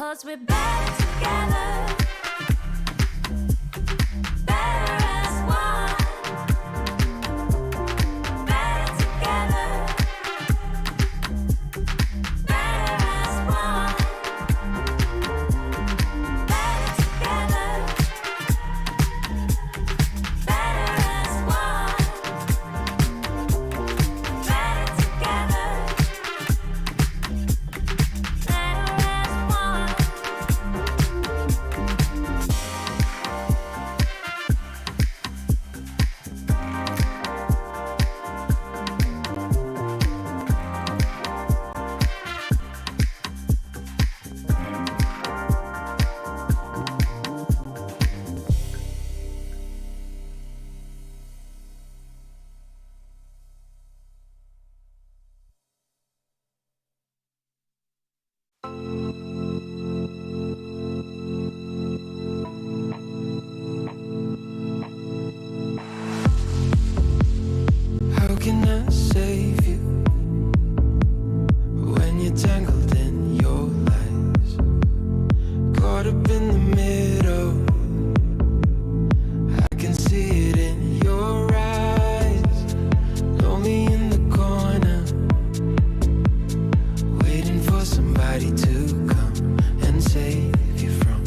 'cause we're better together. Better as one. Better together. Better as one. Better together. Better as one. Better together. How can I save you when you're tangled in your lies? Caught up in the middle, I can see it in your eyes. Lonely in the corner, waiting for somebody to come and save you from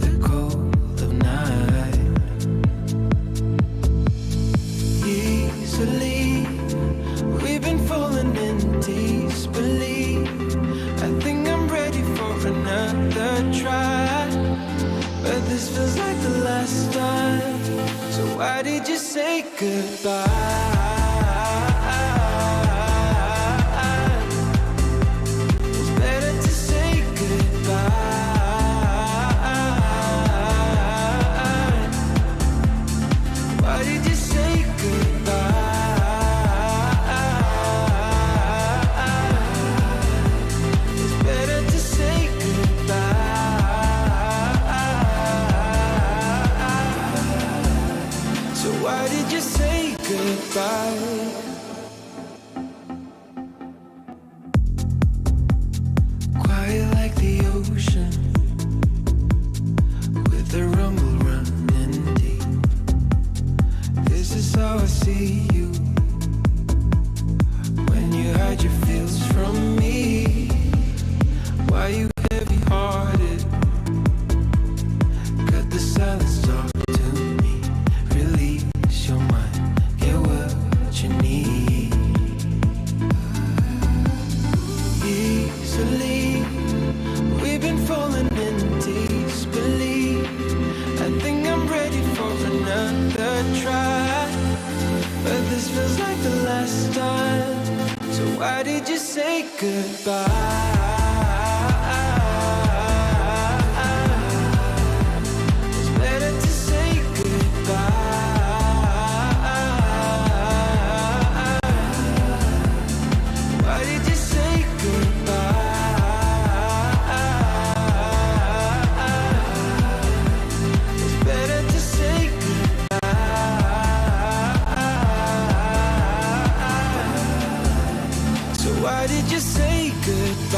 the cold of night. Easily we've been falling in disbelief. I think I'm ready for another try, but this feels like the last time. So why did you say goodbye? It's better to say goodbye. Why did you say goodbye? Why did you say goodbye? Quiet like the ocean, with the rumble running deep. This is how I see you, when you hide your feels from me. Why you heavy-hearted? Cut the silence, talk to me. Release your mind, get what you need. Easily, we've been falling in disbelief. I think I'm ready for another try, but this feels like the last time. So why did you say goodbye? It's better to say goodbye. Why did you say goodbye? It's better to say goodbye. So why did you say goodbye?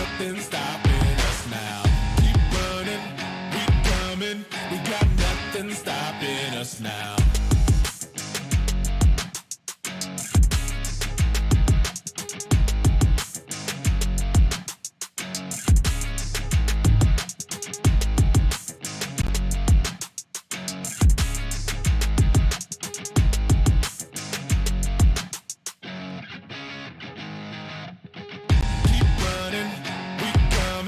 nothing stopping us now. Keep running, we coming, we got nothing stopping us now.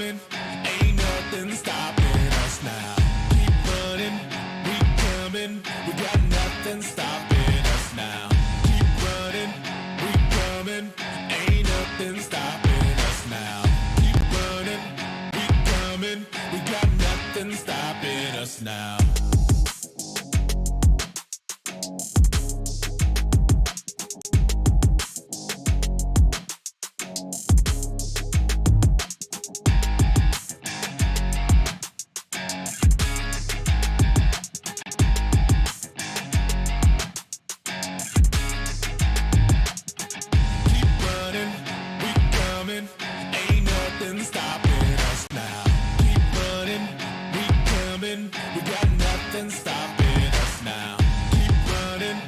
Ain't nothing stopping us now. Keep running, we coming, we got nothing stopping us now. Keep running, we coming, ain't nothing stopping us now. Keep running, we coming, we got nothing stopping us now. Ain't nothing stopping us now. Keep running, we coming, we got nothing stopping us now. Keep running,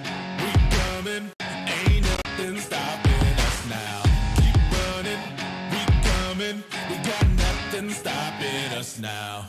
we coming, ain't nothing stopping us now. Keep running, we coming, we got nothing stopping us now.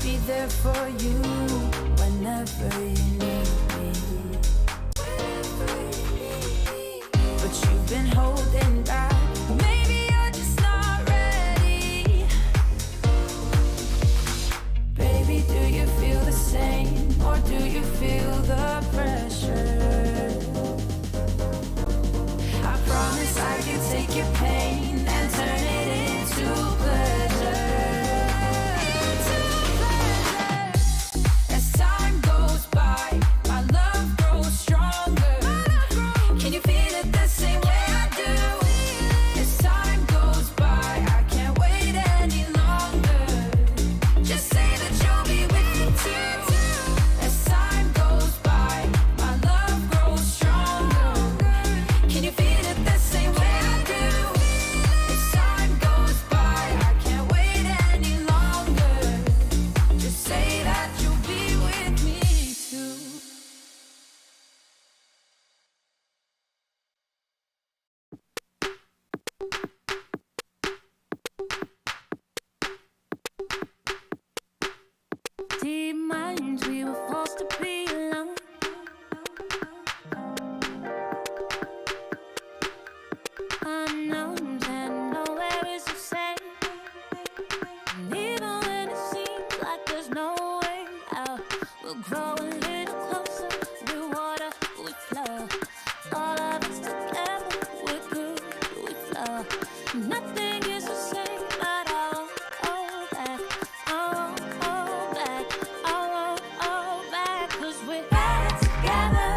be there for you whenever you need me. But you've been holding back. Maybe you're just not ready. Baby, do you feel the same? Or do you feel the pressure? I promise I can take your pain and turn it into pleasure. As time goes by, my love grows stronger. Can you feel it the same way I do? As time goes by, I can't wait any longer. Just say that you'll be with me too. As time goes by, my love grows stronger. Can you feel it the same way I do? As time goes by, I can't wait any longer. Just say that you'll be with me too. Deep minds, we were forced to be alone. Unknowns and nowhere is the same. And even when it seems like there's no way out, we'll grow a little closer. We water, we flow. All of us together, we're good, we flow. Nothing is the same, but I won't hold back. I won't hold back. I won't hold back. 'Cause we're better together.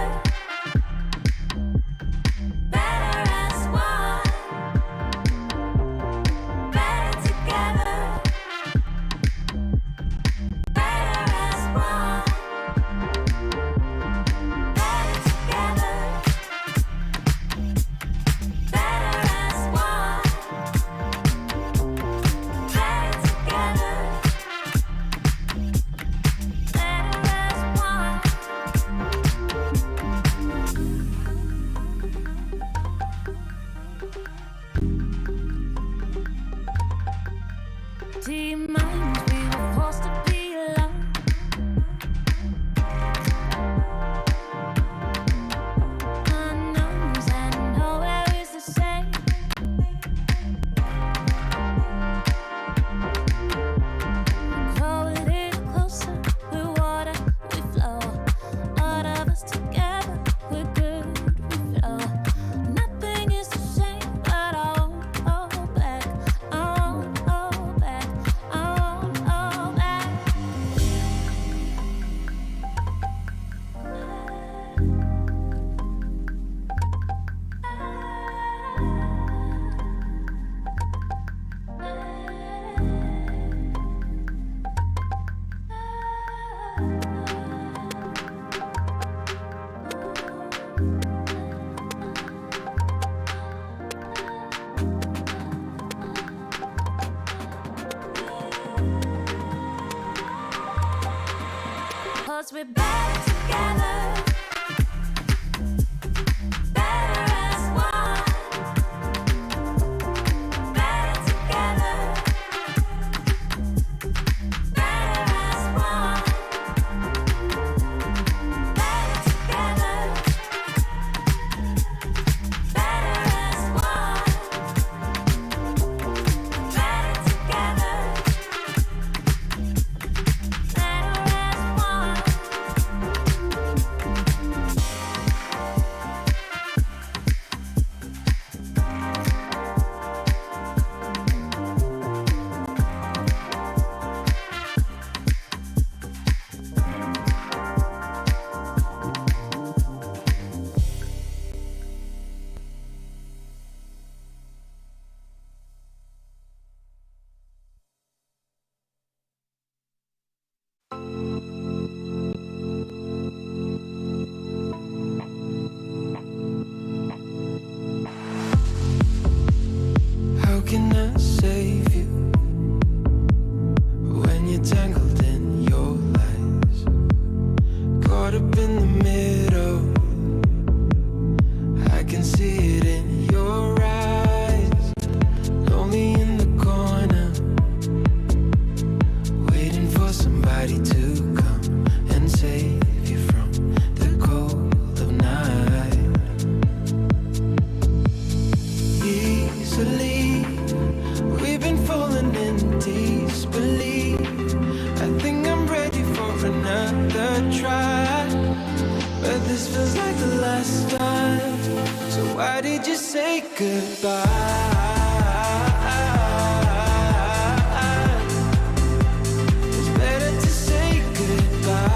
Better as one. Better together. Better as one. Better together. Better as one. Better together. Deep minds, we were forced to be alone. Unknowns and nowhere is the same. Grow a little closer, we're water, we flow. All of us together, we're good, we flow. Nothing is the same, but I won't hold back. I won't hold back. I won't hold back. Cause we're better together. Better as one. Better together. Better as one. Better together. Better as one. Better together. Better as one. somebody to come and save you from the cold of night. Easily, we've been falling in disbelief. I think I'm ready for another try, but this feels like the last time. So why did you say goodbye? It's better to say goodbye.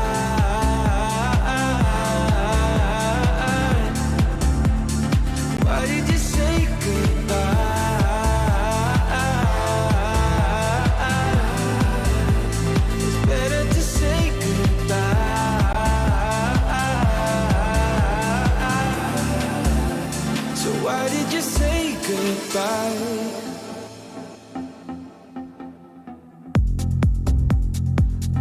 Why did you say goodbye? It's better to say goodbye. So why did you say goodbye?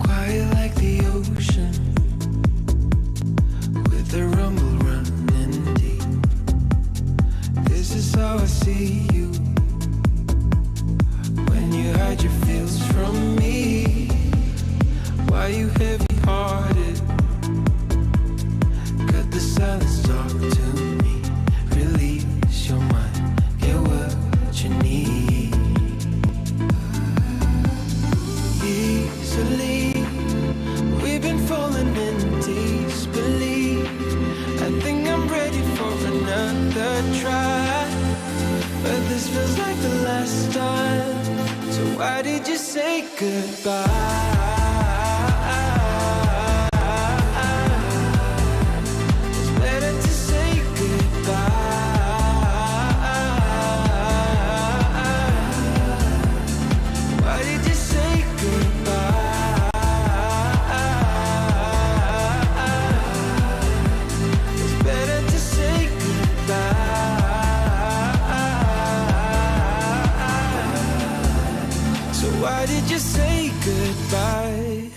Quiet like the ocean, with a rumble running deep. This is how I see you, when you hide your feels from me. Why you heavy-hearted? Cut the silence, talk to me. Release your mind, get what you need. Easily, we've been falling in disbelief. I think I'm ready for another try, but this feels like the last time. So why did you say goodbye? It's better to say goodbye. Why did you say goodbye? It's better to say goodbye. So why did you say goodbye?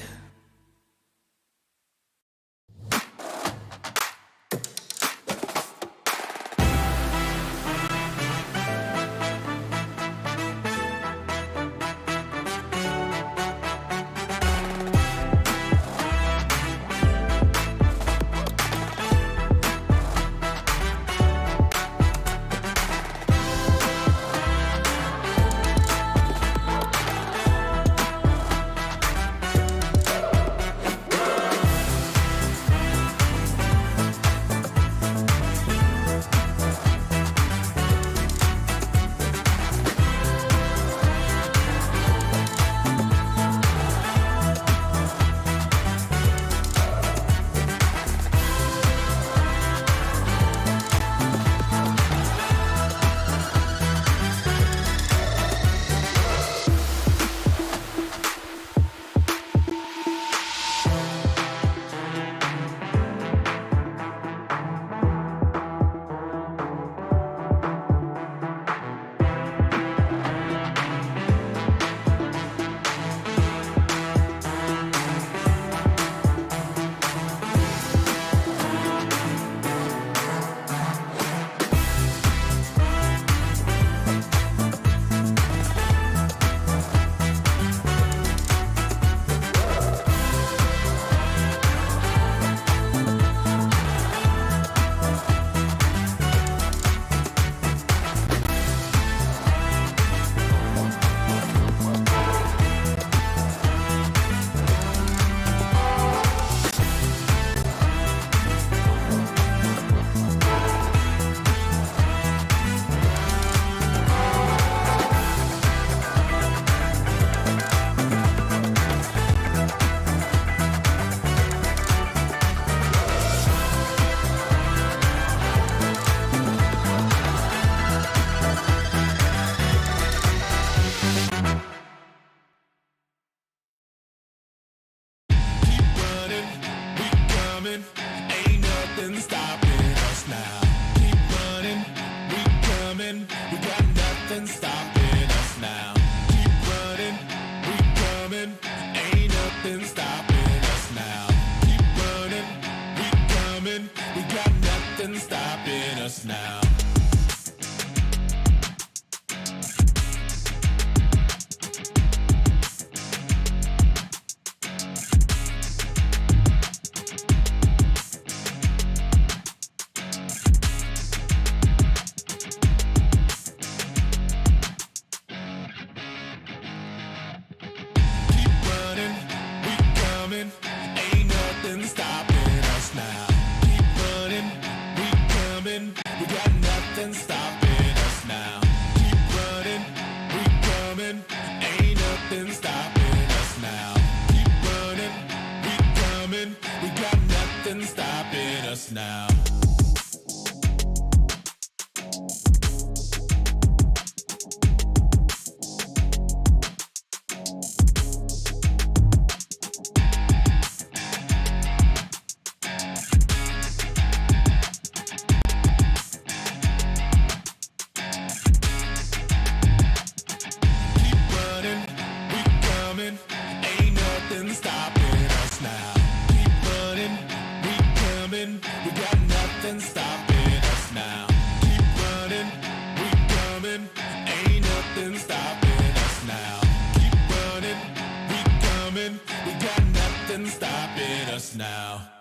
nothing stopping us now.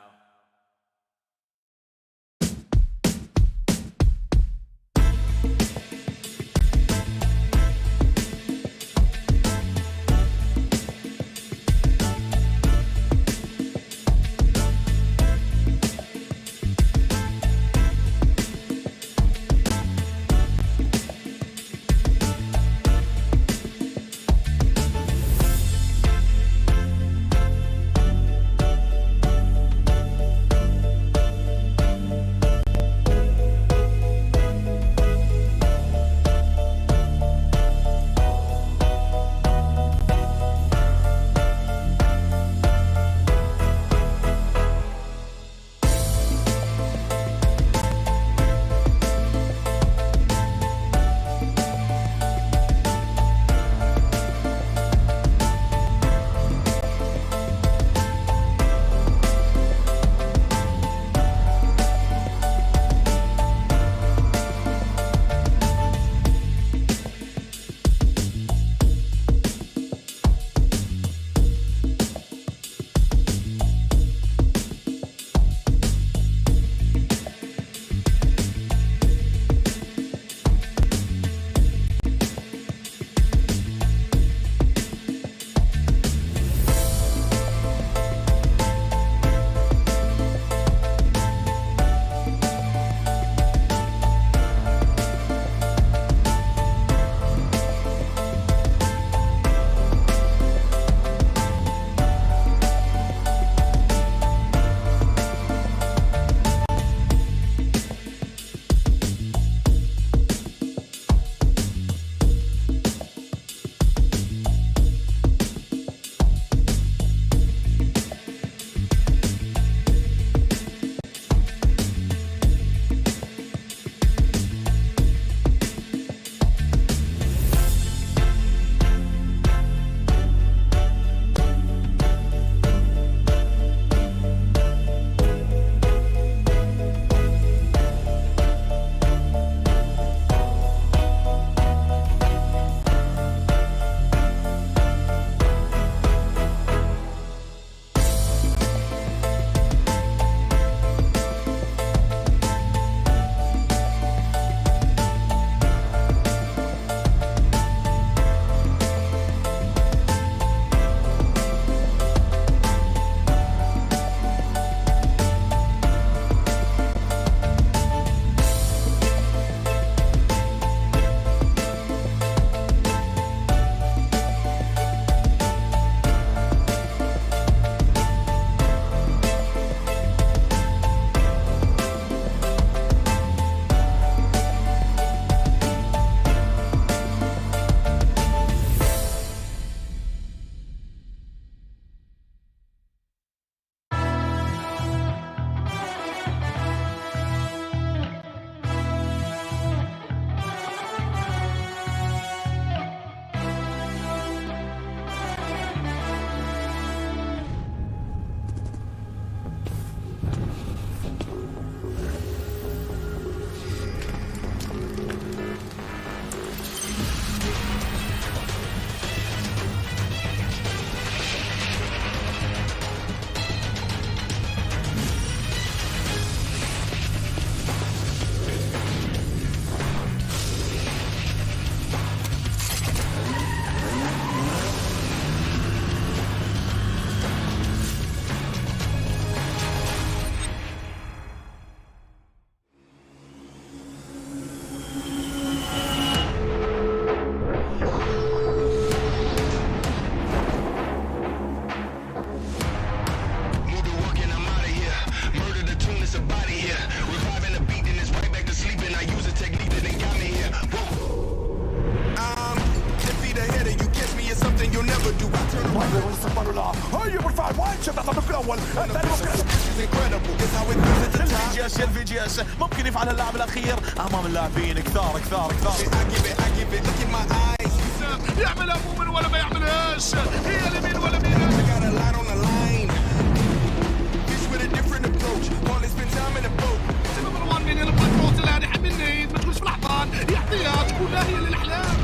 هيا بالفعل وايد شبه الطرف الاول الثاني الفي جي اس ممكن يفعل اللاعب الاخير امام اللاعبين كثار كثار كثار يعملها مؤمن ولا ما يعملهاش هي اليمين ولا مين مروان من البطوط اللي حملني ما تقولش في الحضان يعطيها تكون هي للاحلام.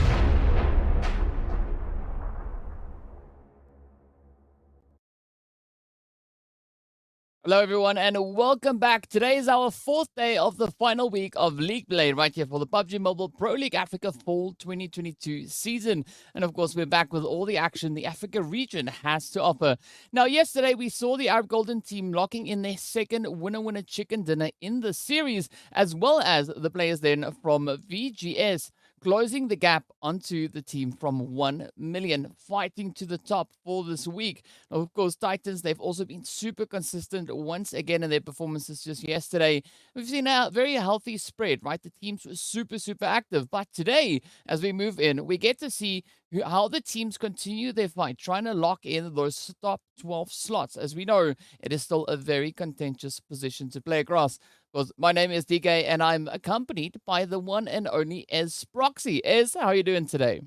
Hello, everyone, and welcome back. Today is our fourth day of the final week of League Play right here for the PUBG Mobile Pro League Africa Fall 2022 season. And of course, we're back with all the action the Africa region has to offer. Now, yesterday we saw the Arab Golden team locking in their second winner-winner chicken dinner in the series, as well as the players then from VGS closing the gap onto the team from 1 million, fighting to the top for this week. Now, of course, Titans, they've also been super consistent once again in their performances just yesterday. We've seen a very healthy spread, right? The teams were super active. But today, as we move in, we get to see how the teams continue their fight, trying to lock in those top 12 slots. As we know, it is still a very contentious position to play across. Because my name is DK, and I'm accompanied by the one and only Ez Proxy. Ez, how are you doing today?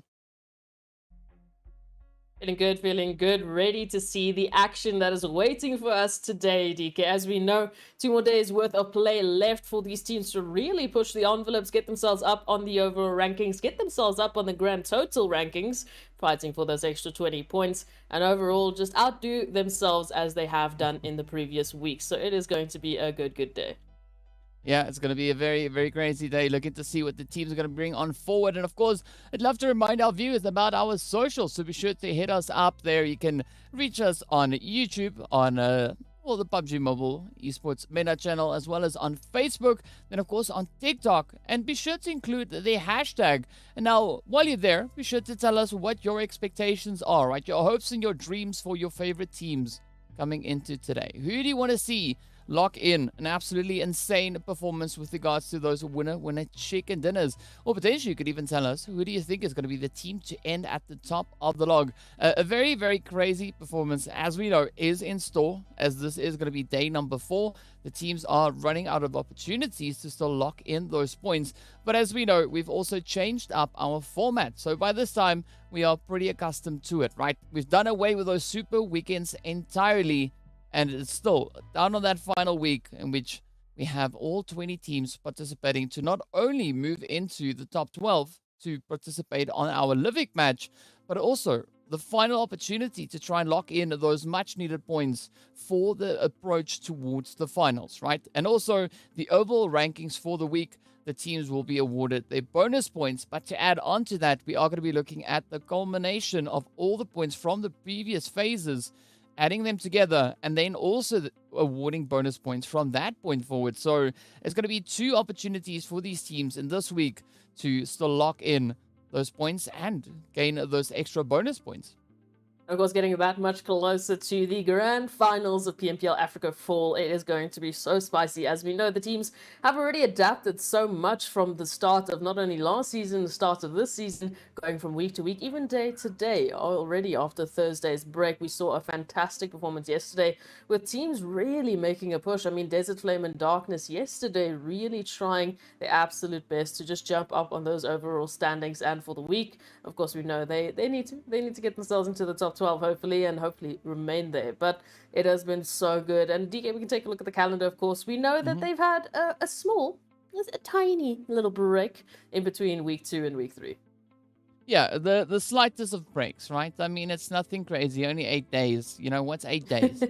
Feeling good, ready to see the action that is waiting for us today, DK. As we know, 2 more days worth of play left for these teams to really push the envelopes, get themselves up on the overall rankings, get themselves up on the grand total rankings, fighting for those extra 20 points, and overall just outdo themselves as they have done in the previous weeks. So it is going to be a good day. Yeah, it's going to be a very crazy day. Looking to see what the teams are going to bring on forward. And of course, I'd love to remind our viewers about our socials. So be sure to hit us up there. You can reach us on YouTube, on the PUBG Mobile Esports Meta channel, as well as on Facebook. Then, of course, on TikTok. And be sure to include the hashtag. And now, while you're there, be sure to tell us what your expectations are, right? Your hopes and your dreams for your favorite teams coming into today. Who do you want to see lock in an absolutely insane performance with regards to those winner chicken dinners? Or potentially you could even tell us, who do you think is going to be the team to end at the top of the log? A very crazy performance, as we know, is in store, as this is going to be day number 4. The teams are running out of opportunities to still lock in those points. But as we know, we've also changed up our format. So by this time, we are pretty accustomed to it, right? We've done away with those super weekends entirely. And it's still down on that final week in which we have all 20 teams participating to not only move into the top 12 to participate on our Livik match, but also the final opportunity to try and lock in those much needed points for the approach towards the finals, right? And also the overall rankings for the week, the teams will be awarded their bonus points. But to add on to that, we are going to be looking at the culmination of all the points from the previous phases, adding them together, and then also awarding bonus points from that point forward. So it's going to be 2 opportunities for these teams in this week to still lock in those points and gain those extra bonus points. Of course, getting that much closer to the grand finals of PMPL Africa Fall, it is going to be so spicy. As we know, the teams have already adapted so much from the start of not only last season, the start of this season, going from week to week, even day to day. Already after Thursday's break, we saw a fantastic performance yesterday with teams really making a push. I mean, Desert Flame and Darkness yesterday really trying their absolute best to just jump up on those overall standings. And for the week, of course, we know they need to get themselves into the top 12, hopefully remain there. But it has been so good. And DK, we can take a look at the calendar, of course. We know that they've had a tiny little break in between week 2 and week 3. Yeah, the slightest of breaks, right? I mean, it's nothing crazy. Only 8 days. You know, what's 8 days?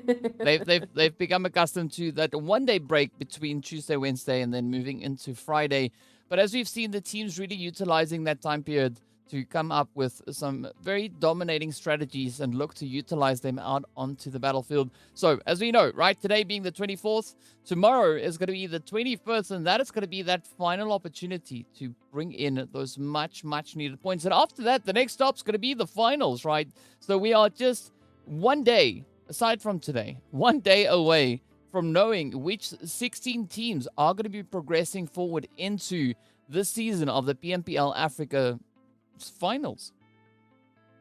they've become accustomed to that 1-day break between Tuesday, Wednesday, and then moving into Friday. But as we've seen, the teams really utilizing that time period to come up with some very dominating strategies and look to utilize them out onto the battlefield. So, as we know, right, today being the 24th, tomorrow is going to be the 21st, and that is going to be that final opportunity to bring in those much needed points. And after that, the next stop's going to be the finals, right? So we are just 1 day, aside from today, 1 day away from knowing which 16 teams are going to be progressing forward into this season of the PMPL Africa finals.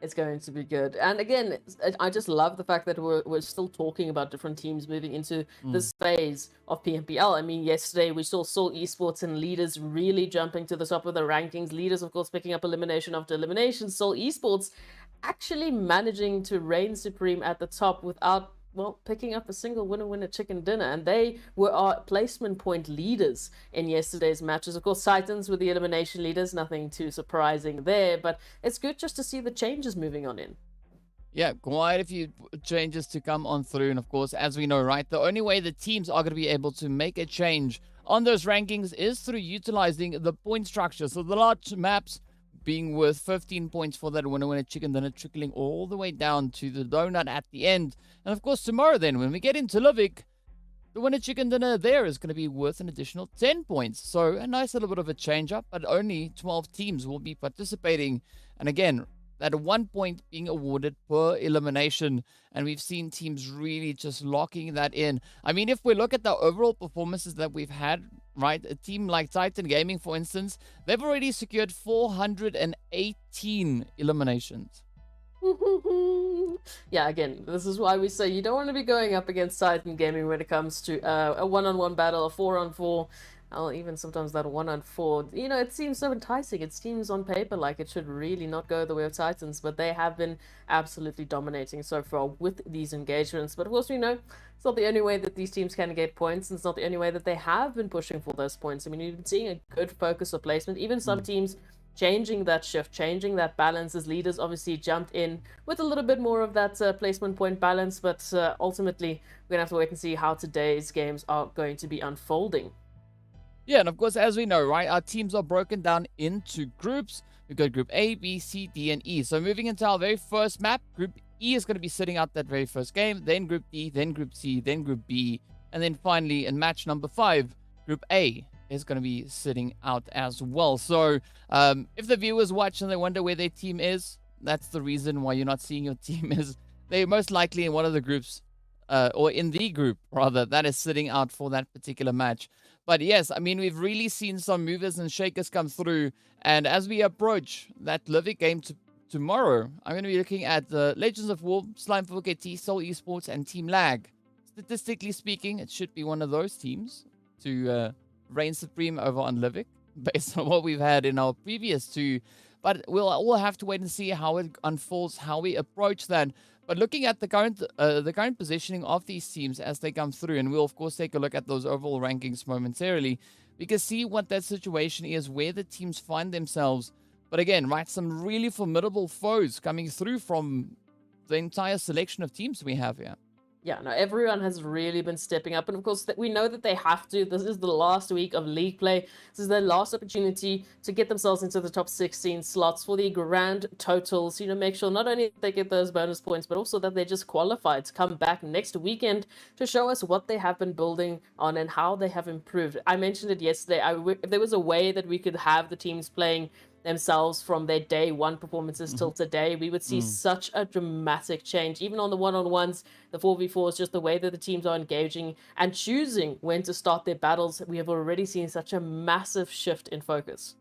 It's going to be good. And again, I just love the fact that we're still talking about different teams moving into this phase of PMPL. I mean, yesterday we saw Seoul Esports and Leaders really jumping to the top of the rankings. Leaders, of course, picking up elimination after elimination. Seoul Esports actually managing to reign supreme at the top without, well, picking up a single winner chicken dinner. And they were our placement point leaders in yesterday's matches. Of course, Titans were the elimination leaders, nothing too surprising there, but it's good just to see the changes moving on in. Yeah, quite a few changes to come on through. And of course, as we know, right, the only way the teams are going to be able to make a change on those rankings is through utilizing the point structure. So the large maps being worth 15 points for that winner chicken dinner, trickling all the way down to the donut at the end. And of course, tomorrow then, when we get into Livik, the winner chicken dinner there is going to be worth an additional 10 points. So a nice little bit of a change up, but only 12 teams will be participating. And again, that 1 point being awarded per elimination. And we've seen teams really just locking that in. I mean, if we look at the overall performances that we've had, right, a team like Titan Gaming, for instance, they've already secured 418 eliminations. Yeah, again, this is why we say you don't want to be going up against Titan Gaming when it comes to a one-on-one battle, a 4-on-4, or even sometimes that 1-on-4. You know, it seems so enticing. It seems on paper like it should really not go the way of Titans, but they have been absolutely dominating so far with these engagements. But of course, we know it's not the only way that these teams can get points, and it's not the only way that they have been pushing for those points. I mean, we've been seeing a good focus of placement. Even some teams changing that shift, changing that balance as leaders obviously jumped in with a little bit more of that placement point balance, but ultimately we're going to have to wait and see how today's games are going to be unfolding. Yeah, and of course, as we know, right, our teams are broken down into groups. We've got Group A, B, C, D, and E. So moving into our very first map, Group E is going to be sitting out that very first game, then Group D, then Group C, then Group B, and then finally in match number 5, Group A is going to be sitting out as well. So if the viewers watch and they wonder where their team is, that's the reason why you're not seeing your team. Is they're most likely in one of the groups, or in the group rather, that is sitting out for that particular match. But yes, I mean, we've really seen some movers and shakers come through, and as we approach that Livik game tomorrow, I'm going to be looking at the Legends of War, Slime4 KT, Soul Esports, and TEAMLAG. Statistically speaking, it should be one of those teams to reign supreme over on Livik, based on what we've had in our previous two. But we'll have to wait and see how it unfolds, how we approach that. But looking at the current positioning of these teams as they come through, and we'll of course take a look at those overall rankings momentarily, we can see what that situation is, where the teams find themselves. But again, right, some really formidable foes coming through from the entire selection of teams we have here. Yeah, no, everyone has really been stepping up. And of course, we know that they have to. This is the last week of league play. This is their last opportunity to get themselves into the top 16 slots for the grand totals. You know, make sure not only that they get those bonus points, but also that they just qualify to come back next weekend to show us what they have been building on and how they have improved. I mentioned it yesterday. If there was a way that we could have the teams playing themselves from their day one performances till today, we would see such a dramatic change. Even on the one-on-ones, the 4v4s, just the way that the teams are engaging and choosing when to start their battles, we have already seen such a massive shift in focus.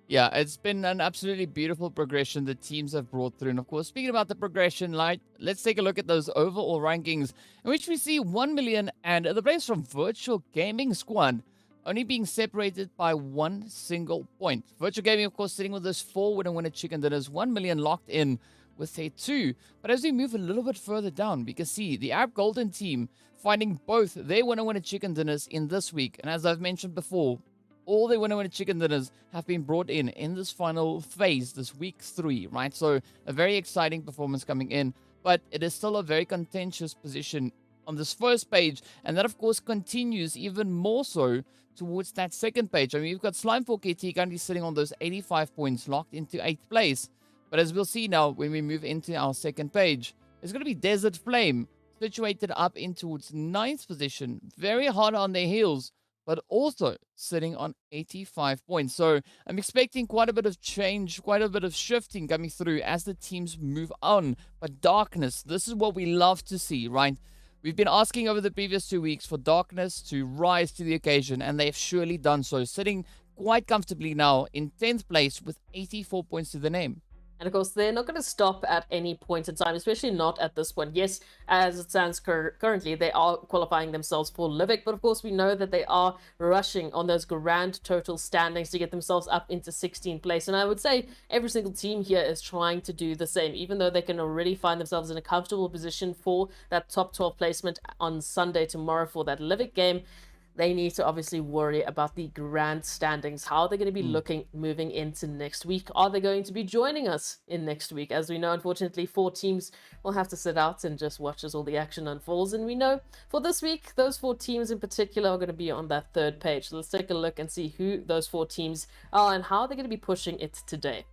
Yeah, it's been an absolutely beautiful progression the teams have brought through. And of course, speaking about the progression, let's take a look at those overall rankings, in which we see 1 million and the players from Virtual Gaming Squad only being separated by 1 single point. Virtual Gaming, of course, sitting with those 4 winner chicken dinners, 1 million locked in with a 2. But as we move a little bit further down, we can see the Arab Golden team finding both their winner chicken dinners in this week. And as I've mentioned before, all their winner chicken dinners have been brought in this final phase, this week 3, right? So a very exciting performance coming in, but it is still a very contentious position on this first page, and that of course continues even more so towards that second page. I mean, we've got Slime4 KT currently sitting on those 85 points, locked into 8th place. But as we'll see now when we move into our second page, there's going to be Desert Flame situated up in towards 9th position, very hard on their heels, but also sitting on 85 points. So I'm expecting quite a bit of change, quite a bit of shifting coming through as the teams move on. But Darkness, this is what we love to see, right? We've been asking over the previous 2 weeks for Darkness to rise to the occasion, and they've surely done so, sitting quite comfortably now in 10th place with 84 points to the name. And of course, they're not going to stop at any point in time, especially not at this point. Yes, as it stands currently, they are qualifying themselves for Livik, but of course, we know that they are rushing on those grand total standings to get themselves up into 16th place. And I would say every single team here is trying to do the same, even though they can already find themselves in a comfortable position for that top 12 placement on Sunday tomorrow for that Livik game. they need to obviously worry about the grand standings. How are they going to be looking moving into next week? Are they going to be joining us in next week? As we know, unfortunately, 4 teams will have to sit out and just watch as all the action unfolds. And we know for this week, those 4 teams in particular are going to be on that 3rd page. So let's take a look and see who those 4 teams are and how they're going to be pushing it today.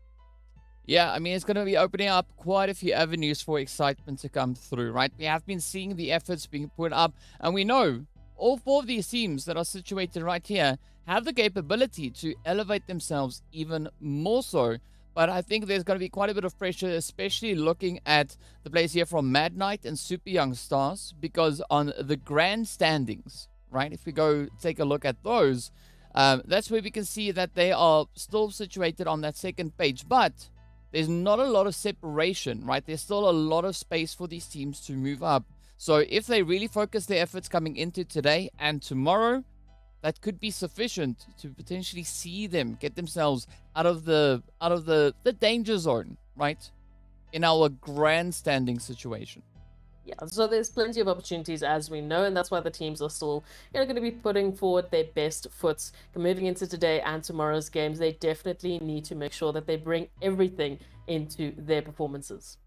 Yeah, I mean, it's going to be opening up quite a few avenues for excitement to come through, right? We have been seeing the efforts being put up, and we know all 4 of these teams that are situated right here have the capability to elevate themselves even more so. But I think there's going to be quite a bit of pressure, especially looking at the players here from Mad Knight and Super Young Stars, because on the grand standings, right, if we go take a look at those, that's where we can see that they are still situated on that 2nd page. But there's not a lot of separation, right? There's still a lot of space for these teams to move up. So if they really focus their efforts coming into today and tomorrow, that could be sufficient to potentially see them get themselves out of the danger zone, right? In our grandstanding situation. Yeah, so there's plenty of opportunities, as we know, and that's why the teams are still, going to be putting forward their best foots moving into today and tomorrow's games. They definitely need to make sure that they bring everything into their performances.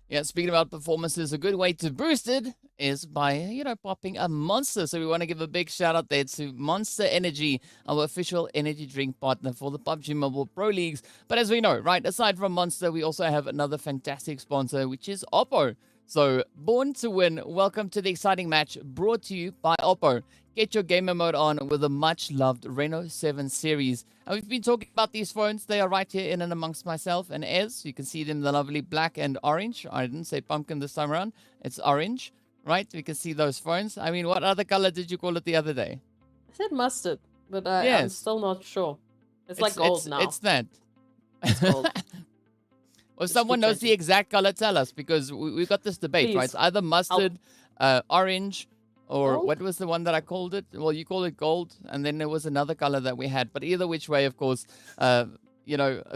Yeah, speaking about performances, a good way to boost it is by, popping a Monster. So we want to give a big shout out there to Monster Energy, our official energy drink partner for the PUBG Mobile Pro Leagues. But as we know, right, aside from Monster, we also have another fantastic sponsor, which is Oppo. So, born to win, welcome to the exciting match brought to you by Oppo. Get your gamer mode on with the much-loved Reno 7 series. And we've been talking about these phones. They are right here in and amongst myself and Ez. You can see them, the lovely black and orange. I didn't say pumpkin this time around. It's orange, right? We can see those phones. I mean, what other color did you call it the other day? I said mustard, but I'm Yes. still not sure. It's like gold now. It's that. It's gold. Or if someone knows the exact color, tell us, because we've got this debate, right? It's either mustard, orange, or Gold? what was the one that I called it? Well, you call it gold, and then there was another color that we had. But either which way, of course, a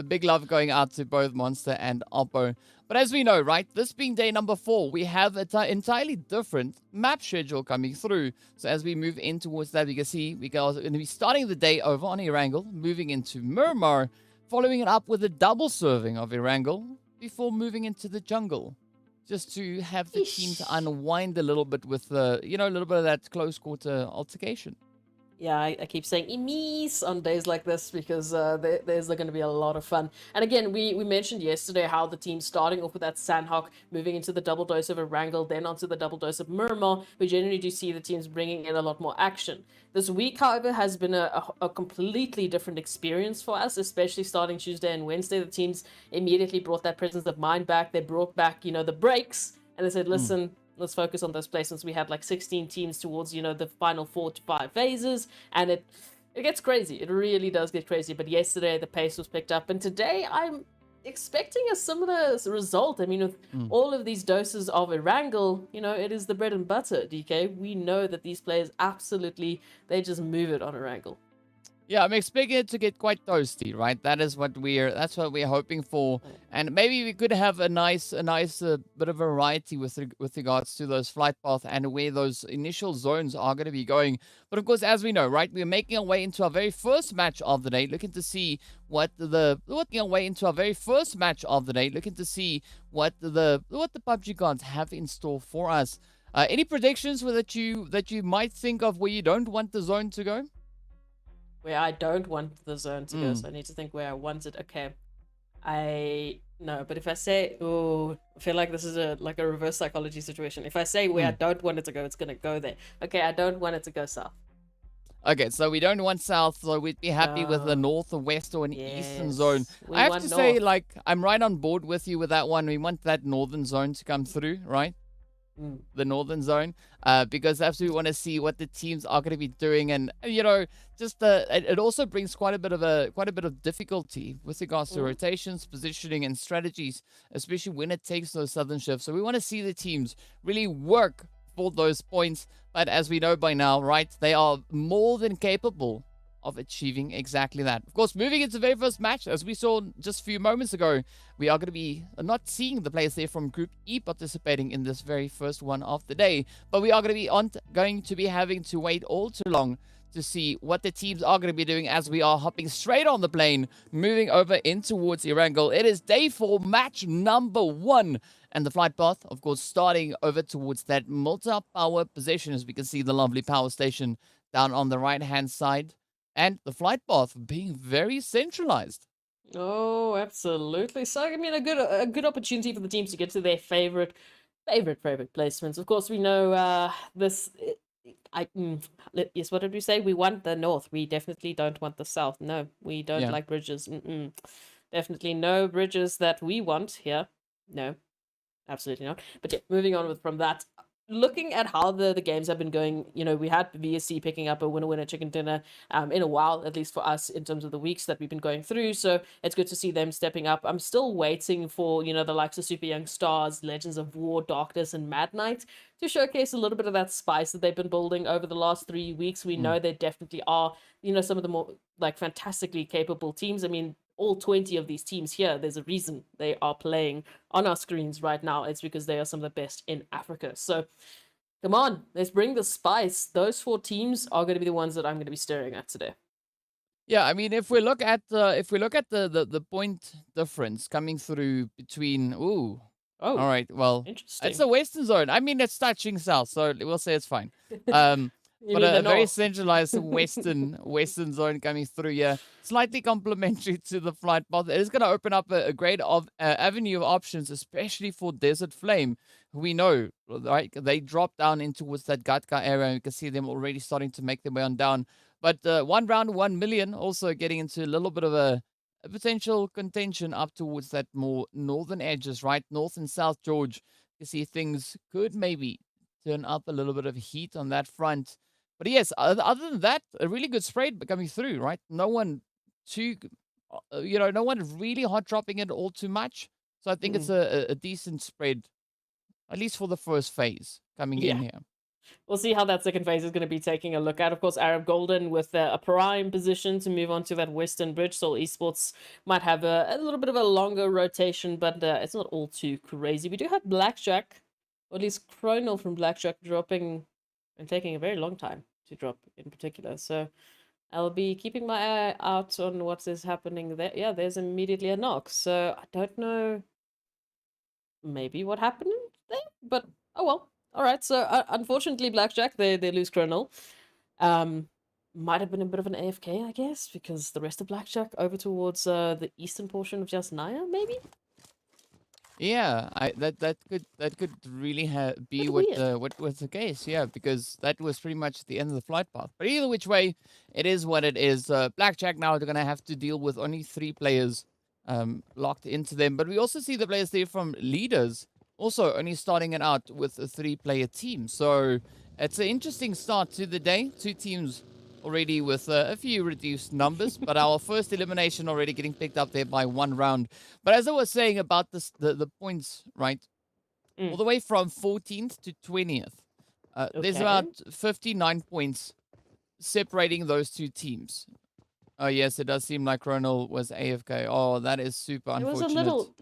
big love going out to both Monster and Oppo. But as we know, right, this being day number 4, we have an entirely different map schedule coming through. So as we move in towards that, we can see we are going to be starting the day over on Erangel, moving into Miramar, following it up with a double serving of Erangel before moving into the jungle, just to have the team to unwind a little bit with a little bit of that close quarter altercation. Yeah, I keep saying emies on days like this because there's going to be a lot of fun. And again, we mentioned yesterday how the team starting off with that Sanhok, moving into the double dose of Erangel, then onto the double dose of Miramar. We generally do see the teams bringing in a lot more action. This week, however, has been a completely different experience for us, especially starting Tuesday and Wednesday. The teams immediately brought that presence of mind back. They brought back, the breaks, and they said, listen, let's focus on those placements. We had like 16 teams towards, the final 4 to 5 phases, and it gets crazy. It really does get crazy. But yesterday, the pace was picked up, and today I'm expecting a similar result. I mean, with all of these doses of Erangel, it is the bread and butter, DK. We know that these players absolutely, they just move it on Erangel. Yeah, I'm expecting it to get quite toasty, right? That's what we're hoping for, and maybe we could have a nice bit of variety with regards to those flight paths and where those initial zones are going to be going. But of course, as we know, right, we're making our way into our very first match of the day, looking to see what the PUBG gods have in store for us. Any predictions that you might think of where you don't want the zone to go? Where I don't want the zone to go, so I need to think where I want it. Okay, but if I say, I feel like this is a reverse psychology situation. If I say where I don't want it to go, it's gonna go there. Okay, I don't want it to go south. Okay, so we don't want south, so we'd be happy with the north or west or an eastern zone. I have to say, I'm right on board with you with that one. We want that northern zone to come through, right? The northern zone, because that's what we want to see what the teams are going to be doing, and it also brings quite a bit of difficulty with regards to rotations, positioning, and strategies, especially when it takes those southern shifts. So we want to see the teams really work for those points. But as we know by now, right, they are more than capable of achieving exactly that. Of course, moving into the very first match, as we saw just a few moments ago, we are going to be not seeing the players there from Group E participating in this very first one of the day, but we are going to be having to wait all too long to see what the teams are going to be doing as we are hopping straight on the plane, moving over in towards Erangel. It is day 4, match number 1. And the flight path, of course, starting over towards that multi-power position, as we can see the lovely power station down on the right-hand side. And the flight path being very centralized. Oh, absolutely. So, I mean, a good opportunity for the teams to get to their favorite placements. Of course, we know this. Yes, what did we say? We want the north. We definitely don't want the south. No, we don't like bridges. Definitely no bridges that we want here. No, absolutely not. But yeah, moving on from that. Looking at how the games have been going, you know, we had VSC picking up a winner chicken dinner in a while, at least for us in terms of the weeks that we've been going through. So it's good to see them stepping up. I'm still waiting for, you know, the likes of Super Young Stars, Legends of War, Darkness, and Mad Knight to showcase a little bit of that spice that they've been building over the last 3 weeks. We know they definitely are, you know, some of the more like fantastically capable teams. I mean, all 20 of these teams here, there's a reason they are playing on our screens right now. It's because they are some of the best in Africa. So come on, let's bring the spice. Those 4 teams are going to be the ones that I'm going to be staring at today. Yeah, I mean, if we look at the point difference coming through between all right, well, Interesting. it's the Western Zone. I mean, it's touching south, so we'll say it's fine. You But mean the a very north? centralized western zone coming through here, slightly complementary to the flight path. It is going to open up a great avenue of options, especially for Desert Flame. We know, right? They drop down in towards that Gatka area, and you can see them already starting to make their way on down. But 1 round, 1 million, also getting into a little bit of a potential contention up towards that more northern edges, right? North and South George. You see things could maybe turn up a little bit of heat on that front. But yes, other than that, a really good spread coming through, right? No one no one really hot dropping it all too much. So I think it's a decent spread, at least for the first phase coming in here. We'll see how that second phase is going to be taking a look at. Of course, Arab Golden with a prime position to move on to that Western Bridge. So Esports might have a little bit of a longer rotation, but it's not all too crazy. We do have Blackjack, or at least Chronal from Blackjack dropping and taking a very long time to drop in particular. So I'll be keeping my eye out on what is happening there. Yeah, there's immediately a knock. So I don't know maybe what happened there, but oh well. All right, so unfortunately, Blackjack, they lose Chronal. Might have been a bit of an AFK, I guess, because the rest of Blackjack over towards the eastern portion of Jasnaya, maybe? Yeah, that could really be Bit what was the case. Yeah, because that was pretty much the end of the flight path. But either which way, it is what it is. Blackjack now they're gonna have to deal with only 3 players locked into them. But we also see the players there from leaders also only starting it out with a 3-player team. So it's an interesting start to the day. 2 teams already with a few reduced numbers, but our first elimination already getting picked up there by 1 round. But as I was saying about this, the points, right? All the way from 14th to 20th, there's about 59 points separating those 2 teams. Oh, yes, it does seem like Chronal was AFK. Oh, that is super It unfortunate. was a little...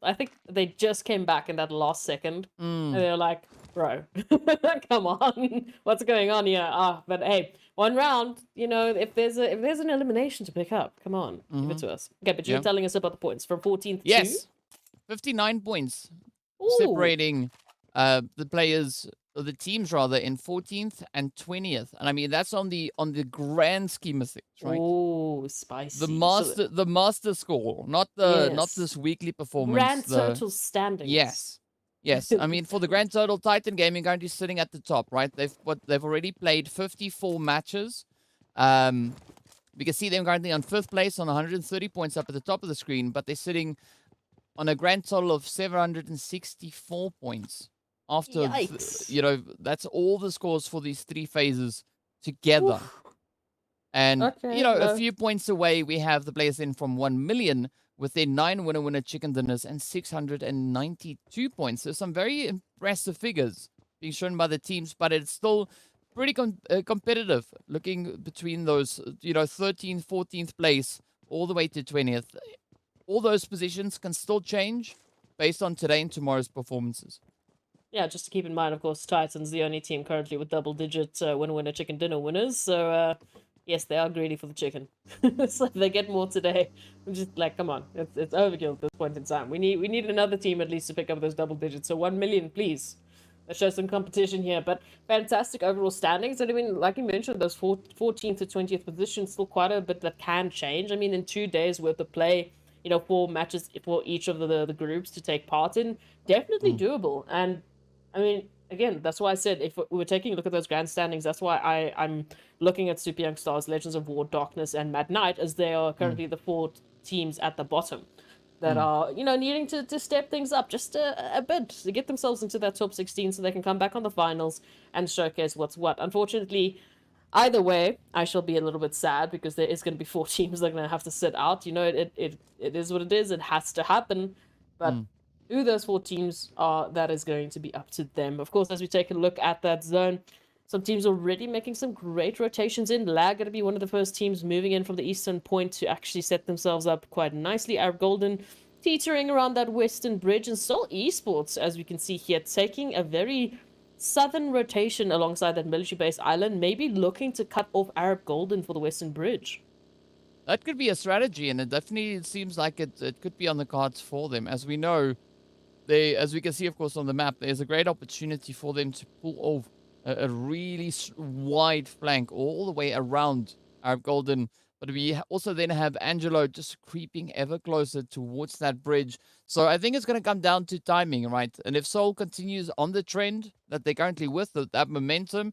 I think they just came back in that last second. And they were like, bro, come on. What's going on here? But hey, 1 round, you know, if there's an elimination to pick up, come on, give it to us. Okay, but you're telling us about the points from 14th to... Yes, 59 points separating the players, or the teams rather, in 14th and 20th. And I mean, that's on the grand scheme of things, right? Oh, spicy. The master score, not this weekly performance. Grand total standings. Yes. I mean, for the grand total, Titan Gaming currently sitting at the top, right? They've already played 54 matches. We can see them currently on 5th place on 130 points up at the top of the screen, but they're sitting on a grand total of 764 points. After, that's all the scores for these 3 phases together. Oof. And, a few points away, we have the players in from 1 million with their 9 winner chicken dinners and 692 points. So some very impressive figures being shown by the teams, but it's still pretty competitive, looking between those, 13th, 14th place, all the way to 20th. All those positions can still change based on today and tomorrow's performances. Yeah, just to keep in mind, of course, Titans the only team currently with double-digit winner chicken dinner winners. So yes, they are greedy for the chicken. So if they get more today, I'm just like, come on, it's overkill at this point in time. We need another team at least to pick up those double digits. So 1 million, please. Let's show some competition here. But fantastic overall standings. And I mean, like you mentioned, those 14th to 20th positions, still quite a bit that can change. I mean, in 2 days worth of play, 4 matches for each of the groups to take part in, definitely doable. And I mean, again, that's why I said if we were taking a look at those grand standings, that's why I'm looking at Super Young Stars, Legends of War, Darkness, and Mad Knight, as they are currently the 4 teams at the bottom that are, needing to step things up just a bit to get themselves into that top 16 so they can come back on the finals and showcase what's what. Unfortunately, either way, I shall be a little bit sad because there is going to be 4 teams that are going to have to sit out. It is what it is. It has to happen. But who those 4 teams are, that is going to be up to them. Of course, as we take a look at that zone, some teams already making some great rotations in. Lag going to be one of the first teams moving in from the eastern point to actually set themselves up quite nicely. Arab Golden teetering around that western bridge, and Seoul Esports, as we can see here, taking a very southern rotation alongside that military base island, maybe looking to cut off Arab Golden for the western bridge. That could be a strategy, and it definitely seems like it could be on the cards for them. As we know, as we can see, of course, on the map, there's a great opportunity for them to pull off a really wide flank all the way around Arab Golden. But we also then have Angelo just creeping ever closer towards that bridge. So I think it's going to come down to timing, right? And if Seoul continues on the trend that they're currently with, that momentum,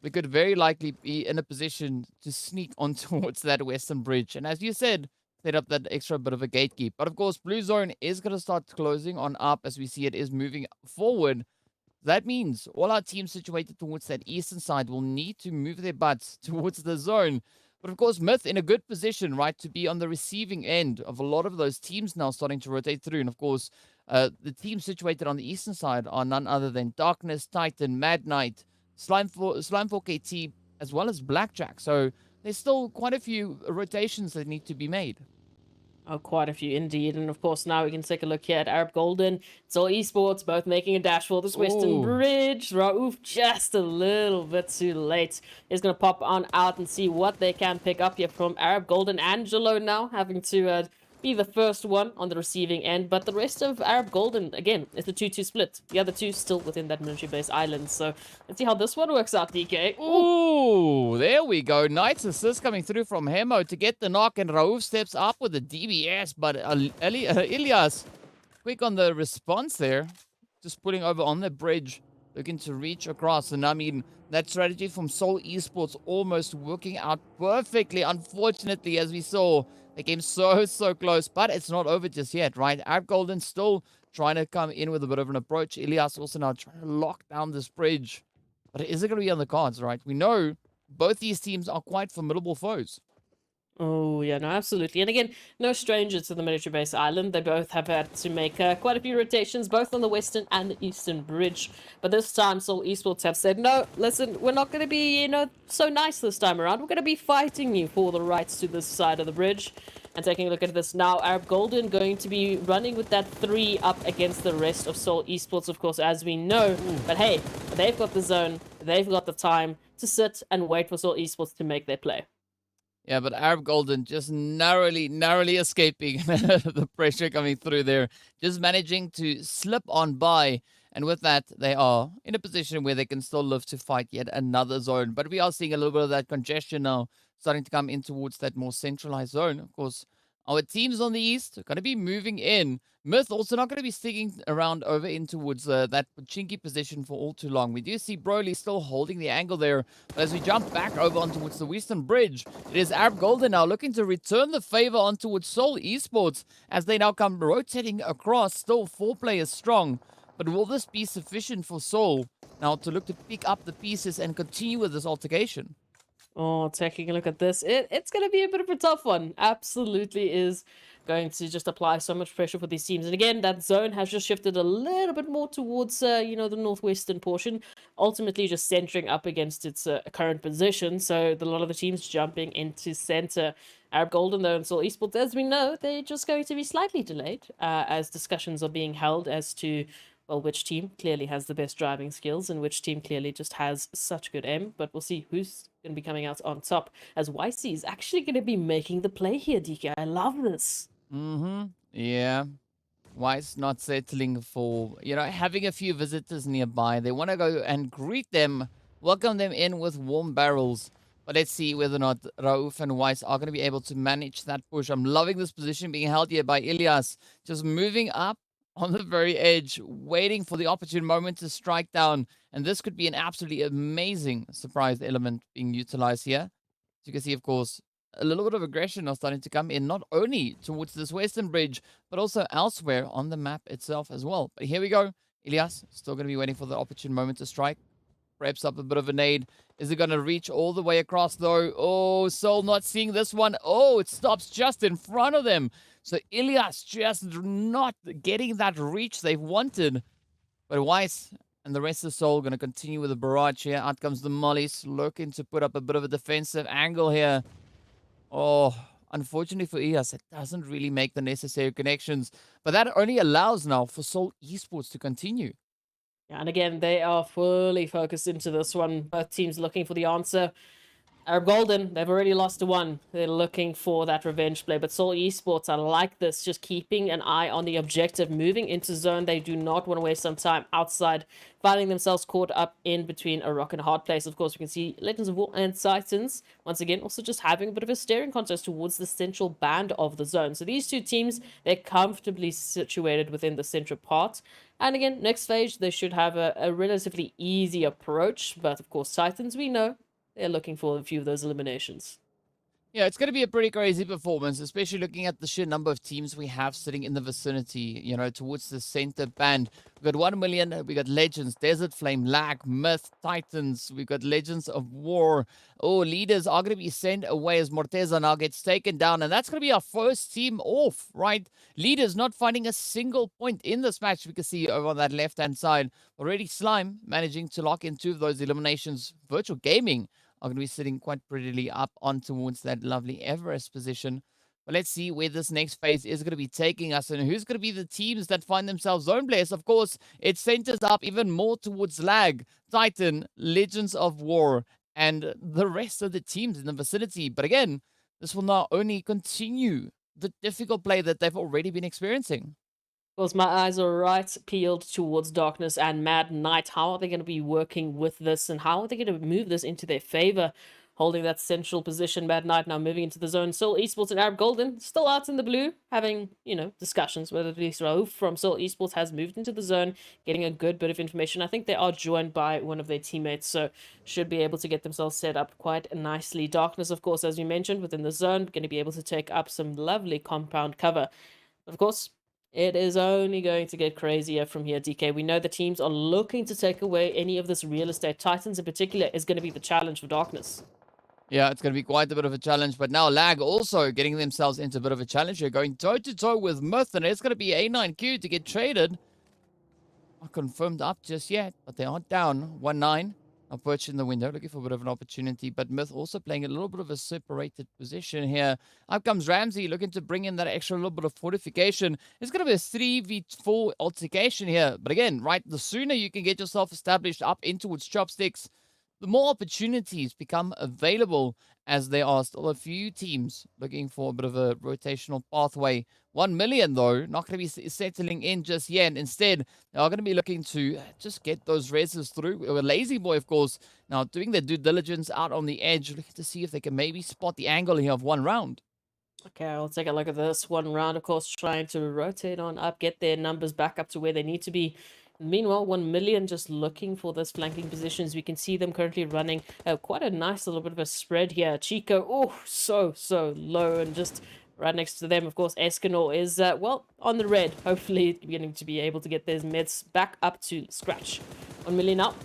we could very likely be in a position to sneak on towards that western bridge. And as you said, set up that extra bit of a gatekeep. But of course, Blue Zone is going to start closing on up as we see it is moving forward. That means all our teams situated towards that eastern side will need to move their butts towards the zone. But of course, Myth in a good position, right, to be on the receiving end of a lot of those teams now starting to rotate through. And of course, the teams situated on the eastern side are none other than Darkness, Titan, Mad Knight, Slime 4 KT, as well as Blackjack. So there's still quite a few rotations that need to be made. Oh, quite a few indeed. And of course, now we can take a look here at Arab Golden. Seoul Esports both making a dash for this western bridge. Raouf just a little bit too late. Is going to pop on out and see what they can pick up here from Arab Golden. Angelo now having to be the first one on the receiving end. But the rest of Arab Golden, again, it's a 2-2 split. The other 2 still within that military base island. So let's see how this one works out, DK. Ooh, there we go. Nice assist coming through from Hemo to get the knock, and Raouf steps up with the DBS. But Ilias, quick on the response there. Just putting over on the bridge, looking to reach across. And I mean, that strategy from Seoul Esports almost working out perfectly. Unfortunately, as we saw, they came so close, but it's not over just yet, right? Arab Golden still trying to come in with a bit of an approach. Ilias also now trying to lock down this bridge. But is it going to be on the cards, right? We know both these teams are quite formidable foes. Oh, yeah, no, absolutely. And again, no stranger to the military base island. They both have had to make quite a few rotations, both on the western and the eastern bridge. But this time, Seoul Esports have said, no, listen, we're not going to be, so nice this time around. We're going to be fighting you for the rights to this side of the bridge. And taking a look at this now, Arab Golden going to be running with that 3 up against the rest of Seoul Esports, of course, as we know. But hey, they've got the zone, they've got the time to sit and wait for Seoul Esports to make their play. Yeah, but Arab Golden just narrowly escaping the pressure coming through there. Just managing to slip on by. And with that, they are in a position where they can still live to fight yet another zone. But we are seeing a little bit of that congestion now starting to come in towards that more centralized zone. Of course, our teams on the east are going to be moving in. Myth also not going to be sticking around over in towards that chinky position for all too long. We do see Broly still holding the angle there. But as we jump back over on towards the western bridge, it is Arab Golden now looking to return the favor on towards Seoul Esports as they now come rotating across, still 4 players strong. But will this be sufficient for Seoul now to look to pick up the pieces and continue with this altercation? Oh, taking a look at this, it's going to be a bit of a tough one. Absolutely is. going to just apply so much pressure for these teams. And again, that zone has just shifted a little bit more towards, the northwestern portion, ultimately just centering up against its current position. So a lot of the teams jumping into center. Arab Golden, though, and Seoul Esports, as we know, they're just going to be slightly delayed as discussions are being held as to, well, which team clearly has the best driving skills and which team clearly just has such good aim. But we'll see who's going to be coming out on top, as YC is actually going to be making the play here, DK. I love this. Yeah. Weiss not settling for, having a few visitors nearby. They want to go and greet them, welcome them in with warm barrels. But let's see whether or not Rauf and Weiss are going to be able to manage that push. I'm loving this position being held here by Ilias. Just moving up on the very edge, waiting for the opportune moment to strike down. And this could be an absolutely amazing surprise element being utilized here. As you can see, of course, a little bit of aggression are starting to come in, not only towards this western bridge, but also elsewhere on the map itself as well. But here we go. Ilias still going to be waiting for the opportune moment to strike. Preps up a bit of a nade. Is it going to reach all the way across, though? Oh, Soul not seeing this one. Oh, it stops just in front of them. So Ilias just not getting that reach they've wanted. But Weiss and the rest of Soul going to continue with the barrage here. Out comes the Mollies, looking to put up a bit of a defensive angle here. Oh, unfortunately for Ilias, it doesn't really make the necessary connections. But that only allows now for Seoul Esports to continue. Yeah, and again, they are fully focused into this one. Both teams looking for the answer. Arab Golden, they've already lost to one. They're looking for that revenge play. But Seoul Esports, I like this. Just keeping an eye on the objective. Moving into zone. They do not want to waste some time outside. Finding themselves caught up in between a rock and a hard place. Of course, we can see Legends of War and Titans, once again, also just having a bit of a staring contest towards the central band of the zone. So these two teams, they're comfortably situated within the central part. And again, next phase, they should have a relatively easy approach. But of course, Titans, we know, they're looking for a few of those eliminations. Yeah, it's going to be a pretty crazy performance, especially looking at the sheer number of teams we have sitting in the vicinity, towards the center band. We've got 1 million, we got Legends, Desert Flame, Lag, Myth, Titans, we've got Legends of War. Oh, leaders are going to be sent away as Morteza now gets taken down, and that's going to be our first team off, right? Leaders not finding a single point in this match. We can see over on that left-hand side, already Slime managing to lock in 2 of those eliminations. Virtual Gaming are going to be sitting quite prettily up on towards that lovely Everest position. But let's see where this next phase is going to be taking us and who's going to be the teams that find themselves zone players. Of course, it centers up even more towards Lag, Titan, Legends of War, and the rest of the teams in the vicinity. But again, this will not only continue the difficult play that they've already been experiencing. Of course, my eyes are right peeled towards Darkness and Mad Knight. How are they going to be working with this, and how are they going to move this into their favor? Holding that central position, Mad Knight now moving into the zone. Seoul Esports and Arab Golden still out in the blue, having, discussions, whether at least Rauf from Seoul Esports has moved into the zone, getting a good bit of information. I think they are joined by one of their teammates, so should be able to get themselves set up quite nicely. Darkness, of course, as we mentioned, within the zone, going to be able to take up some lovely compound cover. Of course, it is only going to get crazier from here, DK. We know the teams are looking to take away any of this real estate. Titans in particular is going to be the challenge for Darkness. Yeah, it's going to be quite a bit of a challenge. But now Lag also getting themselves into a bit of a challenge here. Going toe-to-toe with Myth. And it's going to be A9Q to get traded. Not confirmed up just yet. But they are down 1-9. Now perched in the window, looking for a bit of an opportunity. But Myth also playing a little bit of a separated position here. Up comes Ramsey, looking to bring in that extra little bit of fortification. It's going to be a 3v4 altercation here. But again, right, the sooner you can get yourself established up in towards Chopsticks, the more opportunities become available, as there are still a few teams looking for a bit of a rotational pathway. 1 million, though, not going to be settling in just yet. Instead, they are going to be looking to just get those reses through. Lazy Boy, of course, now doing their due diligence out on the edge, looking to see if they can maybe spot the angle here of one round. Okay, I'll take a look at this. One round, of course, trying to rotate on up, get their numbers back up to where they need to be. Meanwhile, 1 million just looking for those flanking positions. We can see them currently running quite a nice little bit of a spread here. Chico, oh, so low, and just right next to them, of course, Escanor is, on the red. Hopefully beginning to be able to get their meds back up to scratch. 1 million up.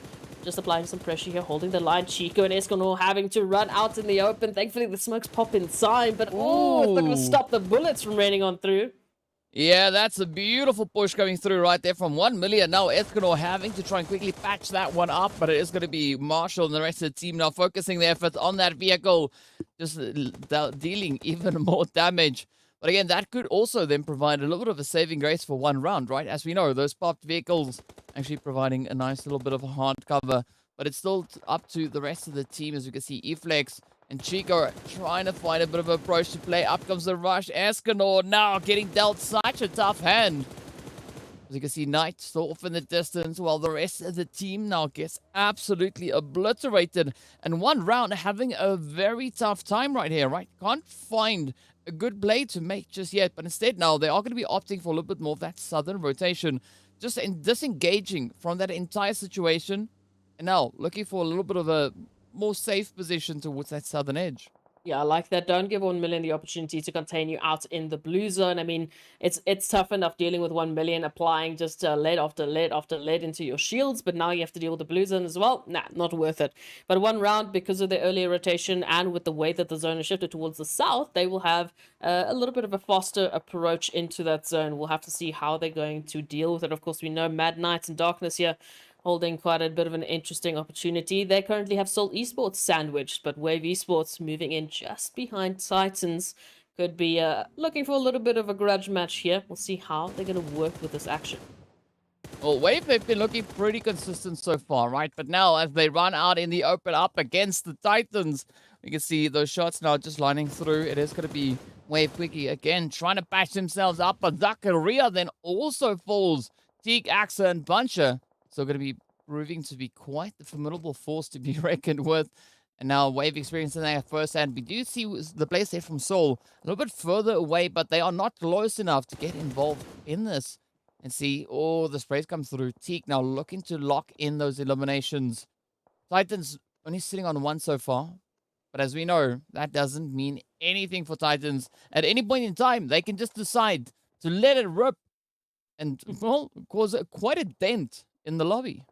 just applying some pressure here, holding the line. Chico and Esconor having to run out in the open. Thankfully, the smokes pop inside, but oh, it's not going to Ooh. stop the bullets from raining on through. Yeah, that's a beautiful push going through right there from 1 million. Now Esconor having to try and quickly patch that one up, but it is going to be Marshall and the rest of the team now focusing their efforts on that vehicle, just dealing even more damage. But again, that could also then provide a little bit of a saving grace for one round, right? As we know, those popped vehicles actually providing a nice little bit of a hard cover, but it's still up to the rest of the team. As you can see, Eflex and Chico trying to find a bit of an approach to play. Up comes the rush. Escanor now getting dealt such a tough hand. As you can see, Knight still off in the distance, while the rest of the team now gets absolutely obliterated. And one round having a very tough time right here, right? Can't find a good play to make just yet. But instead now, they are going to be opting for a little bit more of that southern rotation. Just disengaging from that entire situation. And now looking for a little bit of a more safe position towards that southern edge. Yeah, I like that. Don't give 1 million the opportunity to contain you out in the blue zone. I mean, it's tough enough dealing with 1 million, applying just lead after lead after lead into your shields, but now you have to deal with the blue zone as well. Nah, not worth it. But one round, because of the earlier rotation and with the way that the zone is shifted towards the south, they will have a little bit of a faster approach into that zone. We'll have to see how they're going to deal with it. Of course, we know Mad Knight and Darkness here holding quite a bit of an interesting opportunity. They currently have Seoul Esports sandwiched, but Wave Esports moving in just behind Titans. Could be looking for a little bit of a grudge match here. We'll see how they're going to work with this action. Well, Wave, they've been looking pretty consistent so far, right? But now, as they run out in the open up against the Titans, we can see those shots now just lining through. It is going to be Wave quickly again, trying to patch themselves up. But Zakaria then also falls. Teague, Axa, and Buncher still going to be proving to be quite the formidable force to be reckoned with. And now Wave experiencing that firsthand. We do see the players there from Seoul a little bit further away, but they are not close enough to get involved in this. And see, oh, the sprays come through. Teak now looking to lock in those eliminations. Titans only sitting on one so far. But as we know, that doesn't mean anything for Titans. At any point in time, they can just decide to let it rip and, well, cause quite a dent in the lobby.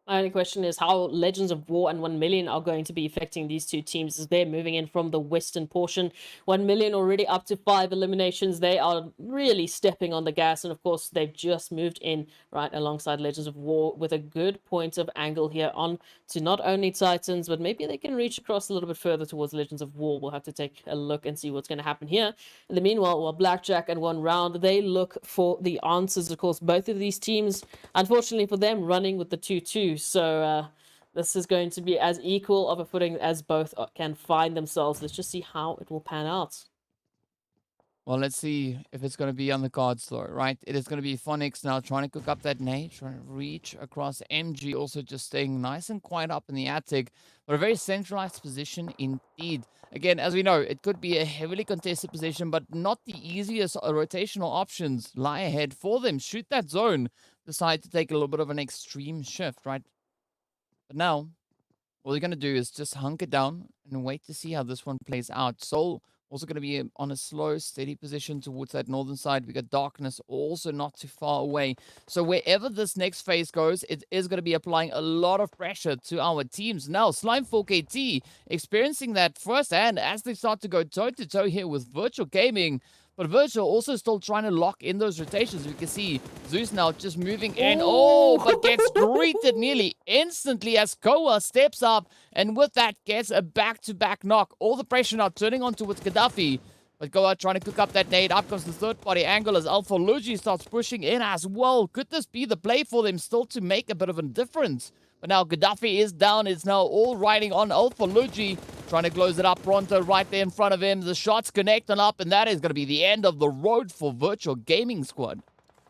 My only question is how Legends of War and 1 million are going to be affecting these two teams as they're moving in from the western portion. 1 million already up to 5 eliminations. They are really stepping on the gas. And of course, they've just moved in right alongside Legends of War with a good point of angle here on to not only Titans, but maybe they can reach across a little bit further towards Legends of War. We'll have to take a look and see what's going to happen here. In the meanwhile, while Blackjack and one round, they look for the answers. Of course, both of these teams, unfortunately for them, running with the 2-2. So this is going to be as equal of a footing as both can find themselves. Let's just see how it will pan out. Well, let's see if it's going to be on the cards, though, right? It is going to be Phonics now trying to cook up that nade, trying to reach across. MG also just staying nice and quiet up in the attic, but a very centralized position indeed. Again, as we know, it could be a heavily contested position, but not the easiest rotational options lie ahead for them. Shoot that zone, decide to take a little bit of an extreme shift, right? But now, all you're going to do is just hunker down and wait to see how this one plays out. Soul also going to be on a slow, steady position towards that northern side. We got Darkness also not too far away. So wherever this next phase goes, it is going to be applying a lot of pressure to our teams. Now, Slime 4KT experiencing that firsthand as they start to go toe-to-toe here with Virtual Gaming. But Virtual also still trying to lock in those rotations. We can see Zeus now just moving in. Oh, but gets greeted nearly instantly as Koa steps up. And with that, gets a back-to-back knock. All the pressure now turning on towards Gaddafi. But Koa trying to cook up that nade. Up comes the third-party angle as Alpha Luigi starts pushing in as well. Could this be the play for them still to make a bit of a difference? But now Gaddafi is down. It's now all riding on Alpha Luigi. Trying to close it up. Pronto right there in front of him. The shots connect on up. And that is going to be the end of the road for Virtual Gaming Squad.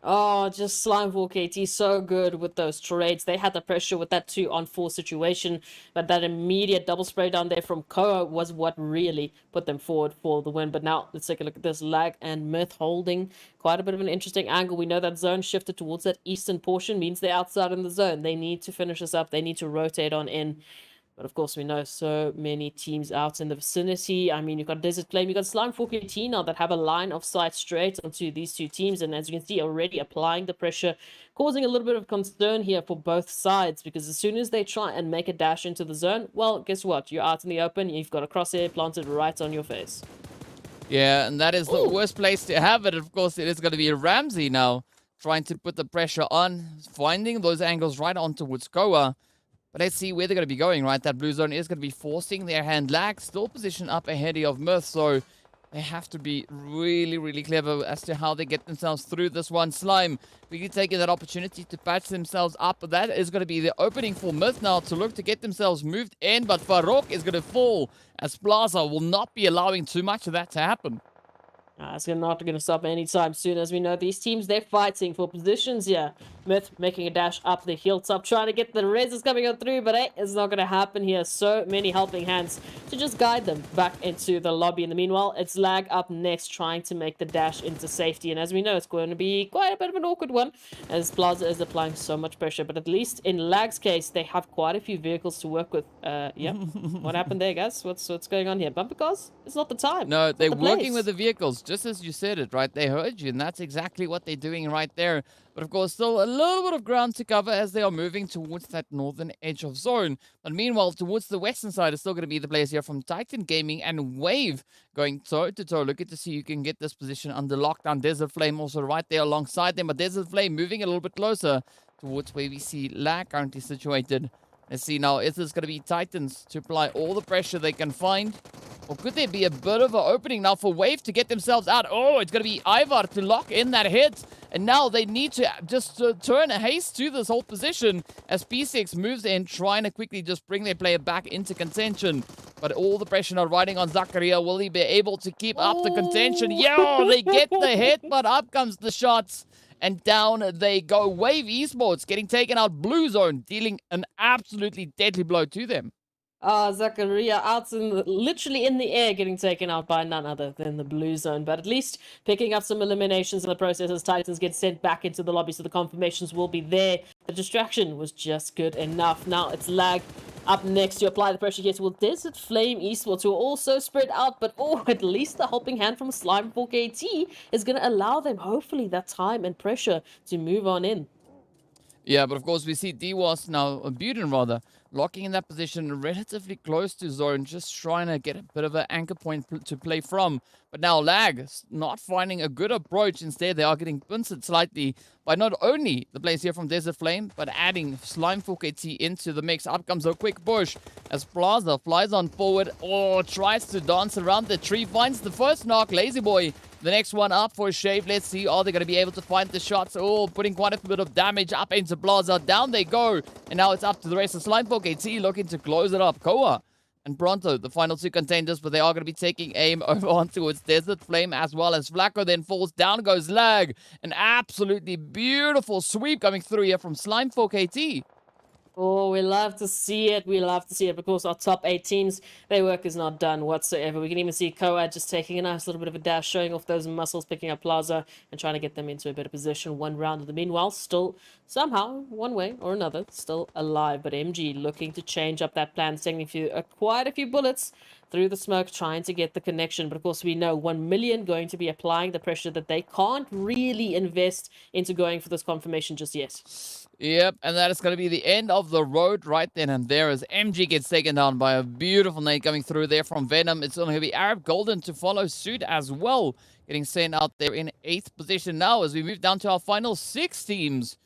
Oh, just Slime 4KT so good with those trades. They had the pressure with that 2-on-4 situation, but that immediate double spray down there from Koa was what really put them forward for the win. But now let's take a look at this. Lag and Myth holding quite a bit of an interesting angle. We know that zone shifted towards that eastern portion, means they're outside in the zone. They need to finish this up. They need to rotate on in. But of course, we know so many teams out in the vicinity. I mean, you've got Desert Flame, you've got Slime 4KT now that have a line of sight straight onto these two teams. And as you can see, already applying the pressure, causing a little bit of concern here for both sides. Because as soon as they try and make a dash into the zone, well, guess what? You're out in the open. You've got a crosshair planted right on your face. Yeah, and that is the worst place to have it. Of course, it is going to be Ramsey now trying to put the pressure on, finding those angles right on towards Koa. But let's see where they're going to be going, right? That blue zone is going to be forcing their hand lag, still positioned up ahead of Myth, so they have to be really, really clever as to how they get themselves through this one. Slime really taking that opportunity to patch themselves up. But that is going to be the opening for Myth now to look to get themselves moved in. But Farouk is going to fall as Plaza will not be allowing too much of that to happen. It's not going to stop anytime soon. As we know, these teams, they're fighting for positions here. Myth making a dash up the hilltop, trying to get the reses coming on through, but hey, it's not going to happen here. So many helping hands to just guide them back into the lobby. In the meanwhile, it's Lag up next, trying to make the dash into safety. And as we know, it's going to be quite a bit of an awkward one, as Plaza is applying so much pressure. But at least in Lag's case, they have quite a few vehicles to work with. Yeah, what happened there, guys? What's going on here? Bumper cars? It's not the time. No, they're the working place. with the vehicles, just as you said it, right? They heard you, and that's exactly what they're doing right there. But of course, still a little bit of ground to cover as they are moving towards that northern edge of zone. But meanwhile, towards the western side is still going to be the players here from Titan Gaming and Wave going toe-to-toe. Looking to see you can get this position under lockdown. Desert Flame also right there alongside them. But Desert Flame moving a little bit closer towards where we see Lag currently situated. Let's see now, is this going to be Titans to apply all the pressure they can find? Or could there be a bit of an opening now for Wave to get themselves out? Oh, it's going to be Ivar to lock in that hit. And now they need to just turn a haste to this whole position as P6 moves in, trying to quickly just bring their player back into contention. But all the pressure now riding on Zakaria. Will he be able to keep up the contention? Yo, they get the hit, but up comes the shots. And down they go. Wave Esports getting taken out. Blue zone dealing an absolutely deadly blow to them. Zakaria out literally in the air, getting taken out by none other than the blue zone. But at least picking up some eliminations in the process as Titans get sent back into the lobby, so the confirmations will be there. The distraction was just good enough. Now it's Lag up next to apply the pressure here to Desert Flame Esports, who are also spread out, but at least the helping hand from Slime 4KT is going to allow them, hopefully, that time and pressure to move on in. Yeah, but of course we see DWAS now, Buden rather, locking in that position relatively close to zone, just trying to get a bit of an anchor point to play from. But now Lag not finding a good approach. Instead, they are getting pinched slightly by not only the players here from Desert Flame, but adding Slime 4KT into the mix. Up comes a quick push as Plaza flies on forward. Oh, tries to dance around the tree, finds the first knock. Lazy Boy, the next one up for a shave. Let's see, are they going to be able to find the shots? Oh, putting quite a bit of damage up into Plaza. Down they go. And now it's up to the rest of Slime 4KT looking to close it up. Koa and Pronto, the final two contenders, but they are going to be taking aim over on towards Desert Flame as well as Flacco then falls. Down goes Lag. An absolutely beautiful sweep coming through here from Slime 4KT. Oh, we love to see it. We love to see it. Of course, our top 8 teams, their work is not done whatsoever. We can even see Koa just taking a nice little bit of a dash, showing off those muscles, picking up Plaza, and trying to get them into a better position. One round in the meanwhile, still somehow, one way or another, still alive. But MG looking to change up that plan, taking quite a few bullets through the smoke, trying to get the connection. But of course, we know 1 million going to be applying the pressure that they can't really invest into going for this confirmation just yet. Yep, and that is going to be the end of the road right then and there as MG gets taken down by a beautiful nade coming through there from Venom. It's going to be Arab Golden to follow suit as well, getting sent out there in 8th position now as we move down to our final 6 teams.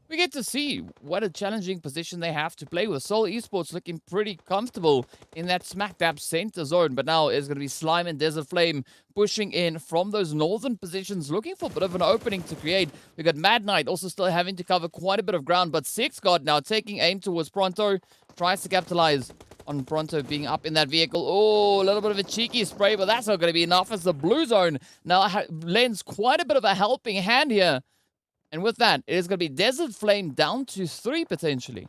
We get to see what a challenging position they have to play with. Seoul Esports looking pretty comfortable in that smack dab center zone. But now it's going to be Slime and Desert Flame pushing in from those northern positions, looking for a bit of an opening to create. We got Mad Knight also still having to cover quite a bit of ground. But Six God now taking aim towards Pronto. Tries to capitalize on Pronto being up in that vehicle. Oh, a little bit of a cheeky spray, but that's not going to be enough as the blue zone now lends quite a bit of a helping hand here. And with that, it is going to be Desert Flame down to 3 potentially.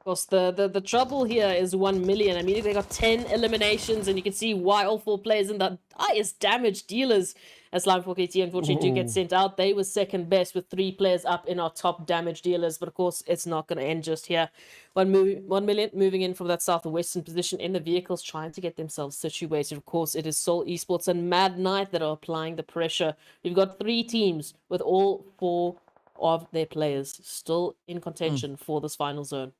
Of course, the trouble here is 1 million. I mean, they got 10 eliminations, and you can see why all 4 players in the highest damage dealers as Slime 4KT unfortunately do get sent out. They were second best with 3 players up in our top damage dealers, but of course, it's not going to end just here. 1 million moving in from that southwestern position in the vehicles, trying to get themselves situated. Of course, it is Seoul Esports and Mad Knight that are applying the pressure. We've got 3 teams with all 4 of their players still in contention for this final zone.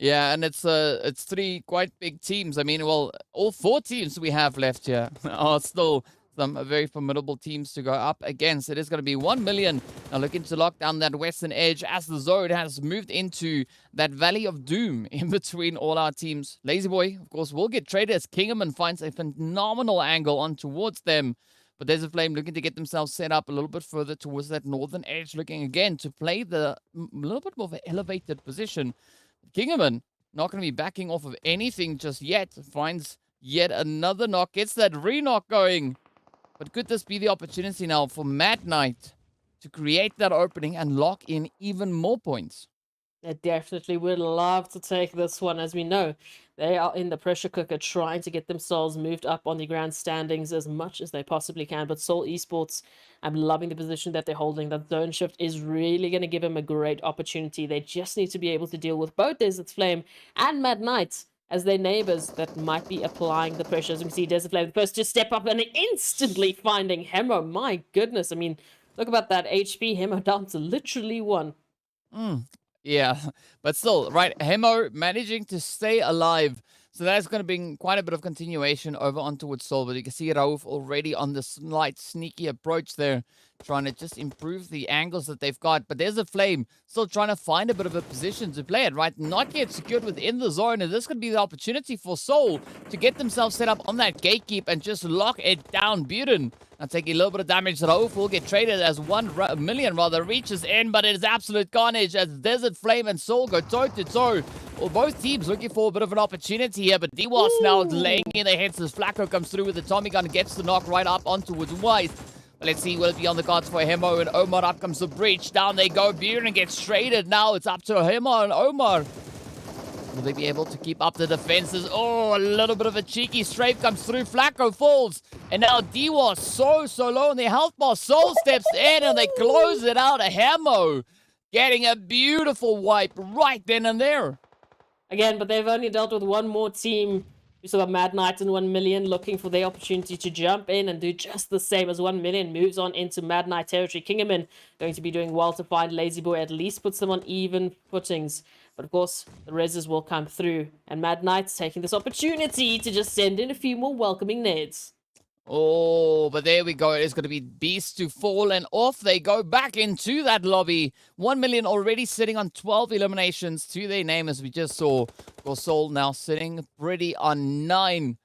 Yeah, and it's 3 quite big teams. I mean, well, all 4 teams we have left here are still some very formidable teams to go up against. It is going to be 1 million now looking to lock down that western edge as the zone has moved into that valley of doom in between all our teams. Lazy Boy, of course, will get traded as Kingerman finds a phenomenal angle on towards them. But there's a Flame looking to get themselves set up a little bit further towards that northern edge, looking again to play the little bit more of an elevated position. Kingerman not going to be backing off of anything just yet. Finds yet another knock. Gets that re-knock going. But could this be the opportunity now for Mad Knight to create that opening and lock in even more points? They definitely would love to take this one. As we know, they are in the pressure cooker trying to get themselves moved up on the grand standings as much as they possibly can. But Seoul Esports, I'm loving the position that they're holding. That zone shift is really going to give them a great opportunity. They just need to be able to deal with both Desert Flame and Mad Knight as their neighbors that might be applying the pressure. As we can see, Desert Flame, the first to step up and instantly finding Hemo. My goodness. I mean, look about that HP. Hemo down to literally 1. Yeah, but still, right, Hemo managing to stay alive. So that's going to bring quite a bit of continuation over on towards Seoul. But you can see Rauf already on the slight sneaky approach there, trying to just improve the angles that they've got. But there's a Flame still trying to find a bit of a position to play it, right? Not yet secured within the zone. And this could be the opportunity for Seoul to get themselves set up on that gatekeep and just lock it down. Buren now taking a little bit of damage. Rauf will get traded as 1 million rather reaches in, but it is absolute carnage as Desert Flame and Seoul go toe-to-toe. Well, both teams looking for a bit of an opportunity here, but Dewas now laying in their heads as Flacco comes through with the Tommy gun, gets the knock right up on towards White. But let's see, will it be on the cards for Hemo and Omar? Up comes the breach. Down they go. Buren gets traded. Now it's up to Hemo and Omar. Will they be able to keep up the defenses? Oh, a little bit of a cheeky strafe comes through. Flacco falls. And now Dewas so low on their health bar. Soul steps in and they close it out. Hemo getting a beautiful wipe right then and there. Again, but they've only dealt with 1 more team. We still got Mad Knight and 1 million looking for the opportunity to jump in and do just the same as 1 million moves on into Mad Knight territory. Kingerman going to be doing well to find Lazy Boy, at least puts them on even footings. But of course, the reses will come through. And Mad Knight's taking this opportunity to just send in a few more welcoming nades. Oh, but there we go. It's going to be Beast to fall, and off they go back into that lobby. 1 million already sitting on 12 eliminations to their name, as we just saw. Of course, Seoul now sitting pretty on 9.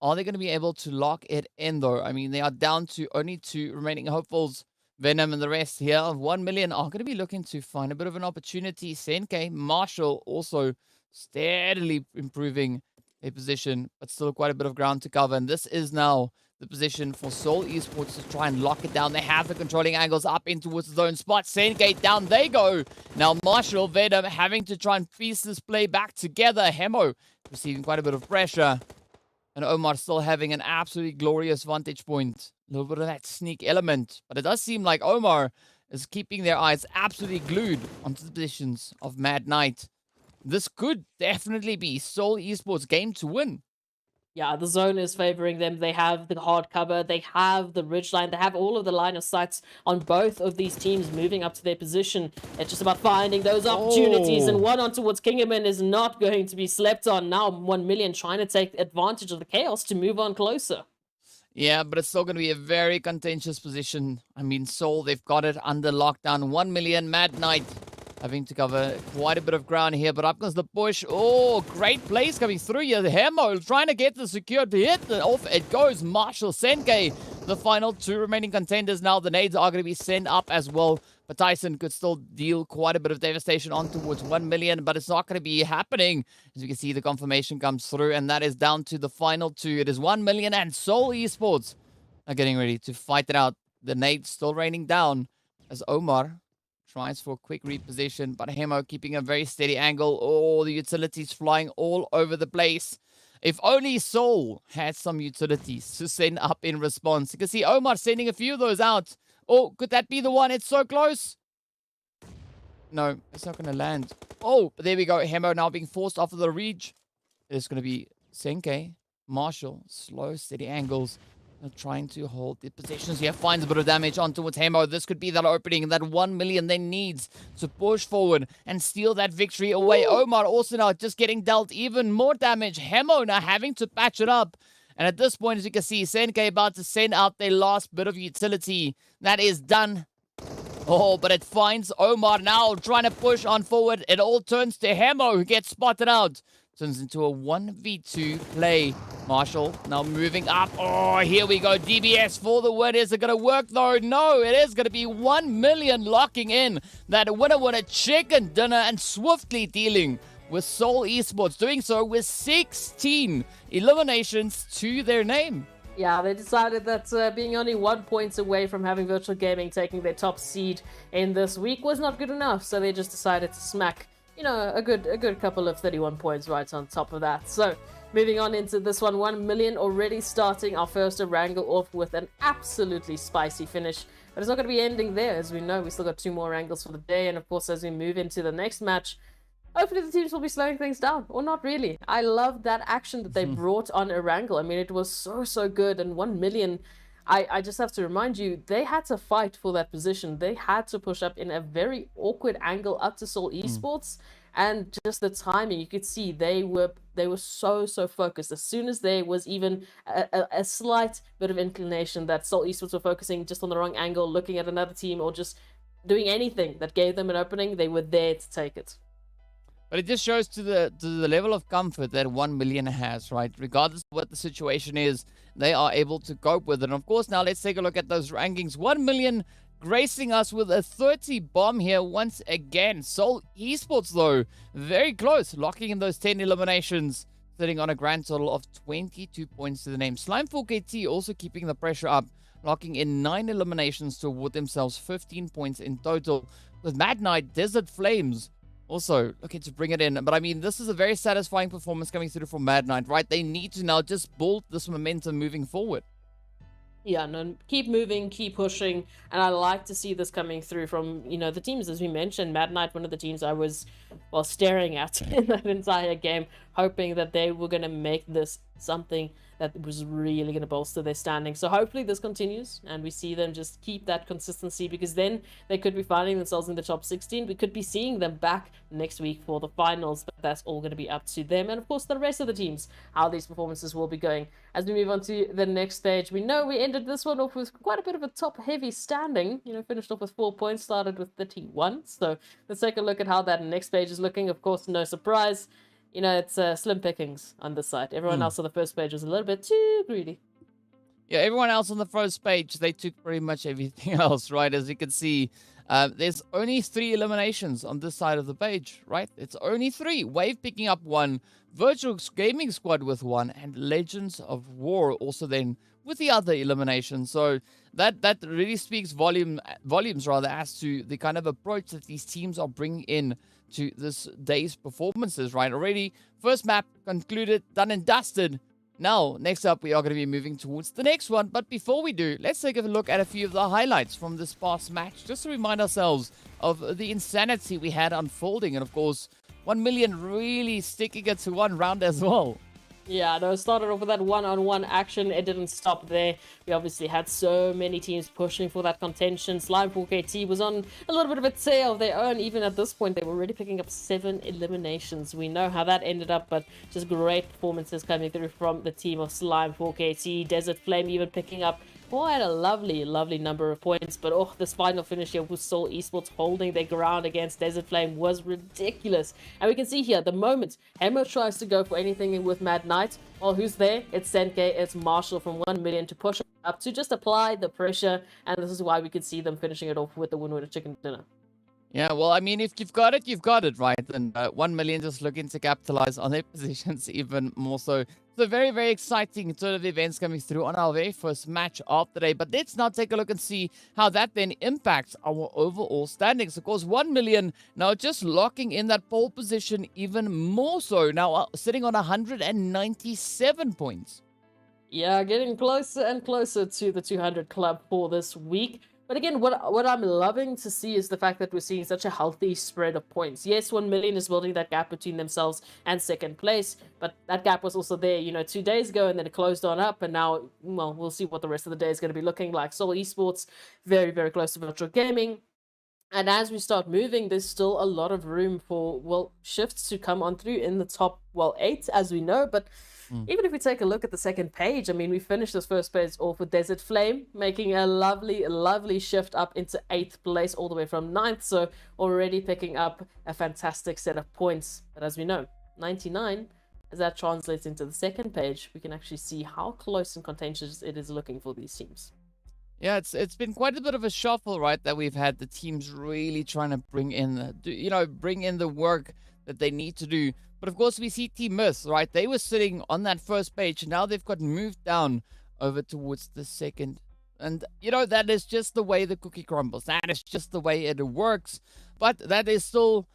Are they going to be able to lock it in, though? I mean, they are down to only 2 remaining hopefuls. Venom and the rest here of 1 million are going to be looking to find a bit of an opportunity. Senke, Marshall also steadily improving their position, but still quite a bit of ground to cover. And this is now the position for Seoul Esports to try and lock it down. They have the controlling angles up in towards the zone spot. Senke down they go. Now Marshall, Venom having to try and piece this play back together. Hemo receiving quite a bit of pressure. And Omar still having an absolutely glorious vantage point. A little bit of that sneak element. But it does seem like Omar is keeping their eyes absolutely glued onto the positions of Mad Knight. This could definitely be Seoul Esports' game to win. Yeah, the zone is favoring them. They have the hard cover. They have the ridge line. They have all of the line of sights on both of these teams moving up to their position. It's just about finding those opportunities. And one on towards Kingerman is not going to be slept on. Now 1 million trying to take advantage of the chaos to move on closer. Yeah, but it's still going to be a very contentious position. I mean, Seoul, they've got it under lockdown. 1 million, Mad Knight having to cover quite a bit of ground here, but up comes the push. Oh, great plays coming through here. The Hemo trying to get the secured hit. Off it goes. Marshall, Senke, the final 2 remaining contenders now. The nades are going to be sent up as well, but Tyson could still deal quite a bit of devastation on towards 1 million, but it's not going to be happening. As you can see, the confirmation comes through, and that is down to the final 2. It is 1 million, and Seoul Esports are getting ready to fight it out. The nades still raining down as Omar Tries for a quick reposition, but Hemo keeping a very steady angle. Oh, the utilities flying all over the place. If only Soul had some utilities to send up in response. You can see Omar sending a few of those out. Oh, could that be the one? It's so close. No, it's not going to land. Oh, but there we go. Hemo now being forced off of the reach. It's going to be Senke, Marshall, slow, steady angles. Trying to hold the positions here. Finds a bit of damage on towards Hemo. This could be that opening, that 1 million then needs to push forward and steal that victory away. Omar also now just getting dealt even more damage. Hemo now having to patch it up. And at this point, as you can see, Senke about to send out their last bit of utility. That is done. Oh, but it finds Omar now trying to push on forward. It all turns to Hemo, who gets spotted out. Turns into a 1v2 play. Marshall now moving up. Oh, here we go. DBS for the win. Is it going to work though? No, it is going to be 1 million locking in that winner chicken dinner and swiftly dealing with Seoul Esports. Doing so with 16 eliminations to their name. Yeah, they decided that being only 1 point away from having Virtual Gaming taking their top seed in this week was not good enough. So they just decided to smack, you know, a good couple of 31 points right on top of that. So moving on into this one, 1 million already starting our first Erangel off with an absolutely spicy finish. But it's not going to be ending there. As we know, we still got 2 more Erangels for the day. And of course, as we move into the next match, hopefully the teams will be slowing things down. Or not really. I love that action that they brought on Erangel. I mean, it was so good. And 1 million, I just have to remind you, they had to fight for that position. They had to push up in a very awkward angle up to Seoul Esports. And just the timing, you could see they were so focused. As soon as there was even a slight bit of inclination that Seoul Esports were focusing just on the wrong angle, looking at another team, or just doing anything that gave them an opening, they were there to take it. But it just shows to the level of comfort that 1 million has, right? Regardless of what the situation is, they are able to cope with it. And of course, now let's take a look at those rankings. 1 million gracing us with a 30 bomb here once again. Seoul Esports, though, very close, locking in those 10 eliminations, sitting on a grand total of 22 points to the name. Slime4KT also keeping the pressure up, locking in 9 eliminations to award themselves 15 points in total, with Mad Knight, Desert Flames also looking to bring it in. But I mean, this is a very satisfying performance coming through from Mad Knight, right? They need to now just build this momentum moving forward. Yeah, no, keep moving, keep pushing, and I like to see this coming through from, you know, the teams, as we mentioned. Mad Knight, one of the teams I was, well, staring at in that entire game, hoping that they were going to make this something that was really going to bolster their standing. So hopefully this continues, and we see them just keep that consistency, because then they could be finding themselves in the top 16. We could be seeing them back next week for the finals, but that's all going to be up to them. And of course, the rest of the teams, how these performances will be going. As we move on to the next stage, we know we ended this one off with quite a bit of a top-heavy standing. You know, finished off with 4 points, started with 31. So let's take a look at how that next page is looking. Of course, no surprise. You know, it's slim pickings on this side. Everyone else on the first page was a little bit too greedy. Yeah, everyone else on the first page, they took pretty much everything else, right? As you can see, there's only 3 eliminations on this side of the page, right? It's only 3. Wave picking up 1, Virtual Gaming Squad with 1, and Legends of War also then with the other elimination. So that really speaks volumes rather as to the kind of approach that these teams are bringing in to this day's performances, right? Already, first map concluded, done and dusted. Now, next up, we are going to be moving towards the next one. But before we do, let's take a look at a few of the highlights from this past match, just to remind ourselves of the insanity we had unfolding. And of course, 1 million really sticking it to one round as well. Yeah, no, it started off with that one-on-one action. It didn't stop there. We obviously had so many teams pushing for that contention. Slime4KT was on a little bit of a tear of their own. Even at this point, they were already picking up 7 eliminations. We know how that ended up, but just great performances coming through from the team of Slime4KT. Desert Flame even picking up quite a lovely number of points. But oh, this final finish here with Seoul Esports holding their ground against Desert Flame was ridiculous. And we can see here, the moment Hemo tries to go for anything with Mad Knight, well, who's there? It's Senke, it's Marshall from 1 million to push up to just apply the pressure. And this is why we could see them finishing it off with the win with a chicken dinner. Yeah, well, I mean, if you've got it, right? And 1 million just looking to capitalize on their positions even more so. So very, very exciting sort of events coming through on our very first match of the day. But let's now take a look and see how that then impacts our overall standings. Of course, 1 million now just locking in that pole position even more so. Now sitting on 197 points. Yeah, getting closer and closer to the 200 club for this week. But again, what I'm loving to see is the fact that we're seeing such a healthy spread of points. Yes, 1 million is building that gap between themselves and second place, but that gap was also there, 2 days ago, and then it closed on up, and now, well, we'll see what the rest of the day is going to be looking like. So Esports, very, very close to virtual gaming. And as we start moving, there's still a lot of room for, well, shifts to come on through in the top, well, 8, as we know, but even if we take a look at the second page, I mean, we finished this first page off with Desert Flame, making a lovely, lovely shift up into 8th place, all the way from 9th. So already picking up a fantastic set of points. But as we know, 99, as that translates into the second page, we can actually see how close and contentious it is looking for these teams. Yeah, it's been quite a bit of a shuffle, right? That we've had the teams really trying to bring in, bring in the work that they need to do. But of course, we see Team Myth, right? They were sitting on that first page, and now they've got moved down over towards the second. And, that is just the way the cookie crumbles. That is just the way it works. But that is still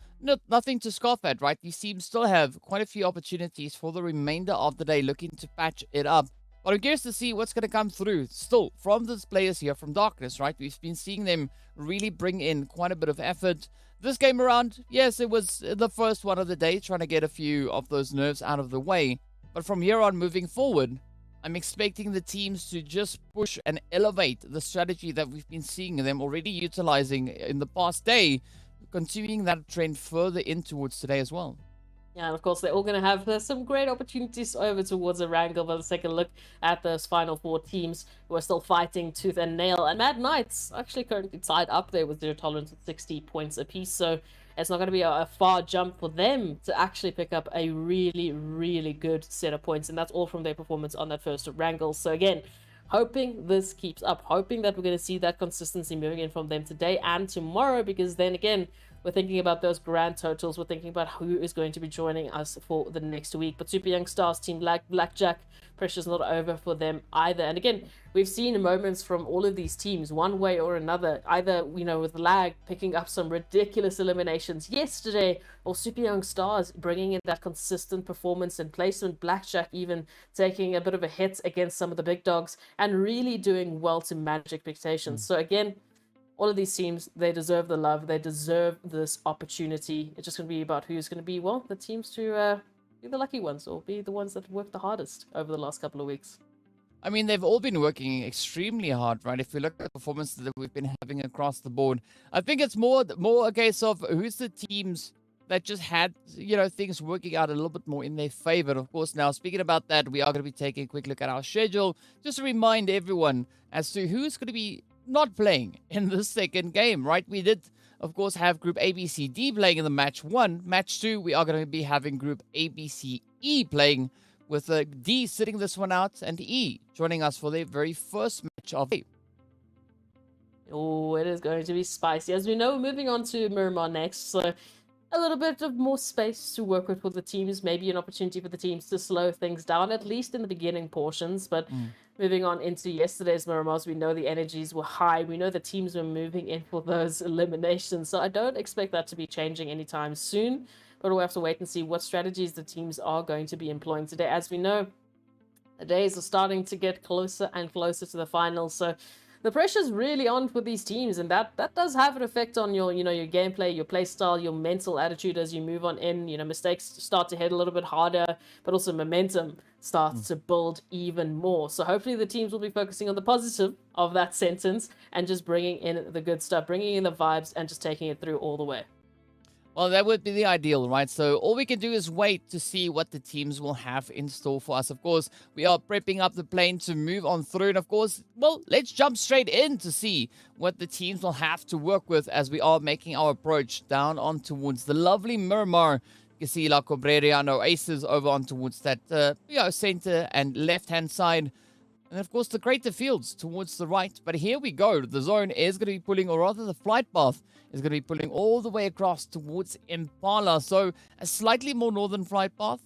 nothing to scoff at, right? These teams still have quite a few opportunities for the remainder of the day looking to patch it up. But I'm curious to see what's going to come through still from these players here from Darkness, right? We've been seeing them really bring in quite a bit of effort. This game around, yes, it was the first one of the day, trying to get a few of those nerves out of the way. But from here on moving forward, I'm expecting the teams to just push and elevate the strategy that we've been seeing them already utilizing in the past day, continuing that trend further in towards today as well. Yeah, and of course, they're all going to have some great opportunities over towards Erangel. But let's take a look at those final 4 teams who are still fighting tooth and nail. And Mad Knights actually currently tied up there with 0 tolerance at 60 points apiece. So it's not going to be a far jump for them to actually pick up a really, really good set of points. And that's all from their performance on that first Erangel. So again, hoping this keeps up. Hoping that we're going to see that consistency moving in from them today and tomorrow. Because then again, we're thinking about those grand totals. We're thinking about who is going to be joining us for the next week. But Super Young Stars, TEAMLAG, Blackjack, pressure's not over for them either. And again, we've seen moments from all of these teams, one way or another, either, with Lag picking up some ridiculous eliminations yesterday, or Super Young Stars bringing in that consistent performance and placement. Blackjack even taking a bit of a hit against some of the big dogs and really doing well to manage expectations. So again, all of these teams, they deserve the love. They deserve this opportunity. It's just going to be about who's going to be, well, the teams to be the lucky ones or be the ones that work the hardest over the last couple of weeks. I mean, they've all been working extremely hard, right? If we look at the performances that we've been having across the board, I think it's more a case of who's the teams that just had, things working out a little bit more in their favor. Of course, now speaking about that, we are going to be taking a quick look at our schedule just to remind everyone as to who's going to be not playing in the second game, right? We did, of course, have Group ABCD playing in the match 1. Match 2, we are going to be having Group ABCE playing with D sitting this one out and E joining us for their very first match of the day. Oh, it is going to be spicy. As we know, moving on to Miramar next, so a little bit of more space to work with for the teams, maybe an opportunity for the teams to slow things down, at least in the beginning portions, but moving on into yesterday's Miramars, we know the energies were high. We know the teams were moving in for those eliminations. So I don't expect that to be changing anytime soon. But we'll have to wait and see what strategies the teams are going to be employing today. As we know, the days are starting to get closer and closer to the finals. So the pressure's really on for these teams, and that does have an effect on your, your gameplay, your play style, your mental attitude as you move on in. Mistakes start to hit a little bit harder, but also momentum starts to build even more. So hopefully the teams will be focusing on the positive of that sentence and just bringing in the good stuff, bringing in the vibes, and just taking it through all the way. Well, that would be the ideal, right? So all we can do is wait to see what the teams will have in store for us. Of course, we are prepping up the plane to move on through. And of course, well, let's jump straight in to see what the teams will have to work with as we are making our approach down on towards the lovely Miramar. You can see La Cobreria and our aces over on towards that, center and left-hand side. And of course, the greater fields towards the right. But here we go. The zone is going to be pulling, or rather the flight path is going to be pulling all the way across towards Impala. So a slightly more northern flight path.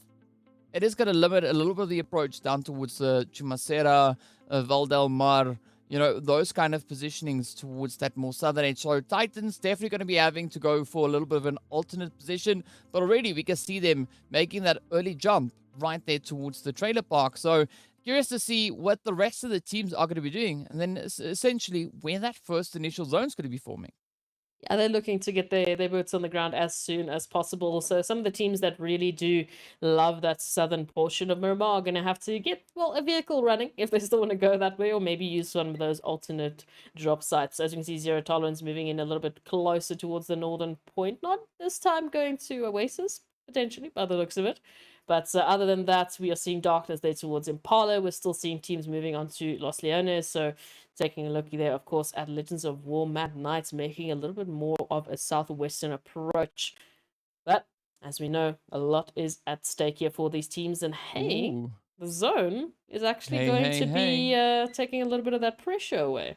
It is going to limit a little bit of the approach down towards Chumacera, Val del Mar, those kind of positionings towards that more southern edge. So Titans definitely going to be having to go for a little bit of an alternate position. But already we can see them making that early jump right there towards the trailer park. So curious to see what the rest of the teams are going to be doing. And then essentially where that first initial zone is going to be forming. Yeah, they're looking to get their boots on the ground as soon as possible. So some of the teams that really do love that southern portion of Miramar are going to have to get, well, a vehicle running if they still want to go that way, or maybe use one of those alternate drop sites. As you can see, Zero Tolerance moving in a little bit closer towards the northern point. Not this time going to Oasis, potentially, by the looks of it. But other than that, we are seeing darkness there towards Impala. We're still seeing teams moving on to Los Leones. So taking a look there, of course, at Legends of War Mad Knights, making a little bit more of a southwestern approach. But as we know, a lot is at stake here for these teams. And hey, Ooh. the zone is actually Hey, going hey, to be taking a little bit of that pressure away.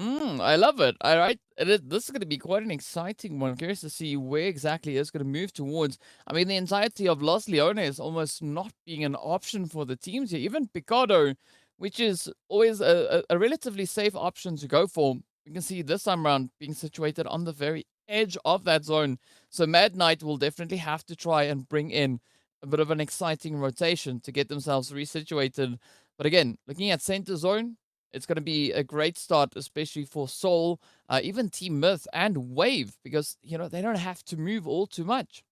I love it. All right. This is going to be quite an exciting one. Curious to see where exactly it's going to move towards. I mean, the entirety of Los Leones almost not being an option for the teams here. Even Picado, which is always a relatively safe option to go for. You can see this time around being situated on the very edge of that zone. So Mad Knight will definitely have to try and bring in a bit of an exciting rotation to get themselves resituated. But again, looking at center zone, it's going to be a great start, especially for Soul, even Team Myth and Wave, because, they don't have to move all too much.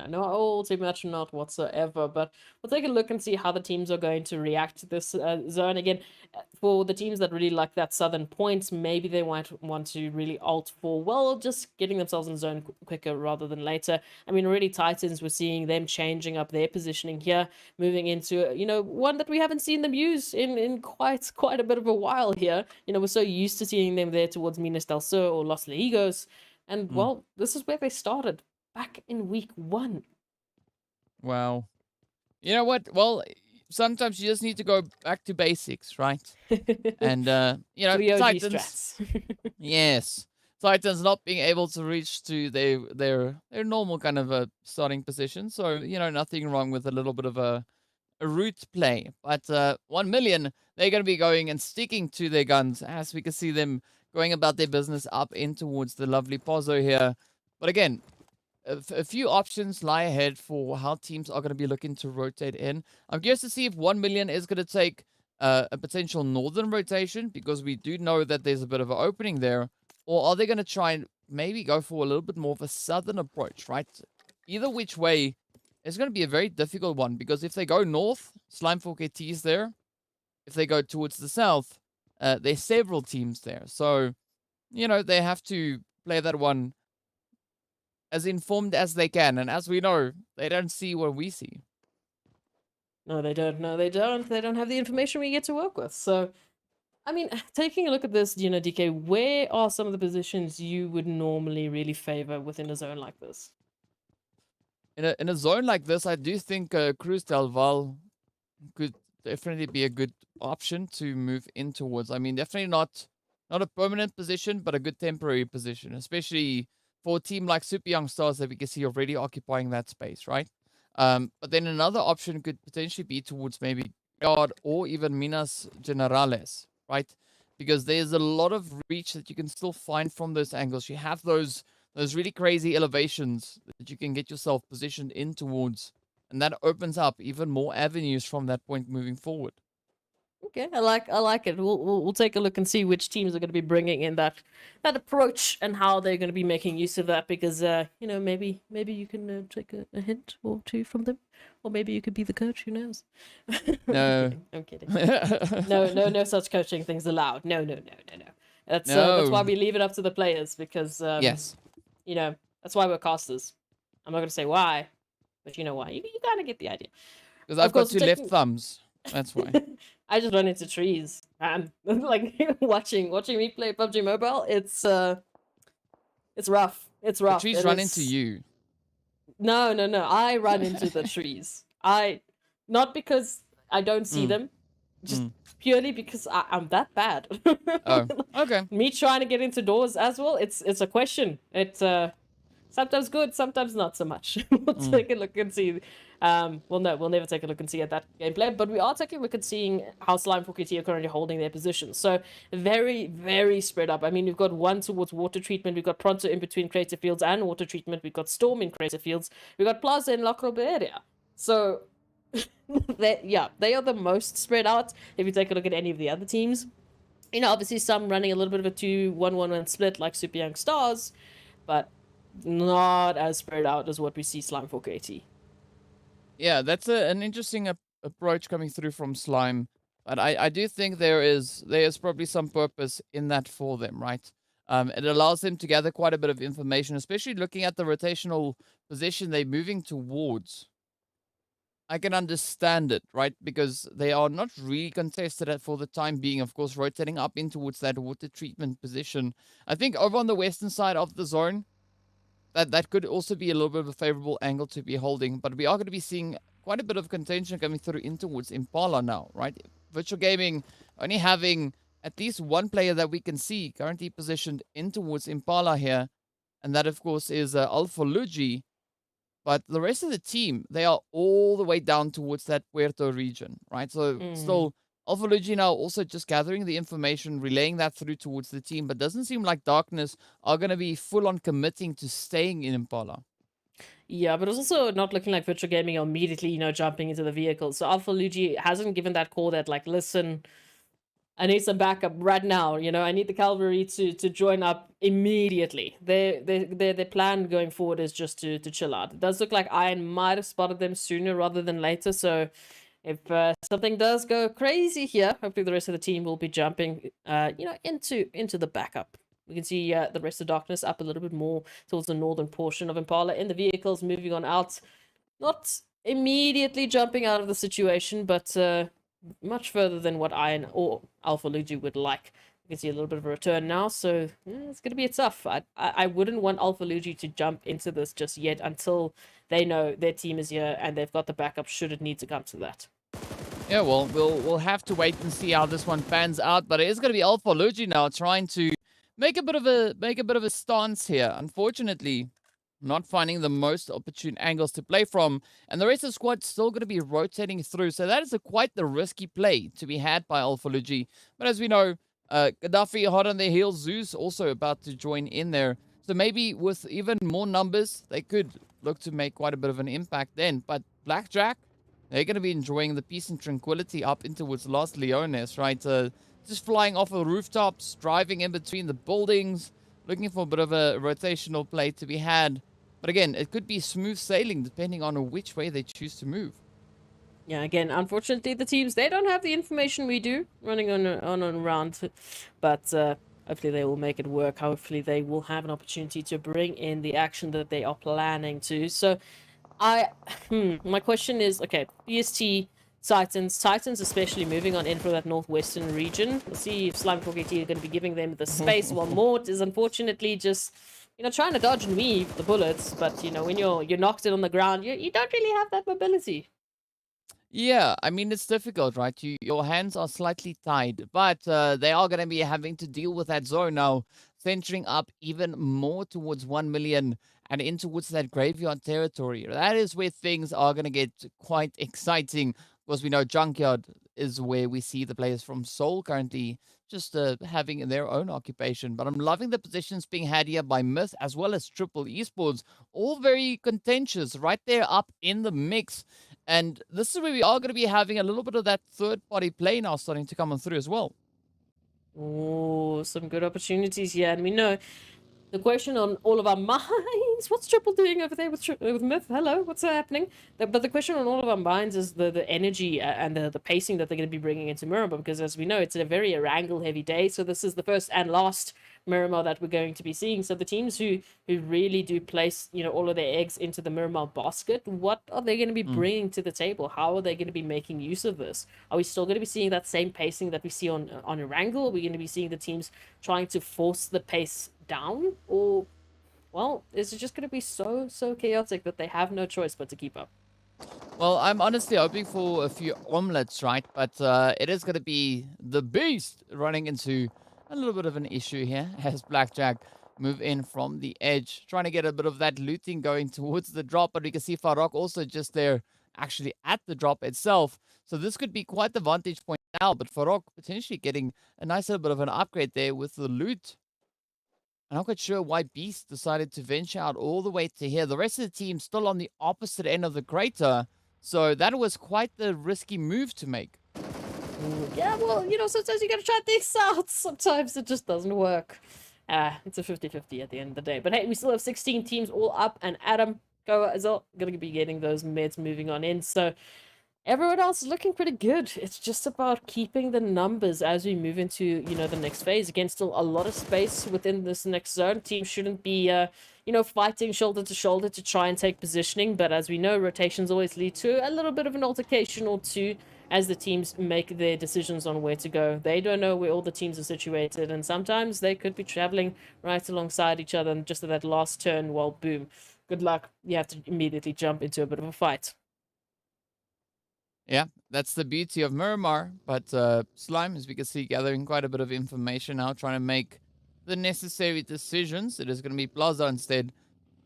No, all too much, not whatsoever. But we'll take a look and see how the teams are going to react to this zone. Again, for the teams that really like that southern point, maybe they might want to really alt for, well, just getting themselves in zone quicker rather than later. I mean, already Titans, we're seeing them changing up their positioning here, moving into, one that we haven't seen them use in quite a bit of a while here. We're so used to seeing them there towards Minas del Sur or Los Leigos. And, well, this is where they started. Back in week 1. Wow. You know what? Well, sometimes you just need to go back to basics, right? And, The OG Titans. strats. Yes. Titans not being able to reach to their normal kind of a starting position. So, nothing wrong with a little bit of a route play. But 1 million, they're going to be going and sticking to their guns as we can see them going about their business up in towards the lovely Pozzo here. But again, a few options lie ahead for how teams are going to be looking to rotate in. I'm curious to see if 1 million is going to take a potential northern rotation, because we do know that there's a bit of an opening there. Or are they going to try and maybe go for a little bit more of a southern approach, right? Either which way, it's going to be a very difficult one, because if they go north, Slime 4KT is there. If they go towards the south, there's several teams there. So, they have to play that one as informed as they can. And as we know, they don't see what we see. No, they don't. No, they don't. They don't have the information we get to work with. So, I mean, taking a look at this, DK, where are some of the positions you would normally really favor within a zone like this? In a zone like this, I do think Cruz del Val could definitely be a good option to move in towards. I mean, definitely not a permanent position, but a good temporary position, especially for a team like Super Young Stars that we can see already occupying that space, right? But then another option could potentially be towards maybe God or even Minas Generales, right? Because there's a lot of reach that you can still find from those angles. You have those really crazy elevations that you can get yourself positioned in towards, and that opens up even more avenues from that point moving forward. Okay, I like it. We'll take a look and see which teams are going to be bringing in that approach and how they're going to be making use of that, because maybe you can take a hint or two from them, or maybe you could be the coach. Who knows? No. I'm kidding. No such coaching things allowed. No. That's No. why we leave it up to the players, because Yes. that's why we're casters. I'm not going to say why, but you know why. You kind of get the idea. Because I've got course, two left taking- thumbs. That's why. I just run into trees. And like watching me play PUBG Mobile, it's rough. It's The rough. trees It run is- into you. No. I run into the trees. Not because I don't see them. just purely because I'm that bad. Oh, okay. Me trying to get into doors as well, it's a question. It's sometimes good, sometimes not so much. We'll take a look and see. Well, no, we'll never take a look and see at that gameplay, but we are taking a look and seeing how Slime for KT are currently holding their position. So very, very spread up. I mean, we've got one towards water treatment, we've got Pronto in between creative fields and water treatment, we've got Storm in creative fields, we've got Plaza in Lockrobe area. So they are the most spread out if you take a look at any of the other teams. You know, obviously some running a little bit of a 2-1-1-1 split like Super Young Stars, but not as spread out as what we see Slime for KT. Yeah, that's an interesting approach coming through from Slime. But I do think there is probably some purpose in that for them, right? It allows them to gather quite a bit of information, especially looking at the rotational position they're moving towards. I can understand it, right? Because they are not really contested for the time being, of course, rotating up in towards that water treatment position. I think over on the western side of the zone, that could also be a little bit of a favorable angle to be holding. But we are going to be seeing quite a bit of contention coming through in towards Impala now, right? Virtual Gaming only having at least one player that we can see currently positioned in towards Impala here. And that, of course, is Alpha Luigi. But the rest of the team, they are all the way down towards that Puerto region, right? So still, Alpha Luigi now also just gathering the information, relaying that through towards the team. But doesn't seem like Darkness are going to be full on committing to staying in Impala. Yeah, but it's also not looking like Virtual Gaming are immediately, jumping into the vehicle. So Alpha Luigi hasn't given that call that, like, listen, I need some backup right now. I need the cavalry to join up immediately. Their plan going forward is just to chill out. It does look like Iron might have spotted them sooner rather than later. So if something does go crazy here, hopefully the rest of the team will be jumping, into the backup. We can see the rest of Darkness up a little bit more towards the northern portion of Impala in the vehicles, moving on out. Not immediately jumping out of the situation, but much further than what Iron or Alpha Luigi would like. You can see a little bit of a return now, so it's going to be tough. I wouldn't want Alpha Luigi to jump into this just yet until they know their team is here and they've got the backup should it need to come to that. Yeah, well, we'll have to wait and see how this one pans out, but it is going to be Alpha Luigi now trying to make a bit of a stance here. Unfortunately, not finding the most opportune angles to play from, and the rest of the squad still going to be rotating through. So that is quite the risky play to be had by Alpha Luigi. But as we know, Gaddafi hot on their heels, Zeus also about to join in there. So maybe with even more numbers, they could look to make quite a bit of an impact then. But Blackjack, they're going to be enjoying the peace and tranquility up into towards Los Leones, right? Just flying off of rooftops, driving in between the buildings, looking for a bit of a rotational play to be had. But again, it could be smooth sailing depending on which way they choose to move. Yeah, again, unfortunately, the teams, they don't have the information we do running on and around. But hopefully they will make it work. Hopefully they will have an opportunity to bring in the action that they are planning to. So my question is, okay, BST, Titans especially moving on in from that northwestern region. We'll see if Slime for KT are going to be giving them the space, while Mort is unfortunately just trying to dodge and weave the bullets, but when you're knocked in on the ground, you don't really have that mobility. Yeah, I mean, it's difficult, right? Your hands are slightly tied, but they are going to be having to deal with that zone now, centering up even more towards 1 million and in towards that graveyard territory. That is where things are going to get quite exciting, because we know Junkyard is where we see the players from Seoul currently just having their own occupation. But I'm loving the positions being had here by Myth as well as Triple Esports. All very contentious right there up in the mix. And this is where we are going to be having a little bit of that third-party play now starting to come on through as well. Oh, some good opportunities here. And we know the question on all of our minds, what's Triple doing over there with Myth? Hello, what's happening? But the question on all of our minds is the energy and the pacing that they're going to be bringing into Miramar, because as we know, it's a very Erangel heavy day. So this is the first and last Miramar that we're going to be seeing. So the teams who really do place, all of their eggs into the Miramar basket, what are they going to be bringing to the table? How are they going to be making use of this? Are we still going to be seeing that same pacing that we see on Erangel? Are we going to be seeing the teams trying to force the pace down, or is it just going to be so chaotic that they have no choice but to keep up? Well, I'm honestly hoping for a few omelets, right? But it is going to be the beast running into a little bit of an issue here as Blackjack move in from the edge, trying to get a bit of that looting going towards the drop. But we can see Farok also just there, actually at the drop itself. So this could be quite the vantage point now. But Farok potentially getting a nice little bit of an upgrade there with the loot. I'm not quite sure why Beast decided to venture out all the way to here. The rest of the team still on the opposite end of the crater. So that was quite the risky move to make. Yeah, well, you know, sometimes you gotta try things out. Sometimes it just doesn't work. It's a 50-50 at the end of the day. But hey, we still have 16 teams all up, and Adam, go as well, gonna be getting those meds moving on in. So everyone else is looking pretty good. It's just about keeping the numbers as we move into, you know, the next phase. Again, still a lot of space within this next zone. Teams shouldn't be, you know, fighting shoulder to shoulder to try and take positioning. But as we know, rotations always lead to a little bit of an altercation or two as the teams make their decisions on where to go. They don't know where all the teams are situated, and sometimes they could be traveling right alongside each other, and just at that last turn, well, boom, good luck. You have to immediately jump into a bit of a fight. Yeah, that's the beauty of Miramar. But Slime, as we can see, gathering quite a bit of information now, trying to make the necessary decisions. It is going to be Plaza instead,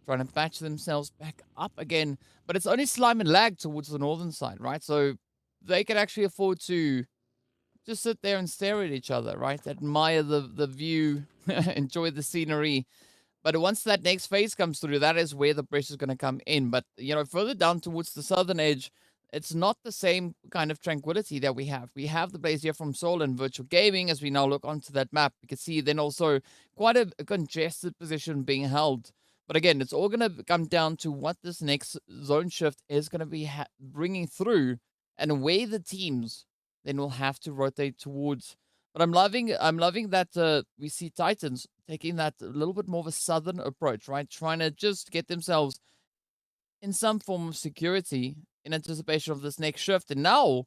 trying to patch themselves back up again. But it's only Slime and Lag towards the northern side, right? So they can actually afford to just sit there and stare at each other, right? Admire the view, enjoy the scenery. But once that next phase comes through, that is where the pressure is going to come in. But, you know, further down towards the southern edge, it's not the same kind of tranquility that we have. We have the players here from Seoul and Virtual Gaming. As we now look onto that map, we can see then also quite a congested position being held. But again, it's all going to come down to what this next zone shift is going to be bringing through, and where the teams then will have to rotate towards. But I'm loving that we see Titans taking that a little bit more of a southern approach, right? Trying to just get themselves in some form of security in anticipation of this next shift. And now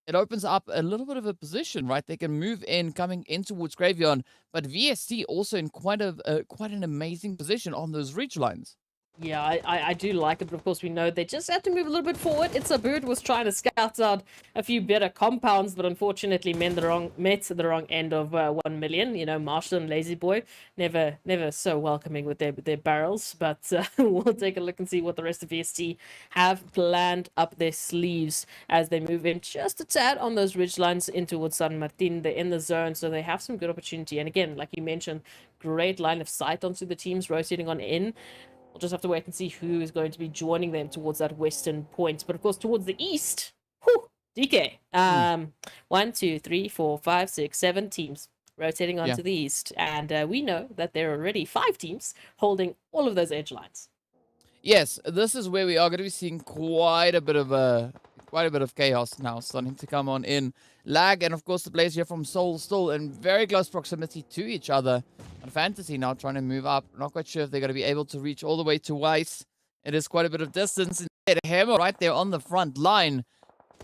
it opens up a little bit of a position, right? They can move in, coming in towards Graveyard, but VST also in quite an amazing position on those ridge lines. Yeah, I do like it, but of course we know they just have to move a little bit forward. It's a bird was trying to scout out a few better compounds, but unfortunately met the wrong end of 1 million. You know, Marshall and Lazy Boy, never so welcoming with their barrels. But we'll take a look and see what the rest of VST have planned up their sleeves as they move in just a tad on those ridge lines in towards San Martin. They're in the zone, so they have some good opportunity. And again, like you mentioned, great line of sight onto the teams rotating on in. We'll just have to wait and see who is going to be joining them towards that western point. But of course, towards the east, whew, DK. 1, 2, 3, 4, 5, 6, 7 teams rotating onto the east. And we know that there are already 5 teams holding all of those edge lines. Yes, this is where we are going to be seeing quite a bit of chaos now starting to come on in. Lag and of course the players here from Seoul still in very close proximity to each other. And Fantasy now trying to move up. Not quite sure if they're going to be able to reach all the way to Weiss. It is quite a bit of distance. Instead, Hammer right there on the front line,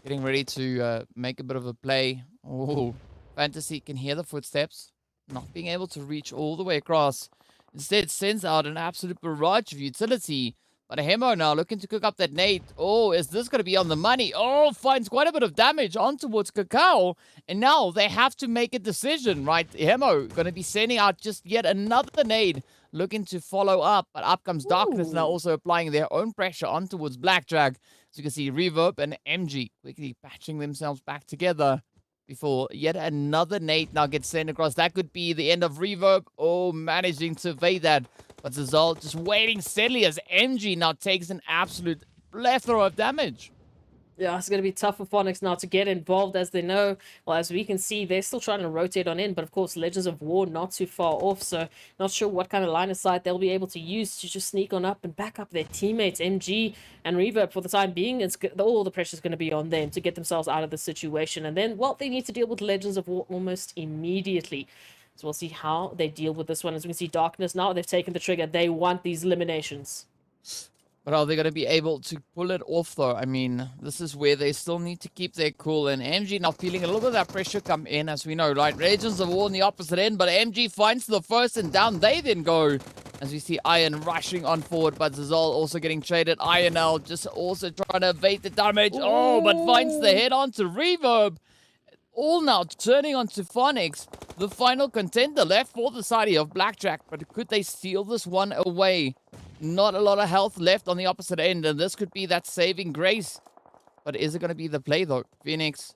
getting ready to make a bit of a play. Oh, Fantasy can hear the footsteps, not being able to reach all the way across. Instead, sends out an absolute barrage of utility. But Hemo now looking to cook up that nade. Oh, is this going to be on the money? Oh, finds quite a bit of damage on towards Cacao. And now they have to make a decision, right? Hemo going to be sending out just yet another nade, looking to follow up. But up comes Darkness now also applying their own pressure on towards Blackjack. So you can see Reverb and MG quickly patching themselves back together before yet another nade now gets sent across. That could be the end of Reverb. Oh, managing to evade that. But Zazal just waiting steadily as MG now takes an absolute plethora of damage. Yeah, it's going to be tough for Phonics now to get involved, as they know. Well, as we can see, they're still trying to rotate on in, but of course, Legends of War not too far off, so not sure what kind of line of sight they'll be able to use to just sneak on up and back up their teammates, MG and Reverb. For the time being, all the pressure's going to be on them to get themselves out of the situation, and then, well, they need to deal with Legends of War almost immediately. So we'll see how they deal with this one. As we can see, Darkness now, they've taken the trigger. They want these eliminations. But are they going to be able to pull it off, though? I mean, this is where they still need to keep their cool. And MG now feeling a little bit of that pressure come in, as we know, right? Legends of War on the opposite end, but MG finds the first, and down they then go. As we see Iron rushing on forward, but Zazal also getting traded. Ionel just also trying to evade the damage. Oh, but finds the head onto Reverb. All now turning onto Phonics, the final contender left for the side of Blackjack. But could they steal this one away? Not a lot of health left on the opposite end, and this could be that saving grace. But is it going to be the play, though? Phoenix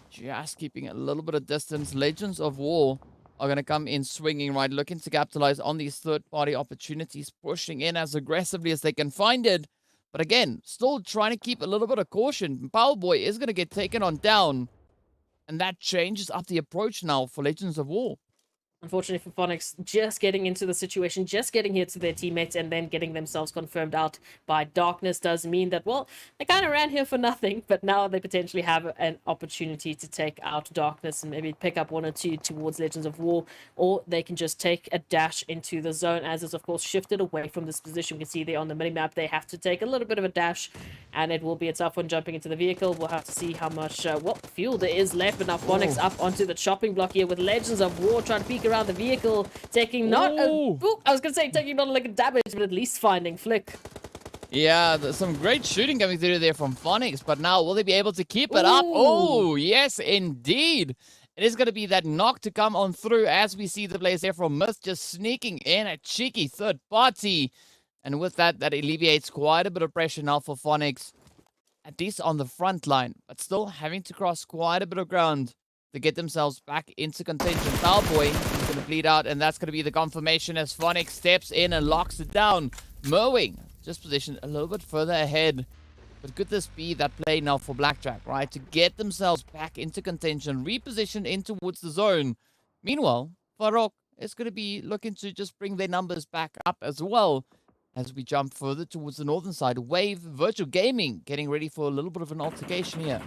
just keeping a little bit of distance. Legends of War are going to come in swinging, right? Looking to capitalize on these third-party opportunities, pushing in as aggressively as they can find it. But again, still trying to keep a little bit of caution. Powerboy is going to get taken on down. And that changes up the approach now for Legends of War. Unfortunately for Phonics, just getting into the situation, just getting here to their teammates and then getting themselves confirmed out by Darkness does mean that, well, they kind of ran here for nothing, but now they potentially have an opportunity to take out Darkness and maybe pick up 1 or 2 towards Legends of War, or they can just take a dash into the zone, as is, of course, shifted away from this position. We can see there on the minimap, they have to take a little bit of a dash, and it will be a tough one jumping into the vehicle. We'll have to see how much, fuel there is left, but now Phonics up onto the chopping block here with Legends of War trying to peek around the vehicle, taking not taking not like a damage, but at least finding Flick. Yeah, there's some great shooting coming through there from Phonics, but now will they be able to keep it up? Oh, yes, indeed. It is going to be that knock to come on through as we see the players there from Myth just sneaking in a cheeky third party. And with that, that alleviates quite a bit of pressure now for Phonics, at least on the front line, but still having to cross quite a bit of ground to get themselves back into contention. Cowboy is going to bleed out, and that's going to be the confirmation as Phonics steps in and locks it down. Mowing just positioned a little bit further ahead. But could this be that play now for Blackjack, right? To get themselves back into contention, reposition in towards the zone. Meanwhile, Farok is going to be looking to just bring their numbers back up as well. As we jump further towards the northern side, Wave Virtual Gaming getting ready for a little bit of an altercation here.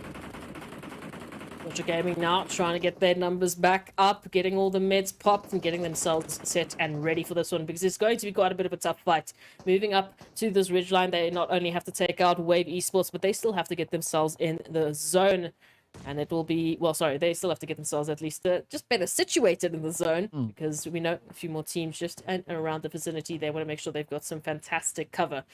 Virtual Gaming now trying to get their numbers back up, getting all the meds popped and getting themselves set and ready for this one, because it's going to be quite a bit of a tough fight. Moving up to this ridgeline, they not only have to take out Wave Esports, but they still have to get themselves in the zone. And it will be, well, sorry, they still have to get themselves at least just better situated in the zone, because we know a few more teams just around the vicinity. They want to make sure they've got some fantastic cover.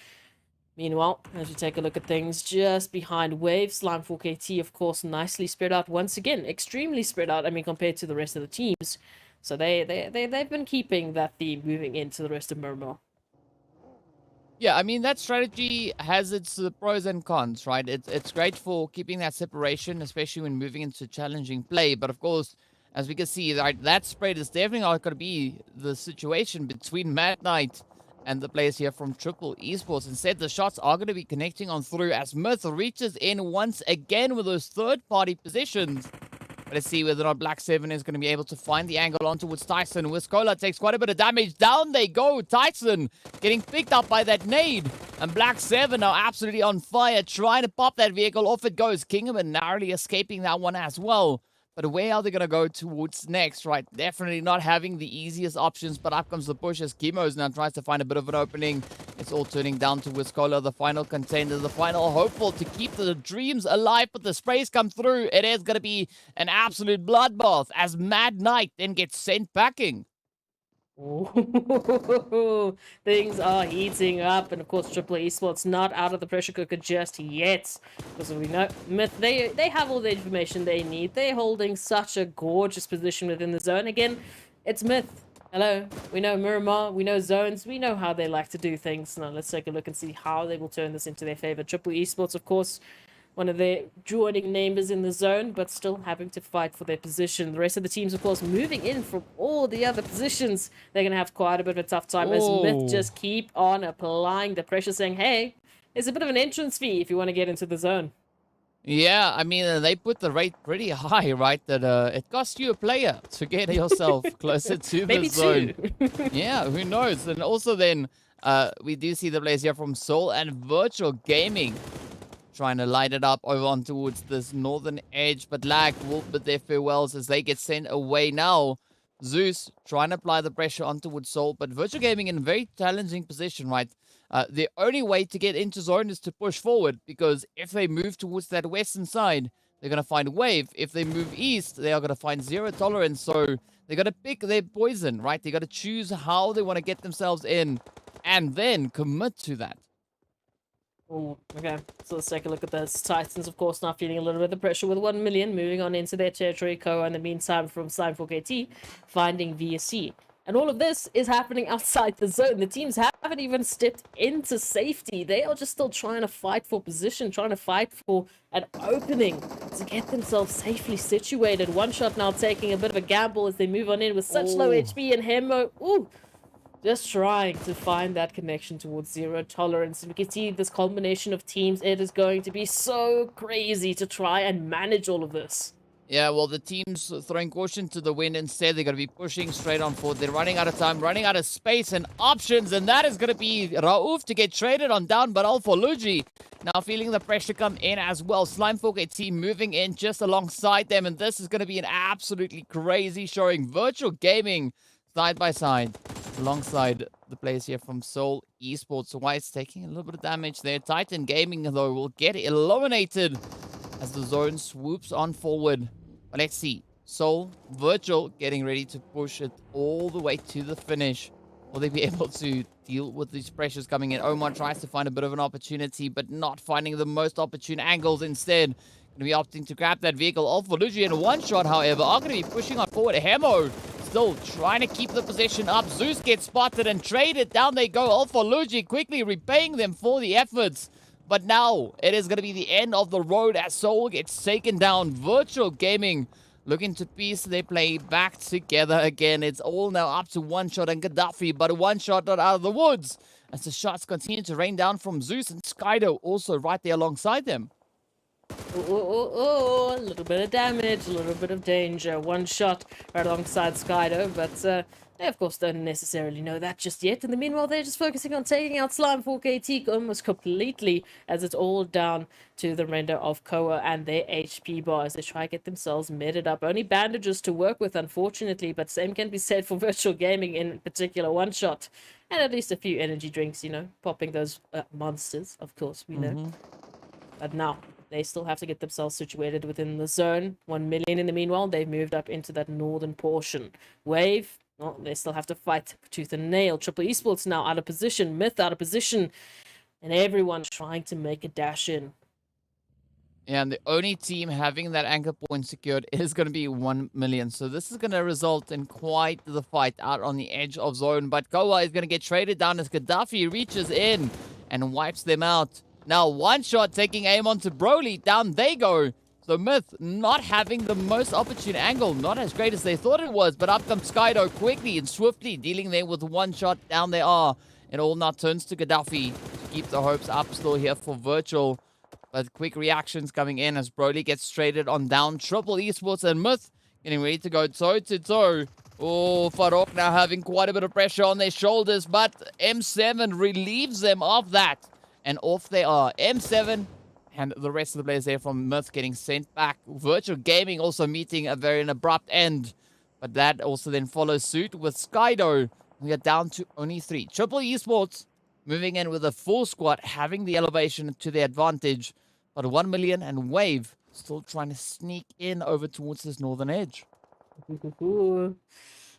Meanwhile, as we take a look at things just behind Wave, Slime 4KT, of course, nicely spread out once again. Extremely spread out, I mean, compared to the rest of the teams. So they've been keeping that theme moving into the rest of Miramar. Yeah, I mean, that strategy has its pros and cons, right? It's great for keeping that separation, especially when moving into challenging play. But of course, as we can see, right, that spread is definitely not going to be the situation between Mad Knight and the players here from Triple Esports. Instead, the shots are going to be connecting on through as Myth reaches in once again with those third-party positions. Let's see whether or not Black 7 is going to be able to find the angle on towards Tyson. Wiskola takes quite a bit of damage. Down they go. Tyson getting picked up by that nade. And Black 7 are absolutely on fire, trying to pop that vehicle. Off it goes. Kingman narrowly escaping that one as well. But where are they going to go towards next, right? Definitely not having the easiest options, but up comes the push as Chemos now tries to find a bit of an opening. It's all turning down to Wiskola, the final contender, the final hopeful to keep the dreams alive, but the sprays come through. It is going to be an absolute bloodbath as Mad Knight then gets sent packing. Ooh, things are heating up, and of course Triple Esports not out of the pressure cooker just yet, because we know Myth, they have all the information they need. They're holding such a gorgeous position within the zone. Again, it's Myth. Hello, we know Miramar, we know zones, we know how they like to do things. Now let's take a look and see how they will turn this into their favor. Triple Esports, of course, one of their joining neighbors in the zone, but still having to fight for their position. The rest of the teams, of course, moving in from all the other positions. They're going to have quite a bit of a tough time as Myth just keep on applying the pressure, saying, hey, there's a bit of an entrance fee if you want to get into the zone. Yeah, I mean, they put the rate pretty high, right? That it costs you a player to get yourself closer to the zone. Yeah, who knows? And also then, we do see the players here from Soul and Virtual Gaming trying to light it up over on towards this northern edge, but Lag will bid their farewells as they get sent away now. Zeus trying to apply the pressure on towards Soul, but Virtual Gaming in a very challenging position, right? The only way to get into zone is to push forward, because if they move towards that western side, they're going to find Wave. If they move east, they are going to find Zero Tolerance. So they got to pick their poison, right? They got to choose how they want to get themselves in and then commit to that. Oh, okay. So let's take a look at this. Titans, of course, now feeling a little bit of pressure with 1 million, moving on into their territory. Koa, in the meantime, from Sanhok KT, finding VSC. And all of this is happening outside the zone. The teams haven't even stepped into safety. They are just still trying to fight for position, trying to fight for an opening to get themselves safely situated. One shot now taking a bit of a gamble as they move on in with such low HP, and Hemo, ooh, just trying to find that connection towards Zero Tolerance. And we can see this combination of teams. It is going to be so crazy to try and manage all of this. Yeah, well, the team's throwing caution to the wind. Instead, they're going to be pushing straight on forward. They're running out of time, running out of space and options, and that is going to be Rauf to get traded on down, but Alfoluji now feeling the pressure come in as well. Slimefork team moving in just alongside them, and this is going to be an absolutely crazy showing. Virtual Gaming side by side alongside the players here from Seoul Esports. White's taking a little bit of damage there. Titan Gaming, though, will get eliminated as the zone swoops on forward. But let's see. Seoul, Virtual, getting ready to push it all the way to the finish. Will they be able to deal with these pressures coming in? Omar tries to find a bit of an opportunity, but not finding the most opportune angles instead. Going to be opting to grab that vehicle. Alphalugi in one shot, however, are going to be pushing on forward. Hemo still trying to keep the position up. Zeus gets spotted and traded. Down they go. Alphalugi quickly repaying them for the efforts. But now it is going to be the end of the road as Seoul gets taken down. Virtual Gaming looking to piece their play back together again. It's all now up to One Shot and Gaddafi, but One Shot not out of the woods as the shots continue to rain down from Zeus and Skydo also right there alongside them. Oh, a little bit of damage, a little bit of danger. One shot right alongside Skydo, but they of course don't necessarily know that just yet. In the meanwhile, they're just focusing on taking out Slime 4KT almost completely, as it's all down to the render of Koa and their HP bars. They try to get themselves meted up. Only bandages to work with, unfortunately, but same can be said for Virtual Gaming in particular. One shot and at least a few energy drinks, you know, popping those monsters, of course, we know. But now they still have to get themselves situated within the zone. 1 million in the meanwhile. They've moved up into that northern portion. Wave, well, they still have to fight tooth and nail. Triple Esports now out of position. Myth out of position. And everyone trying to make a dash in. Yeah, and the only team having that anchor point secured is going to be 1 million. So this is going to result in quite the fight out on the edge of zone. But Koa is going to get traded down as Gaddafi reaches in and wipes them out. Now, One Shot taking aim onto Broly. Down they go. So Myth not having the most opportune angle. Not as great as they thought it was. But up comes Skydo quickly and swiftly dealing there with One Shot. Down they are. It all now turns to Gaddafi to keep the hopes up still here for Virtual. But quick reactions coming in as Broly gets traded on down. Triple Esports and Myth getting ready to go toe-to-toe. Oh, Farouk now having quite a bit of pressure on their shoulders. But M7 relieves them of that. And off they are. M7 and the rest of the players there from Myth getting sent back. Virtual Gaming also meeting a very abrupt end. But that also then follows suit with Skydo. We are down to only 3. Triple Esports moving in with a full squad, having the elevation to their advantage. But 1 million and Wave still trying to sneak in over towards this northern edge.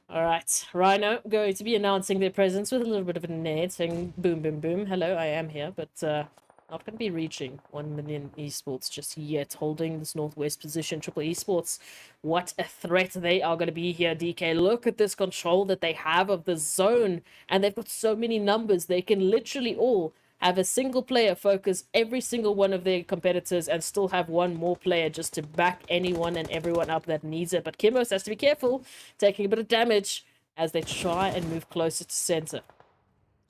Alright, Rhino going to be announcing their presence with a little bit of a nade, saying boom, boom, boom. Hello, I am here, but not going to be reaching 1 million esports just yet, holding this northwest position. Triple Esports, what a threat they are going to be here, DK. Look at this control that they have of the zone, and they've got so many numbers. They can literally all have a single player focus every single one of their competitors and still have one more player just to back anyone and everyone up that needs it. But Kimos has to be careful, taking a bit of damage as they try and move closer to center.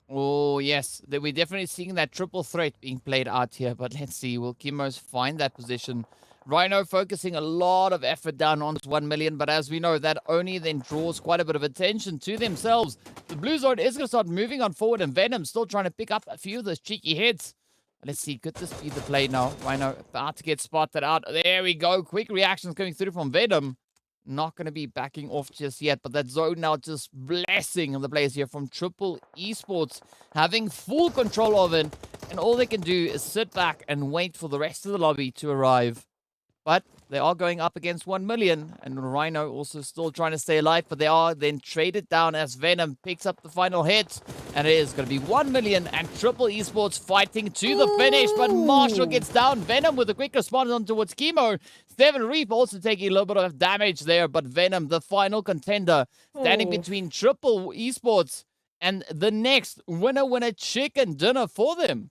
Oh, yes. We're definitely seeing that triple threat being played out here. But let's see. Will Kimos find that position? Rhino focusing a lot of effort down on 1 million. But as we know, that only then draws quite a bit of attention to themselves. The blue zone is going to start moving on forward. And Venom still trying to pick up a few of those cheeky hits. Let's see. Could this be the play now? Rhino about to get spotted out. There we go. Quick reactions coming through from Venom. Not going to be backing off just yet, but that zone now just blessing the players here from Triple Esports, having full control of it, and all they can do is sit back and wait for the rest of the lobby to arrive. But they are going up against 1 million, and Rhino also still trying to stay alive, but they are then traded down as Venom picks up the final hit, and it is going to be 1 million and Triple Esports fighting to the finish, but Marshall gets down. Venom with a quick response on towards Chemo. Steven Reef also taking a little bit of damage there, but Venom, the final contender, standing between Triple Esports and the next winner chicken dinner for them.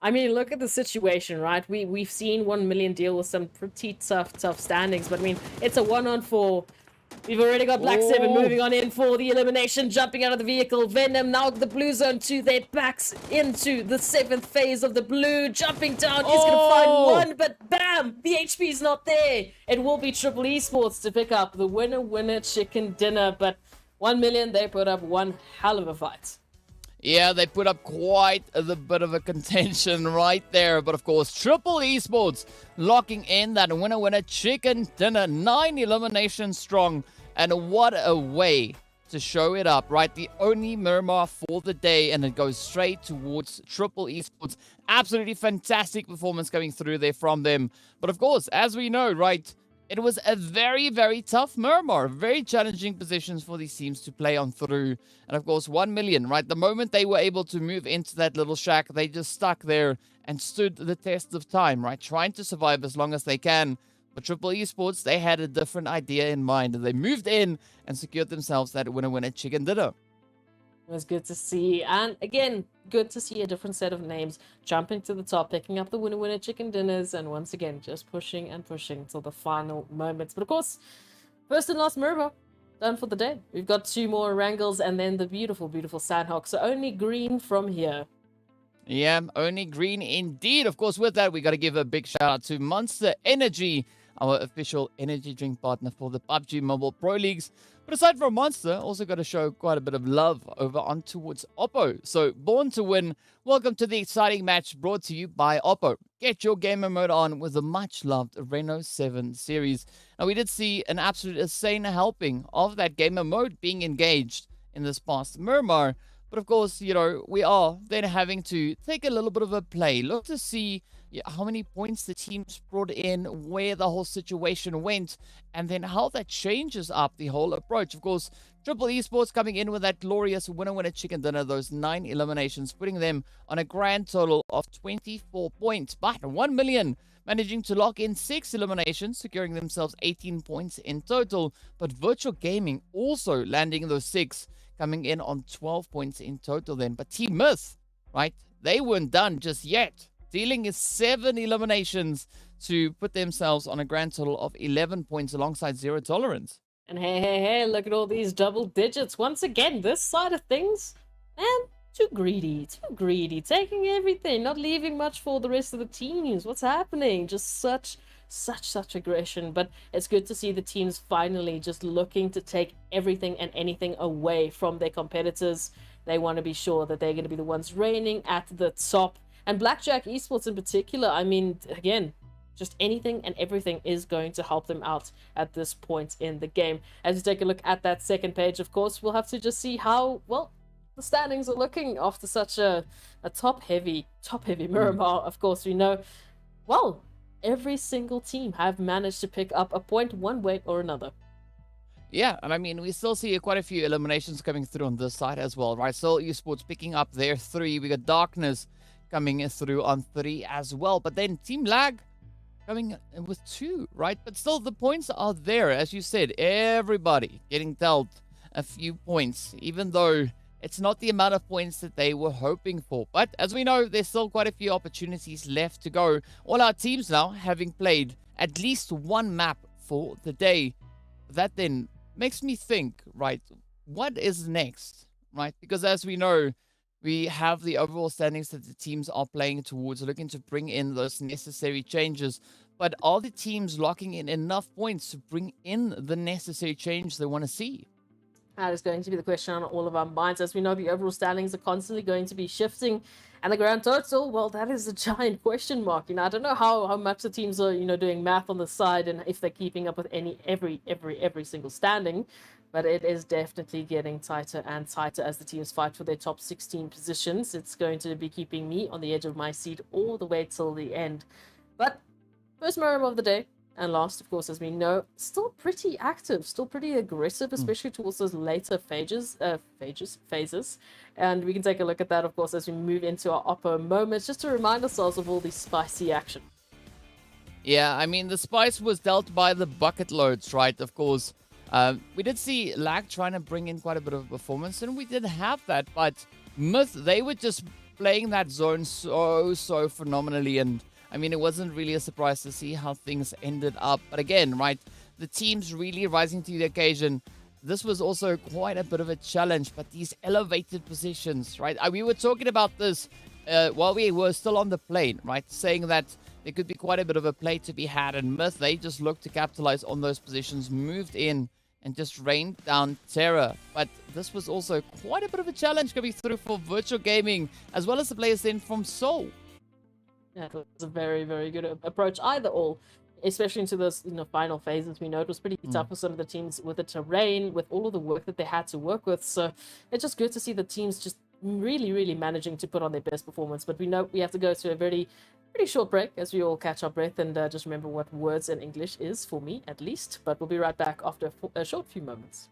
I mean, look at the situation, right? We've seen 1 million deal with some pretty tough standings, but I mean, it's a 1-on-4. We've already got Black 7 moving on in for the elimination, jumping out of the vehicle. Venom now the blue zone 2, their backs into the 7th phase of the blue, jumping down, is going to find one, but bam, the HP's not there. It will be Triple Esports to pick up the winner chicken dinner, but 1 million, they put up one hell of a fight. Yeah, they put up quite a bit of a contention right there. But of course, Triple Esports locking in that winner chicken dinner. 9 eliminations strong. And what a way to show it up, right? The only Miramar for the day. And it goes straight towards Triple Esports. Absolutely fantastic performance coming through there from them. But of course, as we know, right, it was a very tough Miramar. Very challenging positions for these teams to play on through. And of course, 1 million, right? The moment they were able to move into that little shack, they just stuck there and stood the test of time, right? Trying to survive as long as they can. But Triple Esports, they had a different idea in mind. They moved in and secured themselves that winner chicken dinner. It was good to see, and again, good to see a different set of names jumping to the top, picking up the winner chicken dinners, and once again, just pushing and pushing till the final moments. But of course, first and last Miramar, done for the day. We've got 2 more Erangels, and then the beautiful Sanhok, so only green from here. Yeah, only green indeed. Of course, with that, we got to give a big shout out to Monster Energy, our official energy drink partner for the PUBG Mobile Pro Leagues. But aside from Monster, also got to show quite a bit of love over on towards Oppo. So, Born to Win, welcome to the exciting match brought to you by Oppo. Get your gamer mode on with the much-loved Reno 7 series. Now, we did see an absolute insane helping of that gamer mode being engaged in this past Miramar. But of course, you know, we are then having to take a little bit of a play. Look to see how many points the teams brought in, where the whole situation went, and then how that changes up the whole approach. Of course, Triple Esports coming in with that glorious winner chicken dinner, those 9 eliminations, putting them on a grand total of 24 points. But 1 million managing to lock in 6 eliminations, securing themselves 18 points in total. But Virtual Gaming also landing those 6, coming in on 12 points in total then. But Team Myth, right, they weren't done just yet, dealing 7 eliminations to put themselves on a grand total of 11 points alongside Zero Tolerance. And hey, look at all these double digits. Once again, this side of things, man, too greedy, taking everything, not leaving much for the rest of the teams. What's happening? Just such aggression. But it's good to see the teams finally just looking to take everything and anything away from their competitors. They want to be sure that they're going to be the ones reigning at the top. And Blackjack Esports in particular, I mean, again, just anything and everything is going to help them out at this point in the game. As we take a look at that second page, of course, we'll have to just see how, well, the standings are looking after such a top-heavy Miramar. Of course, we know, well, every single team have managed to pick up a point one way or another. Yeah, and I mean, we still see quite a few eliminations coming through on this side as well, right? So Esports picking up their 3. We got Darkness coming through on 3 as well. But then TEAMLAG coming in with 2, right? But still, the points are there. As you said, everybody getting dealt a few points, even though it's not the amount of points that they were hoping for. But as we know, there's still quite a few opportunities left to go. All our teams now having played at least 1 map for the day. That then makes me think, right, what is next, right? Because as we know, we have the overall standings that the teams are playing towards, looking to bring in those necessary changes. But are the teams locking in enough points to bring in the necessary change they want to see? That is going to be the question on all of our minds. As we know, the overall standings are constantly going to be shifting. And the grand total, well, that is a giant question mark. You know, I don't know how much the teams are, you know, doing math on the side and if they're keeping up with every single standing. But it is definitely getting tighter and tighter as the teams fight for their top 16 positions. It's going to be keeping me on the edge of my seat all the way till the end. But first Miramar of the day, And last, of course, as we know, still pretty active, still pretty aggressive, especially towards those later phases. And we can take a look at that, of course, as we move into our Oppo moments, just to remind ourselves of all the spicy action. Yeah, I mean, the spice was dealt by the bucket loads, right? Of course, we did see Lag trying to bring in quite a bit of performance, and we did have that, but Myth, they were just playing that zone so phenomenally, and I mean, it wasn't really a surprise to see how things ended up. But again, right, the team's really rising to the occasion. This was also quite a bit of a challenge, but these elevated positions, right? We were talking about this while we were still on the plane, right? Saying that there could be quite a bit of a play to be had, and Myth, they just looked to capitalize on those positions, moved in, and just rained down terror. But this was also quite a bit of a challenge coming through for Virtual Gaming, as well as the players in from Seoul. Yeah, it was a very, very good approach, either or, especially into those final phases. We know it was pretty tough for some of the teams with the terrain, with all of the work that they had to work with. So it's just good to see the teams just really managing to put on their best performance. But we know we have to go to a pretty short break as we all catch our breath and just remember what words in English is, for me at least. But we'll be right back after a short few moments.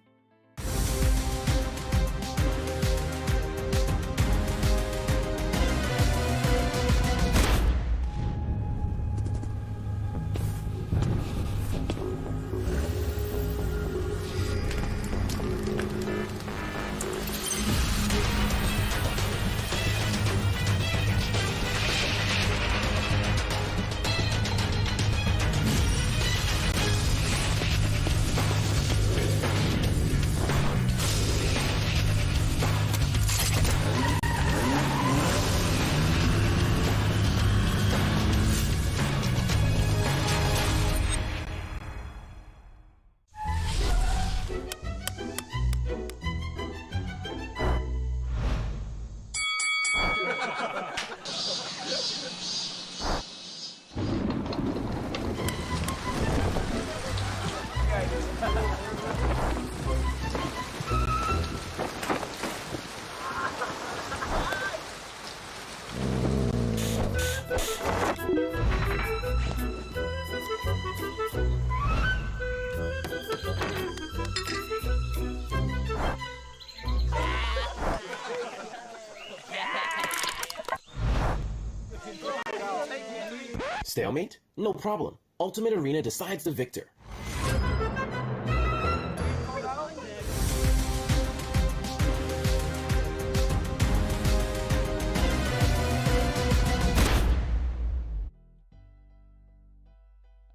Stalemate? No problem. Ultimate Arena decides the victor.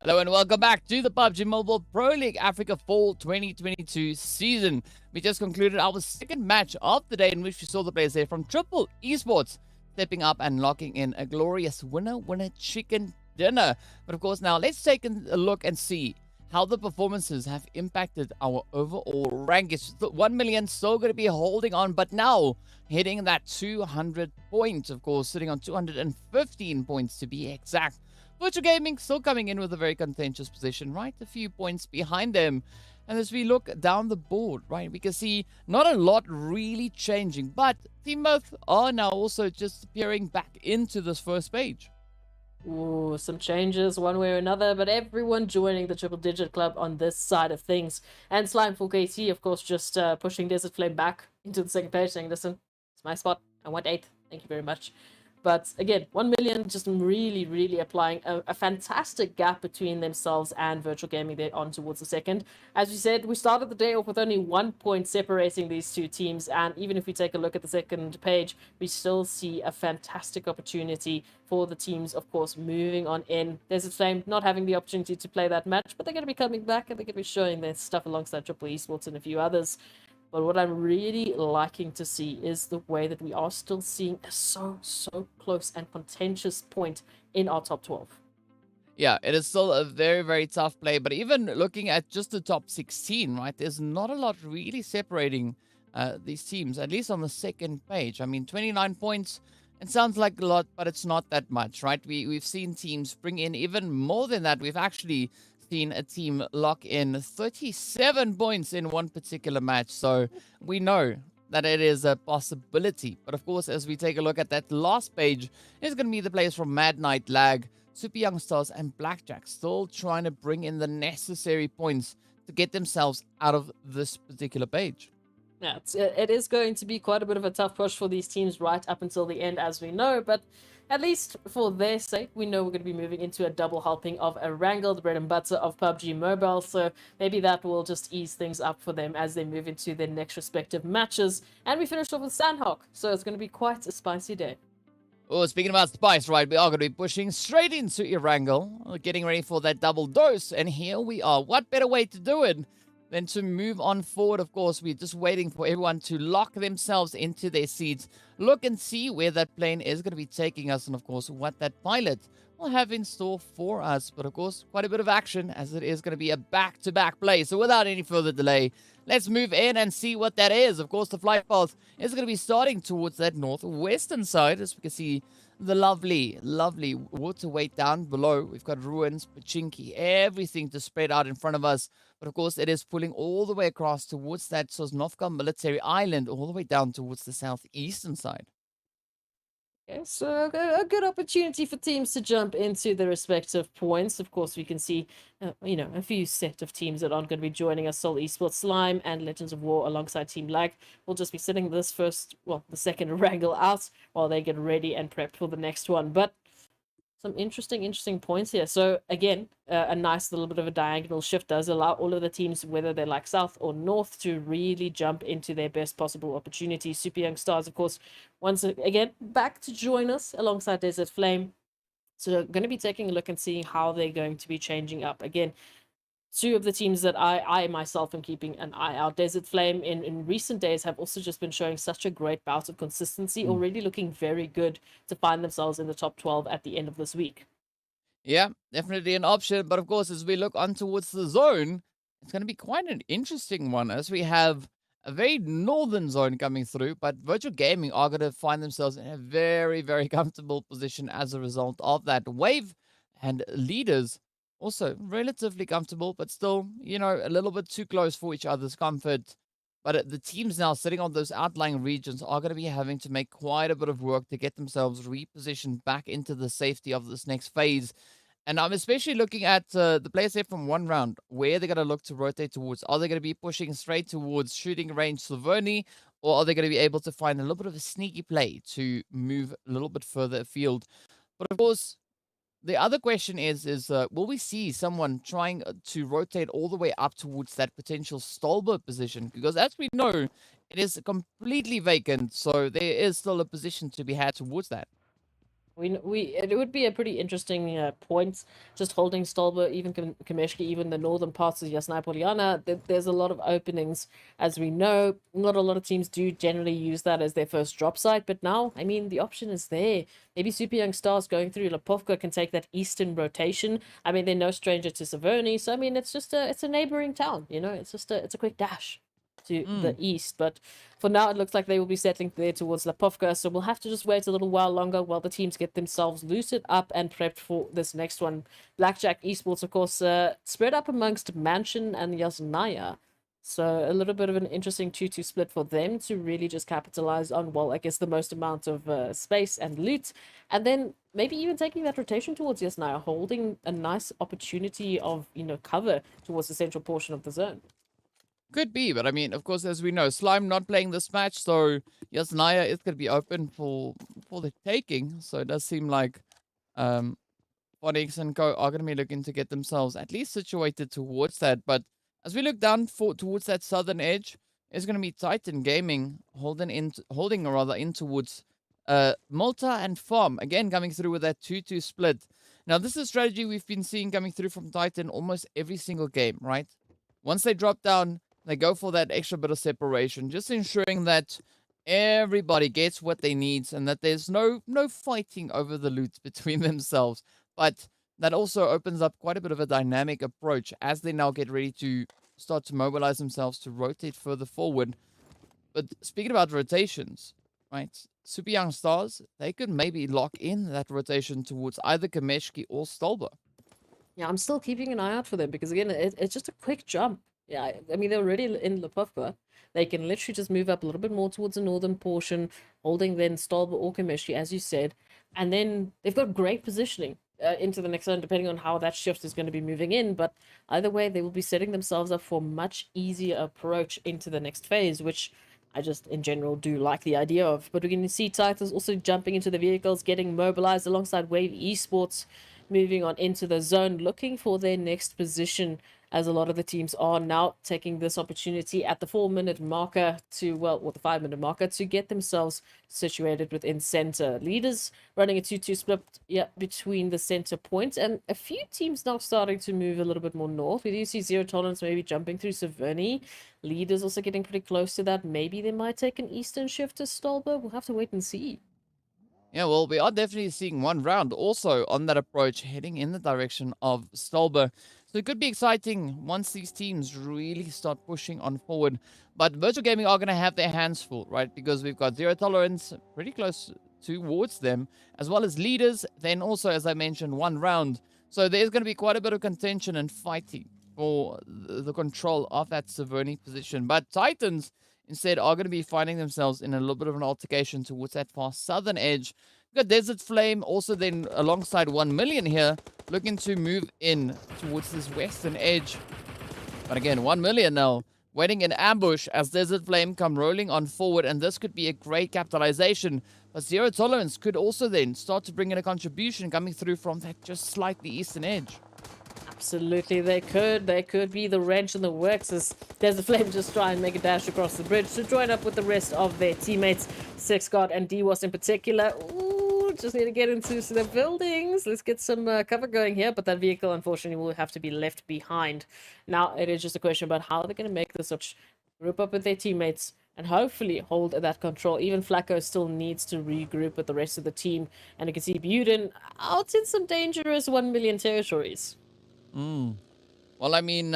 Hello and welcome back to the PUBG Mobile Pro League Africa Fall 2022 season. We just concluded our second match of the day in which we saw the players there from Triple Esports stepping up and locking in a glorious winner chicken dinner. But of course now let's take a look and see how the performances have impacted our overall rank. It's 1 million still going to be holding on, but now hitting that 200 points, of course, sitting on 215 points to be exact. Virtual Gaming still coming in with a very contentious position, right? A few points behind them. And as we look down the board, right, we can see not a lot really changing, but Team Myth are now also just appearing back into this first page. Ooh, some changes one way or another, but everyone joining the Triple Digit Club on this side of things. And Slime 4KT, of course, just pushing Desert Flame back into the second page, saying, listen, it's my spot. I want 8th. Thank you very much. But again, 1 million just really applying a fantastic gap between themselves and Virtual Gaming there on towards the second. As we said, we started the day off with only 1 point separating these two teams. And even if we take a look at the second page, we still see a fantastic opportunity for the teams, of course, moving on in. There's a flame not having the opportunity to play that match, but they're going to be coming back and they're going to be showing their stuff alongside Triple Esports and a few others. But what I'm really liking to see is the way that we are still seeing a so close and contentious point in our top 12. Yeah, it is still a very tough play. But even looking at just the top 16, right, there's not a lot really separating these teams, at least on the second page. I mean, 29 points, it sounds like a lot, but it's not that much, right? We've seen teams bring in even more than that. We've actually seen a team lock in 37 points in one particular match. So we know that it is a possibility. But of course, as we take a look at that last page, it's going to be the players from Mad Night Lag Super Young Stars and Blackjack still trying to bring in the necessary points to get themselves out of this particular page. Yeah, it is going to be quite a bit of a tough push for these teams right up until the end, as we know, but at least for their sake, we know we're going to be moving into a double helping of Erangel, the bread and butter of PUBG Mobile, so maybe that will just ease things up for them as they move into their next respective matches. And we finished off with Sanhok, so it's going to be quite a spicy day. Oh, speaking about spice, right, we are going to be pushing straight into Erangel, getting ready for that double dose, and here we are. What better way to do it than to move on forward? Of course, we're just waiting for everyone to lock themselves into their seats, look and see where that plane is going to be taking us, and of course, what that pilot will have in store for us. But of course, quite a bit of action, as it is going to be a back-to-back play. So without any further delay, let's move in and see what that is. Of course, the flight path is going to be starting towards that northwestern side, as we can see the lovely, lovely waterway down below. We've got ruins, Pachinki, everything to spread out in front of us. But of course, it is pulling all the way across towards that Sosnovka military island, all the way down towards the southeastern side. Okay, so a good opportunity for teams to jump into the respective points. Of course, we can see, a few set of teams that aren't going to be joining us. Seoul Esports, Slime, and Legends of War alongside TEAMLAG will just be sitting the second wrangle out while they get ready and prepped for the next one. But some interesting points here. So again, a nice little bit of a diagonal shift does allow all of the teams, whether they're like south or north, to really jump into their best possible opportunities. Super Young Stars, of course, once again back to join us alongside Desert Flame. So going to be taking a look and seeing how they're going to be changing up. Again, two of the teams that I myself am keeping an eye out. Desert Flame in recent days have also just been showing such a great bout of consistency, already looking very good to find themselves in the top 12 at the end of this week. Yeah, definitely an option. But of course, as we look on towards the zone, it's going to be quite an interesting one, as we have a very northern zone coming through. But Virtual Gaming are going to find themselves in a very, very comfortable position as a result of that. Wave and Leaders also relatively comfortable, but still, a little bit too close for each other's comfort. But the teams now sitting on those outlying regions are going to be having to make quite a bit of work to get themselves repositioned back into the safety of this next phase. And I'm especially looking at the players there from one round, where they're going to look to rotate towards. Are they going to be pushing straight towards shooting range Sloverny, or are they going to be able to find a little bit of a sneaky play to move a little bit further afield? But of course, the other question is will we see someone trying to rotate all the way up towards that potential Stolber position? Because as we know, it is completely vacant, so there is still a position to be had towards that. It would be a pretty interesting point, just holding Stolber, even Kameshki, even the northern parts of Yasnaya Poliana. There's a lot of openings, as we know. Not a lot of teams do generally use that as their first drop site, but now, I mean, the option is there. Maybe Super Young Stars going through Lapovka can take that eastern rotation. I mean, they're no stranger to Severny, so I mean, it's a neighboring town. It's a quick dash to the east, but for now it looks like they will be settling there towards Lapovka, so we'll have to just wait a little while longer while the teams get themselves looted up and prepped for this next one. Blackjack Esports, of course, spread up amongst Mansion and Yasnaya, so a little bit of an interesting 2-2 split for them to really just capitalize on, well, I guess the most amount of space and loot, and then maybe even taking that rotation towards Yasnaya, holding a nice opportunity of cover towards the central portion of the zone. Could be, but I mean, of course, as we know, Slime not playing this match, so Yasnaya is going to be open for the taking. So it does seem like Phonics and Co are going to be looking to get themselves at least situated towards that. But as we look down towards that southern edge, it's going to be Titan Gaming holding in towards Malta and Farm, again coming through with that 2-2 split. Now, this is a strategy we've been seeing coming through from Titan almost every single game, right? Once they drop down, they go for that extra bit of separation, just ensuring that everybody gets what they need and that there's no fighting over the loot between themselves. But that also opens up quite a bit of a dynamic approach as they now get ready to start to mobilize themselves to rotate further forward. But speaking about rotations, right? Super Young Stars, they could maybe lock in that rotation towards either Kameshki or Stolber. Yeah, I'm still keeping an eye out for them because, again, it's just a quick jump. Yeah, I mean, they're already in Lapovka. They can literally just move up a little bit more towards the northern portion, holding then Stolber or Kameshki, as you said. And then they've got great positioning. into the next zone, depending on how that shift is going to be moving in. But either way, they will be setting themselves up for much easier approach into the next phase, which I just, in general, do like the idea of. But we're going to see Titans also jumping into the vehicles, getting mobilized alongside Wave Esports, moving on into the zone, looking for their next position, as a lot of the teams are now taking this opportunity at the 4-minute marker to, well, or the 5-minute marker, to get themselves situated within center. Leaders running a 2-2 split, yeah, between the center point, and a few teams now starting to move a little bit more north. We do see Zero Tolerance maybe jumping through Saverni. Leaders also getting pretty close to that. Maybe they might take an eastern shift to Stolber. We'll have to wait and see. Yeah, well, we are definitely seeing one round also on that approach heading in the direction of Stolber. So it could be exciting once these teams really start pushing on forward. But Virtual Gaming are going to have their hands full, right? Because we've got Zero Tolerance pretty close towards them, as well as Leaders. Then also, as I mentioned, one round. So there's going to be quite a bit of contention and fighting for the control of that Saverni position. But Titans instead are going to be finding themselves in a little bit of an altercation towards that far southern edge. We've got Desert Flame also then alongside 1 million here, looking to move in towards this western edge. But again, 1 million now waiting in ambush as Desert Flame come rolling on forward, and this could be a great capitalization. But Zero Tolerance could also then start to bring in a contribution coming through from that just slightly eastern edge. Absolutely, they could. They could be the wrench in the works as Desert Flame just try and make a dash across the bridge to join up with the rest of their teammates, Six God and DWAS in particular. Ooh, just need to get into the buildings. Let's get some cover going here, but that vehicle, unfortunately, will have to be left behind. Now, it is just a question about how they're going to make this such, group up with their teammates, and hopefully hold that control. Even Flacco still needs to regroup with the rest of the team, and you can see Buden out in some dangerous 1 million territories. Well, I mean,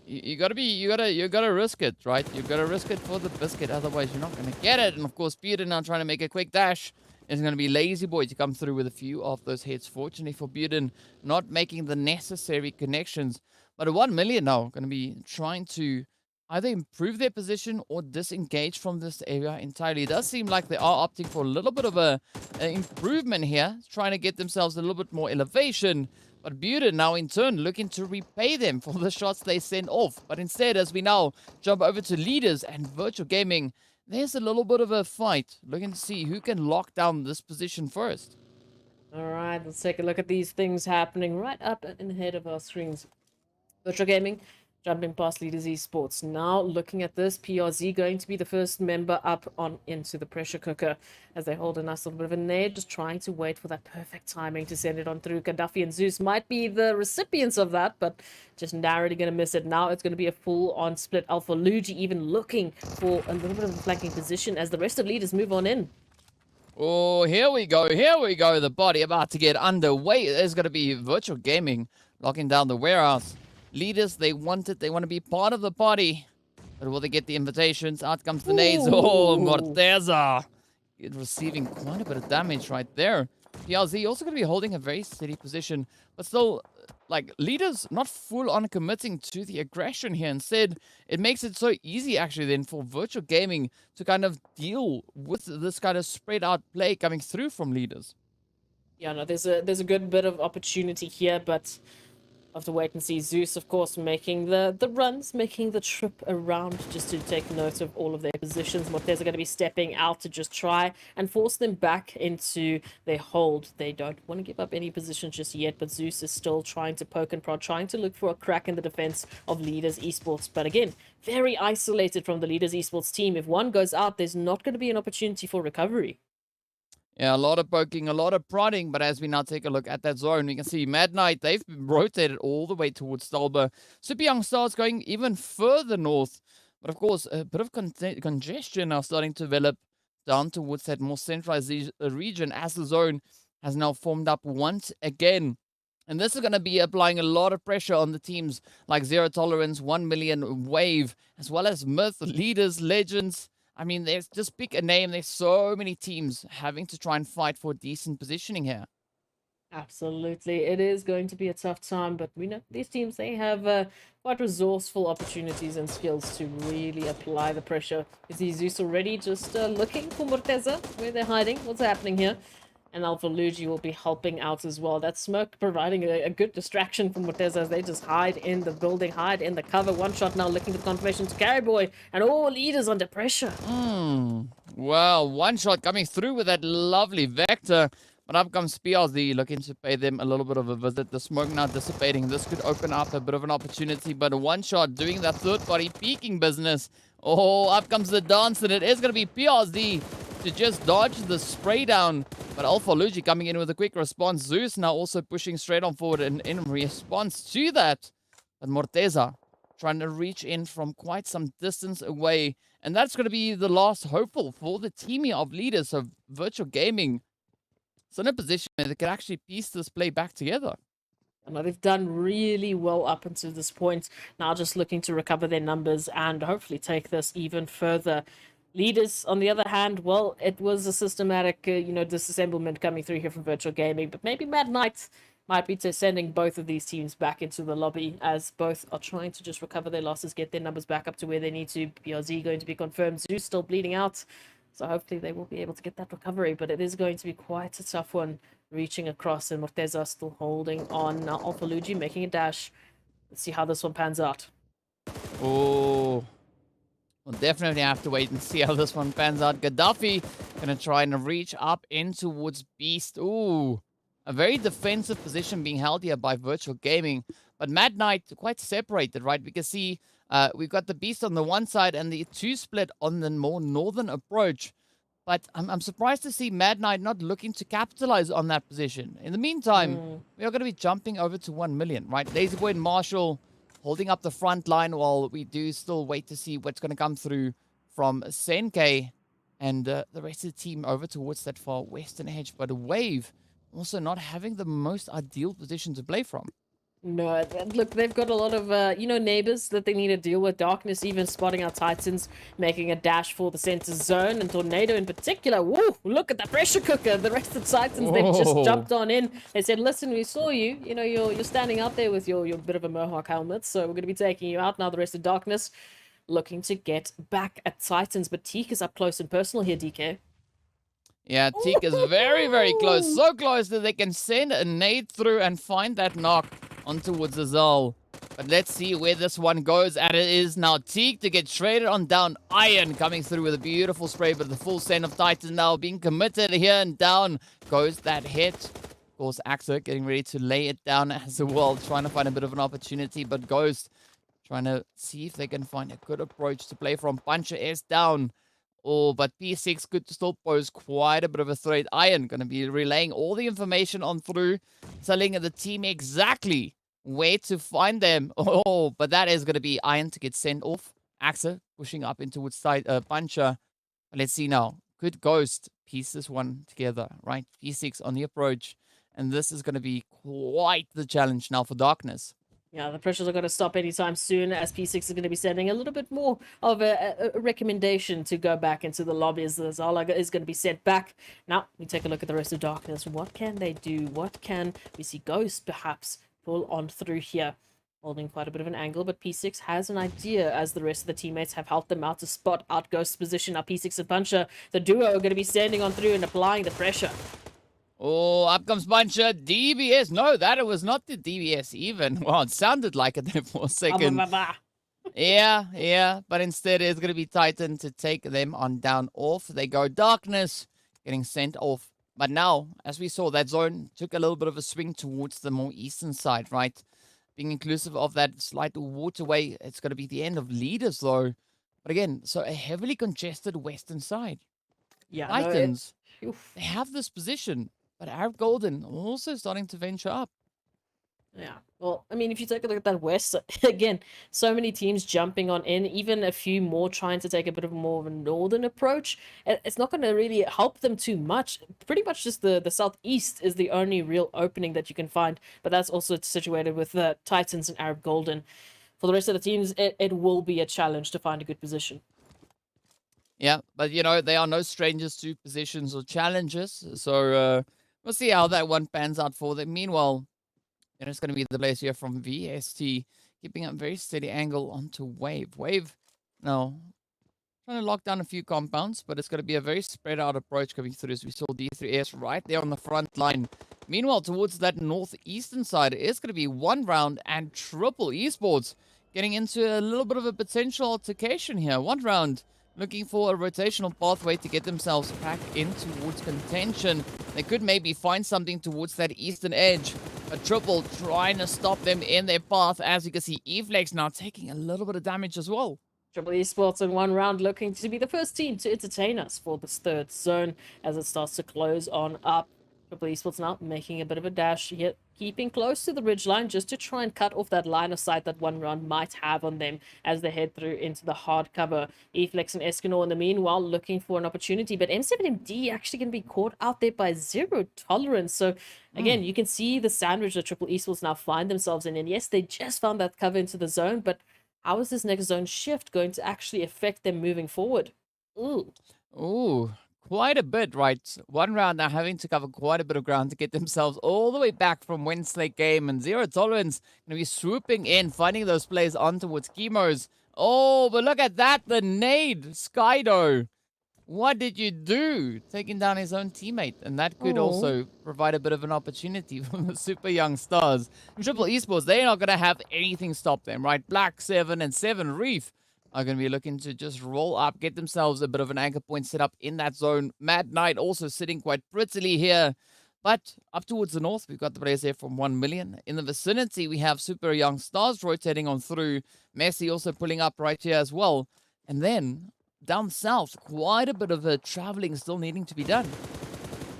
you gotta risk it, right? You gotta risk it for the biscuit, otherwise you're not gonna get it. And of course, Buden now trying to make a quick dash is gonna be Lazy Boy to come through with a few of those hits. Fortunately for Buden, not making the necessary connections. But at 1 million now, gonna be trying to either improve their position or disengage from this area entirely. It does seem like they are opting for a little bit of an improvement here, trying to get themselves a little bit more elevation. But Buden now in turn looking to repay them for the shots they send off. But instead, as we now jump over to Leaders and Virtual Gaming, there's a little bit of a fight. Looking to see who can lock down this position first. Alright, let's take a look at these things happening right up and ahead of our screens. Virtual Gaming jumping past Leaders Esports. Now looking at this, PRZ going to be the first member up on into the pressure cooker as they hold a nice little bit of a nade, just trying to wait for that perfect timing to send it on through. Gaddafi and Zeus might be the recipients of that, but just narrowly going to miss it. Now it's going to be a full-on split. Alpha Luigi even looking for a little bit of a flanking position as the rest of Leaders move on in. Oh, here we go. Here we go. The body about to get underway. There's going to be Virtual Gaming locking down the warehouse. Leaders, they want it. They want to be part of the party. But will they get the invitations? Out comes the nades. Oh, Morteza. Receiving quite a bit of damage right there. PLZ also going to be holding a very steady position. But still, like, Leaders not full on committing to the aggression here. Instead, it makes it so easy, actually, then, for Virtual Gaming to kind of deal with this kind of spread out play coming through from Leaders. Yeah, no, there's a good bit of opportunity here, but have to wait and see. Zeus, of course, making the runs, making the trip around just to take note of all of their positions. Mortez are going to be stepping out to just try and force them back into their hold. They don't want to give up any position just yet, but Zeus is still trying to poke and prod, trying to look for a crack in the defense of Leaders Esports. But again, very isolated from the Leaders Esports team. If one goes out, there's not going to be an opportunity for recovery. Yeah, a lot of poking, a lot of prodding, but as we now take a look at that zone, we can see Mad Knight, they've rotated all the way towards Stolber. Super Young Stars going even further north, but of course, a bit of congestion now starting to develop down towards that more centralized region as the zone has now formed up once again. And this is going to be applying a lot of pressure on the teams like Zero Tolerance, 1 million Wave, as well as Myth, Leaders, Legends. I mean, there's just pick a name. There's so many teams having to try and fight for decent positioning here. Absolutely. It is going to be a tough time, but we know these teams, they have quite resourceful opportunities and skills to really apply the pressure. Is Zeus already just looking for Morteza? Where they're hiding? What's happening here? And Alpha Luigi will be helping out as well. That smoke providing a good distraction from Morteza as they just hide in the building, hide in the cover. One shot now looking for the confirmation to Carry Boy, and all leaders under pressure. Well, one shot coming through with that lovely vector. But up comes PRZ looking to pay them a little bit of a visit. The smoke now dissipating. This could open up a bit of an opportunity. But a one shot doing that third party peeking business. Oh, up comes the dance. And it is going to be PRZ to just dodge the spray down. But Alpha Luigi coming in with a quick response. Zeus now also pushing straight on forward in response to that. But Morteza trying to reach in from quite some distance away. And that's going to be the last hopeful for the teaming of leaders. So Virtual Gaming is in a position where they can actually piece this play back together. And they've done really well up until this point. Now just looking to recover their numbers and hopefully take this even further. Leaders, on the other hand, well, it was a systematic, disassemblement coming through here from Virtual Gaming. But maybe Mad Knight might be sending both of these teams back into the lobby as both are trying to just recover their losses, get their numbers back up to where they need to. PRZ going to be confirmed. Zeus still bleeding out. So hopefully they will be able to get that recovery. But it is going to be quite a tough one reaching across. And Morteza still holding on. Now Alpha Luigi making a dash. Let's see how this one pans out. Oh, we'll definitely have to wait and see how this one pans out. Gaddafi gonna try and reach up in towards Beast. Ooh, a very defensive position being held here by Virtual Gaming. But Mad Knight quite separated, right? We can see we've got the Beast on the one side and the two split on the more northern approach. But I'm surprised to see Mad Knight not looking to capitalize on that position. In the meantime, we are going to be jumping over to 1 million, right? Lazy Boy and Marshall holding up the front line while we do still wait to see what's going to come through from Senke and the rest of the team over towards that far western edge. But Wave also not having the most ideal position to play from. No, look, they've got a lot of, neighbors that they need to deal with. Darkness even spotting our Titans, making a dash for the center zone. And Tornado in particular, woo, look at the pressure cooker. The rest of the Titans, they've just jumped on in. They said, listen, we saw you. You know, you're standing out there with your bit of a Mohawk helmet. So we're going to be taking you out now. The rest of Darkness looking to get back at Titans. But Teak is up close and personal here, DK. Yeah, Teak is very, very close. So close that they can send a nade through and find that knock on towards Azal. But let's see where this one goes. And it is now Teak to get traded on down. Iron coming through with a beautiful spray. But the full send of Titans now being committed here. And down goes that hit. Of course, Axer getting ready to lay it down as well. Trying to find a bit of an opportunity. But Ghost trying to see if they can find a good approach to play from. Puncher is down. Oh, but P6 could still pose quite a bit of a threat. Iron going to be relaying all the information on through, telling the team exactly where to find them. Oh, but that is going to be Iron to get sent off. Axer pushing up into side Puncher. Let's see now. Could Ghost piece this one together, right? P6 on the approach. And this is going to be quite the challenge now for Darkness. Yeah, the pressures are going to stop anytime soon as P6 is going to be sending a little bit more of a recommendation to go back into the lobby as Zala is going to be sent back. Now, we take a look at the rest of Darkness. What can they do? What can we see Ghost perhaps pull on through here? Holding quite a bit of an angle, but P6 has an idea as the rest of the teammates have helped them out to spot out Ghost's position. Now P6 and Puncher, the duo are going to be standing on through and applying the pressure. Oh, up comes Puncher. DBS. No, that was not the DBS even. Well, it sounded like it there for a second. Yeah. But instead, it's going to be Titan to take them on down off. They go Darkness, getting sent off. But now, as we saw, that zone took a little bit of a swing towards the more eastern side, right? Being inclusive of that slight waterway, it's going to be the end of leaders, though. But again, so a heavily congested western side. Yeah, Titans, they have this position. But Arab Golden also starting to venture up. Yeah, well, I mean, if you take a look at that west, again, so many teams jumping on in, even a few more trying to take a bit of more of a northern approach. It's not going to really help them too much. Pretty much just the southeast is the only real opening that you can find. But that's also situated with the Titans and Arab Golden. For the rest of the teams, it will be a challenge to find a good position. Yeah, but, they are no strangers to positions or challenges. So, we'll see how that one pans out for them. Meanwhile, it's going to be the place here from VST, keeping a very steady angle onto Wave. Wave, no, trying to lock down a few compounds, but it's going to be a very spread out approach coming through as we saw D3S right there on the front line. Meanwhile, towards that northeastern side, it's going to be one round and triple esports getting into a little bit of a potential altercation here. One round looking for a rotational pathway to get themselves back in towards contention. They could maybe find something towards that eastern edge. A triple trying to stop them in their path. As you can see, Eflex now taking a little bit of damage as well. Triple Esports in one round looking to be the first team to entertain us for this third zone as it starts to close on up. Triple Esports now making a bit of a dash, yet keeping close to the ridgeline just to try and cut off that line of sight that one round might have on them as they head through into the hard cover. Eflex and Escanor in the meanwhile looking for an opportunity, but M7MD actually going to be caught out there by Zero Tolerance. So again, you can see the sandwich that Triple Esports now find themselves in. And yes, they just found that cover into the zone, but how is this next zone shift going to actually affect them moving forward? Ooh, quite a bit, right? One round now having to cover quite a bit of ground to get themselves all the way back from Wednesday game. And Zero Tolerance going to be swooping in, finding those players on towards Chemos. Oh, but look at that, the nade, Skydo. What did you do? Taking down his own teammate. And that could also provide a bit of an opportunity for the super young stars. And Triple Esports, they're not going to have anything stop them, right? Black 7 and 7 Reef are going to be looking to just roll up, get themselves a bit of an anchor point set up in that zone. Mad Knight also sitting quite prettily here. But up towards the north, we've got the players there from 1 million. In the vicinity, we have super young stars rotating on through. Messi also pulling up right here as well. And then down south, quite a bit of traveling still needing to be done.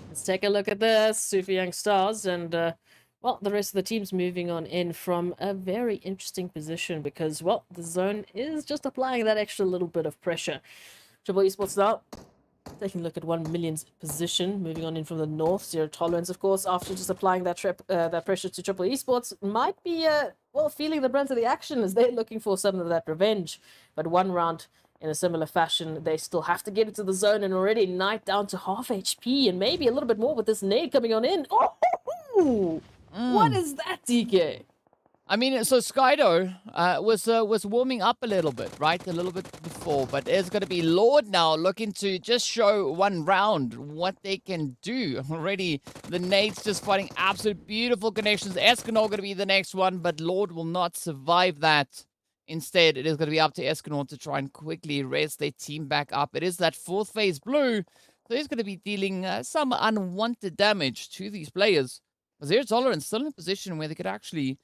Let's take a look at the super young stars and well, the rest of the team's moving on in from a very interesting position because, well, the zone is just applying that extra little bit of pressure. Triple Esports now taking a look at 1 million's position, moving on in from the north. Zero Tolerance, of course, after just applying that pressure to Triple Esports, might be, well, feeling the brunt of the action as they're looking for some of that revenge. But one round in a similar fashion, they still have to get into the zone, and already Knight down to half HP and maybe a little bit more with this nade coming on in. Oh, what is that, DK? I mean, so Skydo was warming up a little bit, right? A little bit before, but there's going to be Lord now looking to just show one round what they can do. Already, the nades just fighting absolute beautiful connections. Escanor going to be the next one, but Lord will not survive that. Instead, it is going to be up to Escanor to try and quickly raise their team back up. It is that fourth phase blue, so he's going to be dealing some unwanted damage to these players. Zero Tolerance still in a position where they could actually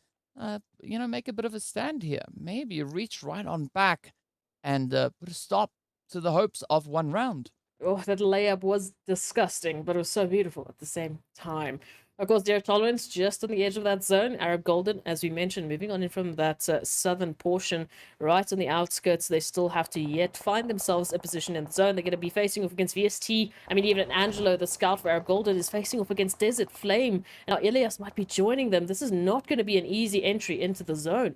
make a bit of a stand here. Maybe reach right on back and put a stop to the hopes of one round. Oh, that layup was disgusting, but it was so beautiful at the same time. Of course, Zero Tolerance just on the edge of that zone. Arab Golden, as we mentioned, moving on in from that southern portion, right on the outskirts. They still have to yet find themselves a position in the zone. They're going to be facing off against VST. I mean, even Angelo, the scout for Arab Golden, is facing off against Desert Flame. Now, Ilias might be joining them. This is not going to be an easy entry into the zone.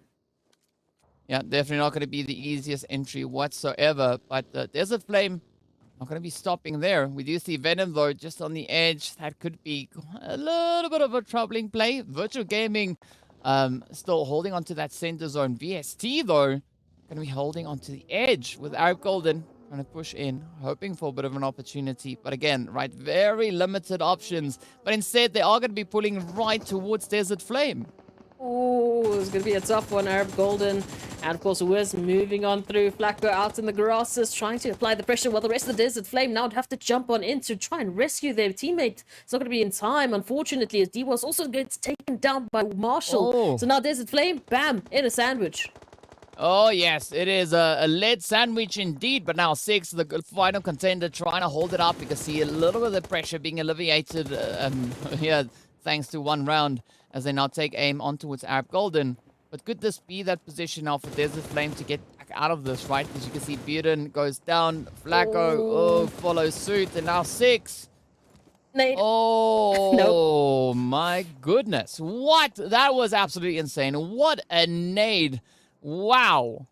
Yeah, definitely not going to be the easiest entry whatsoever. But Desert Flame not going to be stopping there. We do see Venom, though, just on the edge. That could be a little bit of a troubling play. Virtual Gaming still holding on to that center zone. VST, though, going to be holding on to the edge with Arab Golden trying to push in, hoping for a bit of an opportunity. But again, right, very limited options. But instead, they are going to be pulling right towards Desert Flame. Oh, it's going to be a tough one, Arab Golden. And of course, Wiz moving on through. Flacco out in the grasses, trying to apply the pressure, while the rest of the Desert Flame now would have to jump on in to try and rescue their teammate. It's not going to be in time, unfortunately, as D-Was also gets taken down by Marshall. Oh. So now Desert Flame, bam, in a sandwich. Oh, yes, it is a lead sandwich indeed, but now 6, the final contender, trying to hold it up. You can see a little bit of the pressure being alleviated here, thanks to one round, as they now take aim on towards Arab Golden. But could this be that position now for Desert Flame to get back out of this, right? As you can see, Buren goes down, Flacco follows suit, and now 6. Nade. Oh, Nope. My goodness. What? That was absolutely insane. What a nade. Wow.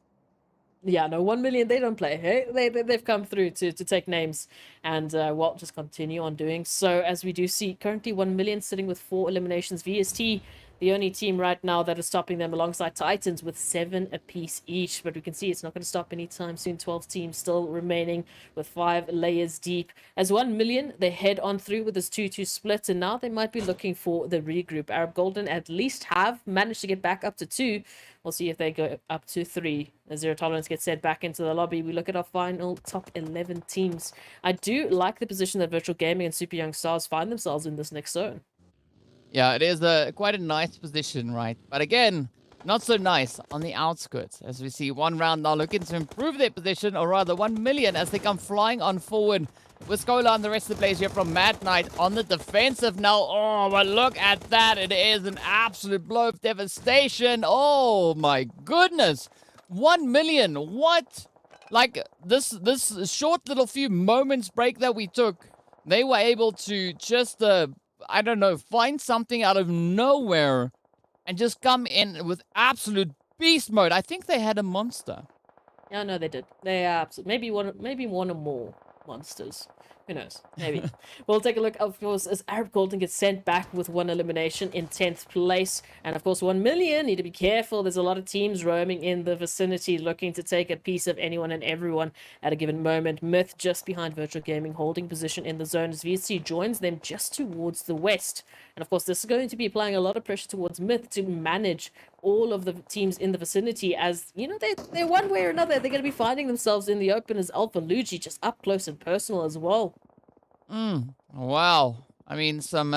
Yeah, no, 1 million, they don't play. Hey? They've come through to take names and, well, just continue on doing so. As we do see, currently 1 million sitting with 4 eliminations. VST, the only team right now that is stopping them alongside Titans with 7 apiece each. But we can see it's not going to stop anytime soon. 12 teams still remaining with 5 layers deep. As 1 million, they head on through with this 2-2 split, and now they might be looking for the regroup. Arab Golden at least have managed to get back up to 2. We'll see if they go up to 3. As Zero Tolerance gets sent back into the lobby, we look at our final top 11 teams. I do like the position that Virtual Gaming and Super Young Stars find themselves in this next zone. Yeah, it is quite a nice position, right? But again, not so nice on the outskirts. As we see 1 round now looking to improve their position, or rather 1 million as they come flying on forward. With Skola and the rest of the players here from Mad Knight on the defensive now. Oh, but look at that. It is an absolute blow of devastation. Oh, my goodness. 1 million. What? Like, this short little few moments break that we took, they were able to just, I don't know, find something out of nowhere and just come in with absolute beast mode. I think they had a monster. Yeah, no, they did. They maybe one or more monsters. Who knows? Maybe. We'll take a look, of course, as Arab Golden gets sent back with 1 elimination in 10th place. And, of course, 1 million. Need to be careful. There's a lot of teams roaming in the vicinity looking to take a piece of anyone and everyone at a given moment. Myth just behind Virtual Gaming, holding position in the zone as VSC joins them just towards the west. And, of course, this is going to be applying a lot of pressure towards Myth to manage all of the teams in the vicinity, as, you know, they're one way or another, they're going to be finding themselves in the open as Alpha Luigi just up close and personal as well. Wow. I mean, some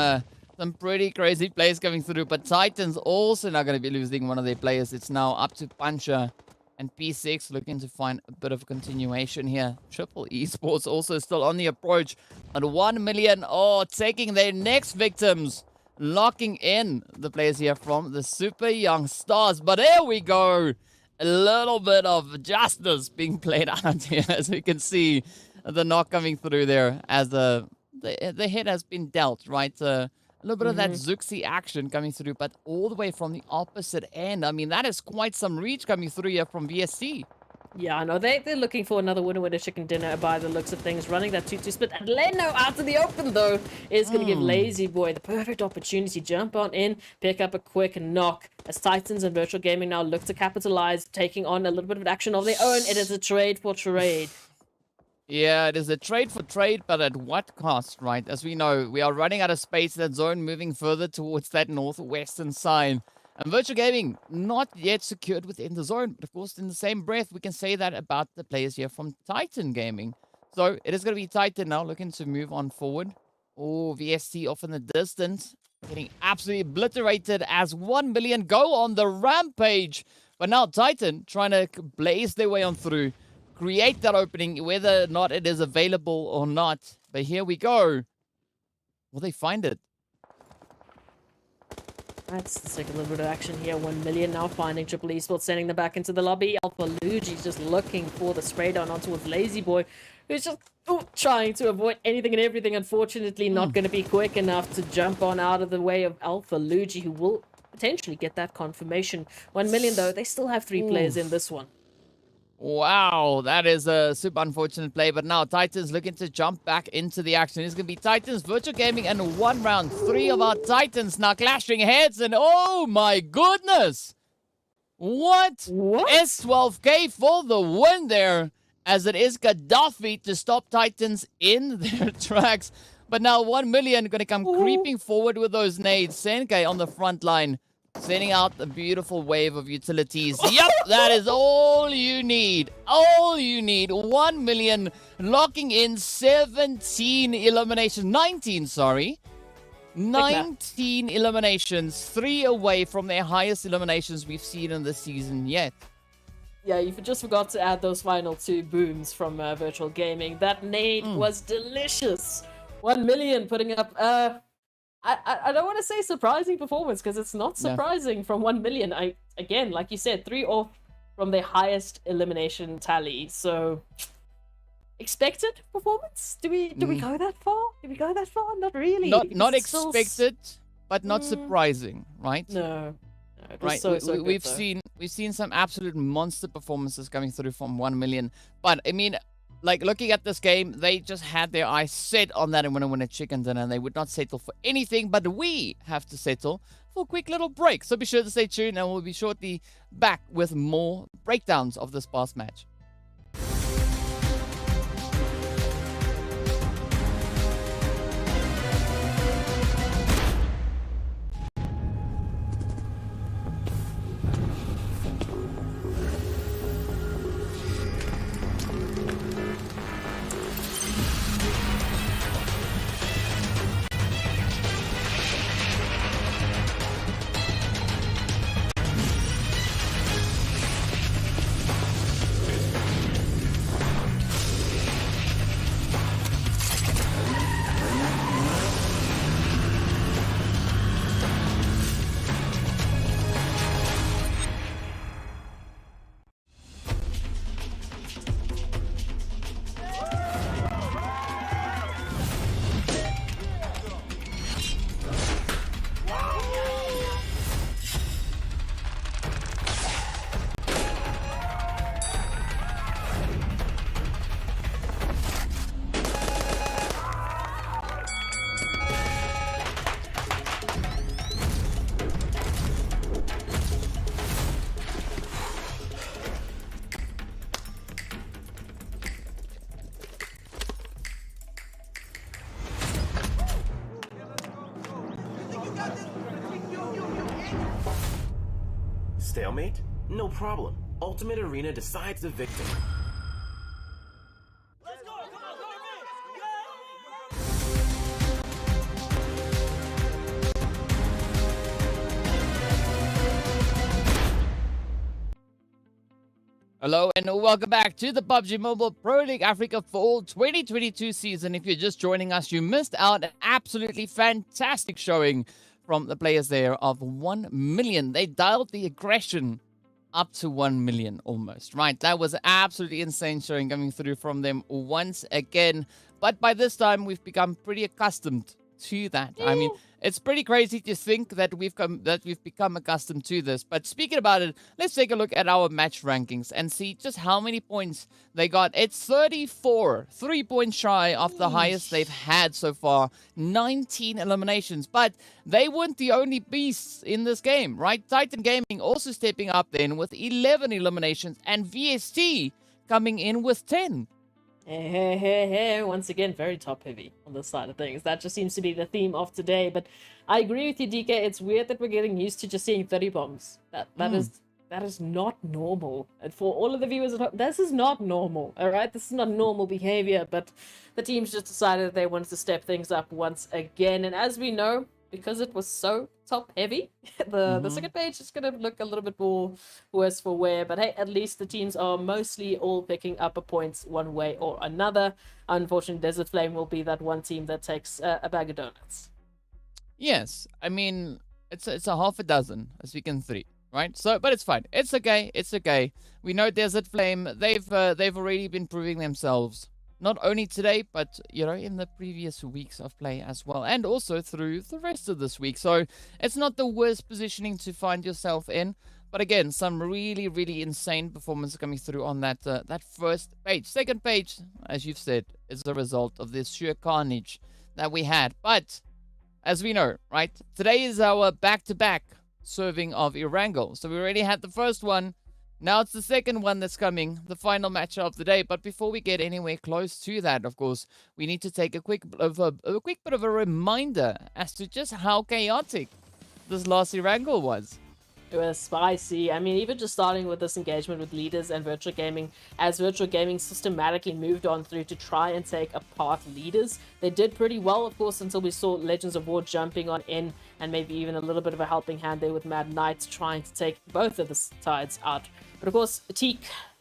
pretty crazy plays coming through, but Titans also now going to be losing one of their players. It's now up to Puncher and P6 looking to find a bit of a continuation here. Triple Esports also still on the approach at 1 million. Oh, taking their next victims. Locking in the players here from the Super Young Stars. But here we go. A little bit of justice being played out here, as we can see the knock coming through there as the hit has been dealt, right? A little bit of that Zuxi action coming through, but all the way from the opposite end. I mean, that is quite some reach coming through here from VSC. Yeah, I know. They're looking for another winner chicken dinner by the looks of things. Running that 2-2 split. And Leno out to the open, though, is going to give Lazy Boy the perfect opportunity. Jump on in, pick up a quick knock. As Titans and Virtual Gaming now look to capitalize, taking on a little bit of action of their own. It is a trade for trade. Yeah, it is a trade for trade, but at what cost, right? As we know, we are running out of space in that zone, moving further towards that northwestern side. And Virtual Gaming not yet secured within the zone. But of course, in the same breath, we can say that about the players here from Titan Gaming. So it is going to be Titan now looking to move on forward. Oh, VSC off in the distance. Getting absolutely obliterated as 1 million go on the rampage. But now Titan trying to blaze their way on through. Create that opening, whether or not it is available or not. But here we go. Will they find it? That's the second little bit of action here. 1 million now finding Triple Esports, sending them back into the lobby. Alpha Luigi's just looking for the spray down on towards Lazy Boy, who's just trying to avoid anything and everything. Unfortunately, not going to be quick enough to jump on out of the way of Alpha Luigi, who will potentially get that confirmation. 1 million, though, they still have 3 players in this one. Wow, that is a super unfortunate play. But now Titans looking to jump back into the action. It's going to be Titans, Virtual Gaming, and 1 round. 3 of our Titans now clashing heads. And oh my goodness. What? S12K for the win there. As it is Gaddafi to stop Titans in their tracks. But now 1 million going to come creeping forward with those nades. Senkai on the front line. Sending out a beautiful wave of utilities. Yep, that is all you need. All you need. 1 million locking in 17 eliminations. 19, sorry. 19 eliminations. 3 away from their highest eliminations we've seen in the season yet. Yeah, you just forgot to add those final 2 booms from Virtual Gaming. That nade was delicious. 1 million putting up... I don't want to say surprising performance, because it's not surprising from 1 million. Again, like you said, 3 off from their highest elimination tally. So, expected performance? Do we go that far? Did we go that far? Not really. Not expected, but not surprising, right? No. It was right. so good, We've seen some absolute monster performances coming through from 1 million. But I mean, like, looking at this game, they just had their eyes set on that and want to win a chicken dinner, and they would not settle for anything. But we have to settle for a quick little break. So be sure to stay tuned, and we'll be shortly back with more breakdowns of this past match. Stalemate? No problem. Ultimate Arena decides the victor. Hello and welcome back to the PUBG Mobile Pro League Africa Fall 2022 season. If you're just joining us, you missed out an absolutely fantastic showing from the players there of 1 million. They dialed the aggression up to 1 million almost, right? That was absolutely insane showing coming through from them once again. But by this time, we've become pretty accustomed to that. I mean, it's pretty crazy to think that we've become accustomed to this. But speaking about it, let's take a look at our match rankings and see just how many points they got. It's 34, 3 points shy of the highest they've had so far, 19 eliminations. But they weren't the only beasts in this game, right? Titan Gaming also stepping up then with 11 eliminations, and VST coming in with 10. Hey. Once again, very top heavy on this side of things. That just seems to be the theme of today. But I agree with you, DK. It's weird that we're getting used to just seeing 30 bombs. That is not normal. And for all of the viewers at home, this is not normal. All right, this is not normal behavior. But the teams just decided they wanted to step things up once again. And as we know, because it was so top heavy, the second page is going to look a little bit more worse for wear. But hey, at least the teams are mostly all picking up a points one way or another. Unfortunately, Desert Flame will be that one team that takes a bag of donuts. Yes, I mean, it's a half a dozen, as we can see, right? So, but it's fine. It's okay. It's okay. We know Desert Flame. They've already been proving themselves. Not only today, but, you know, in the previous weeks of play as well. And also through the rest of this week. So it's not the worst positioning to find yourself in. But again, some really, really insane performance coming through on that first page. Second page, as you've said, is a result of this sheer carnage that we had. But as we know, right, today is our back-to-back serving of Erangel. So we already had the first one. Now it's the second one that's coming, the final match of the day. But before we get anywhere close to that, of course, we need to take a quick bit of a reminder as to just how chaotic this last Erangel was. It was spicy. I mean, even just starting with this engagement with leaders and virtual gaming, as virtual gaming systematically moved on through to try and take apart leaders. They did pretty well, of course, until we saw Legends of War jumping on in, and maybe even a little bit of a helping hand there with Mad Knights trying to take both of the sides out. But of course, Teak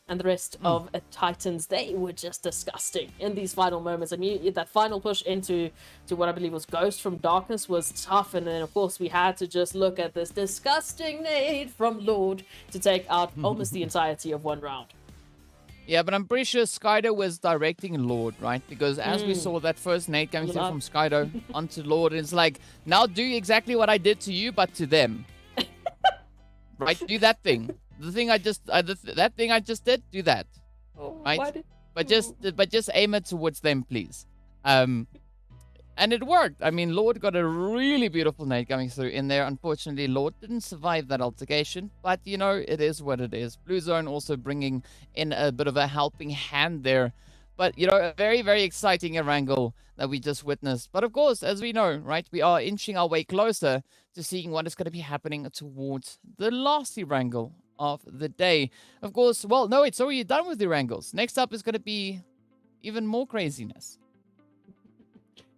and the rest of Titans, they were just disgusting in these final moments. I mean, that final push into what I believe was Ghost from Darkness was tough, and then of course we had to just look at this disgusting nade from Lord to take out almost the entirety of one round. Yeah, but I'm pretty sure Skydo was directing Lord, right? Because as we saw that first nade coming through from Skydo onto Lord, it's like, now do exactly what I did to you, but to them. Right? Do that thing. The thing I just that thing I just did, do that. Oh, right? But just aim it towards them, please. And it worked. I mean, Lord got a really beautiful nade coming through in there. Unfortunately, Lord didn't survive that altercation. But, you know, it is what it is. Blue Zone also bringing in a bit of a helping hand there. But, you know, a very, very exciting Erangel that we just witnessed. But, of course, as we know, right, we are inching our way closer to seeing what is going to be happening towards the last Erangel of the day. Of course, well, no, it's already done with the Erangels. Next up is going to be even more craziness.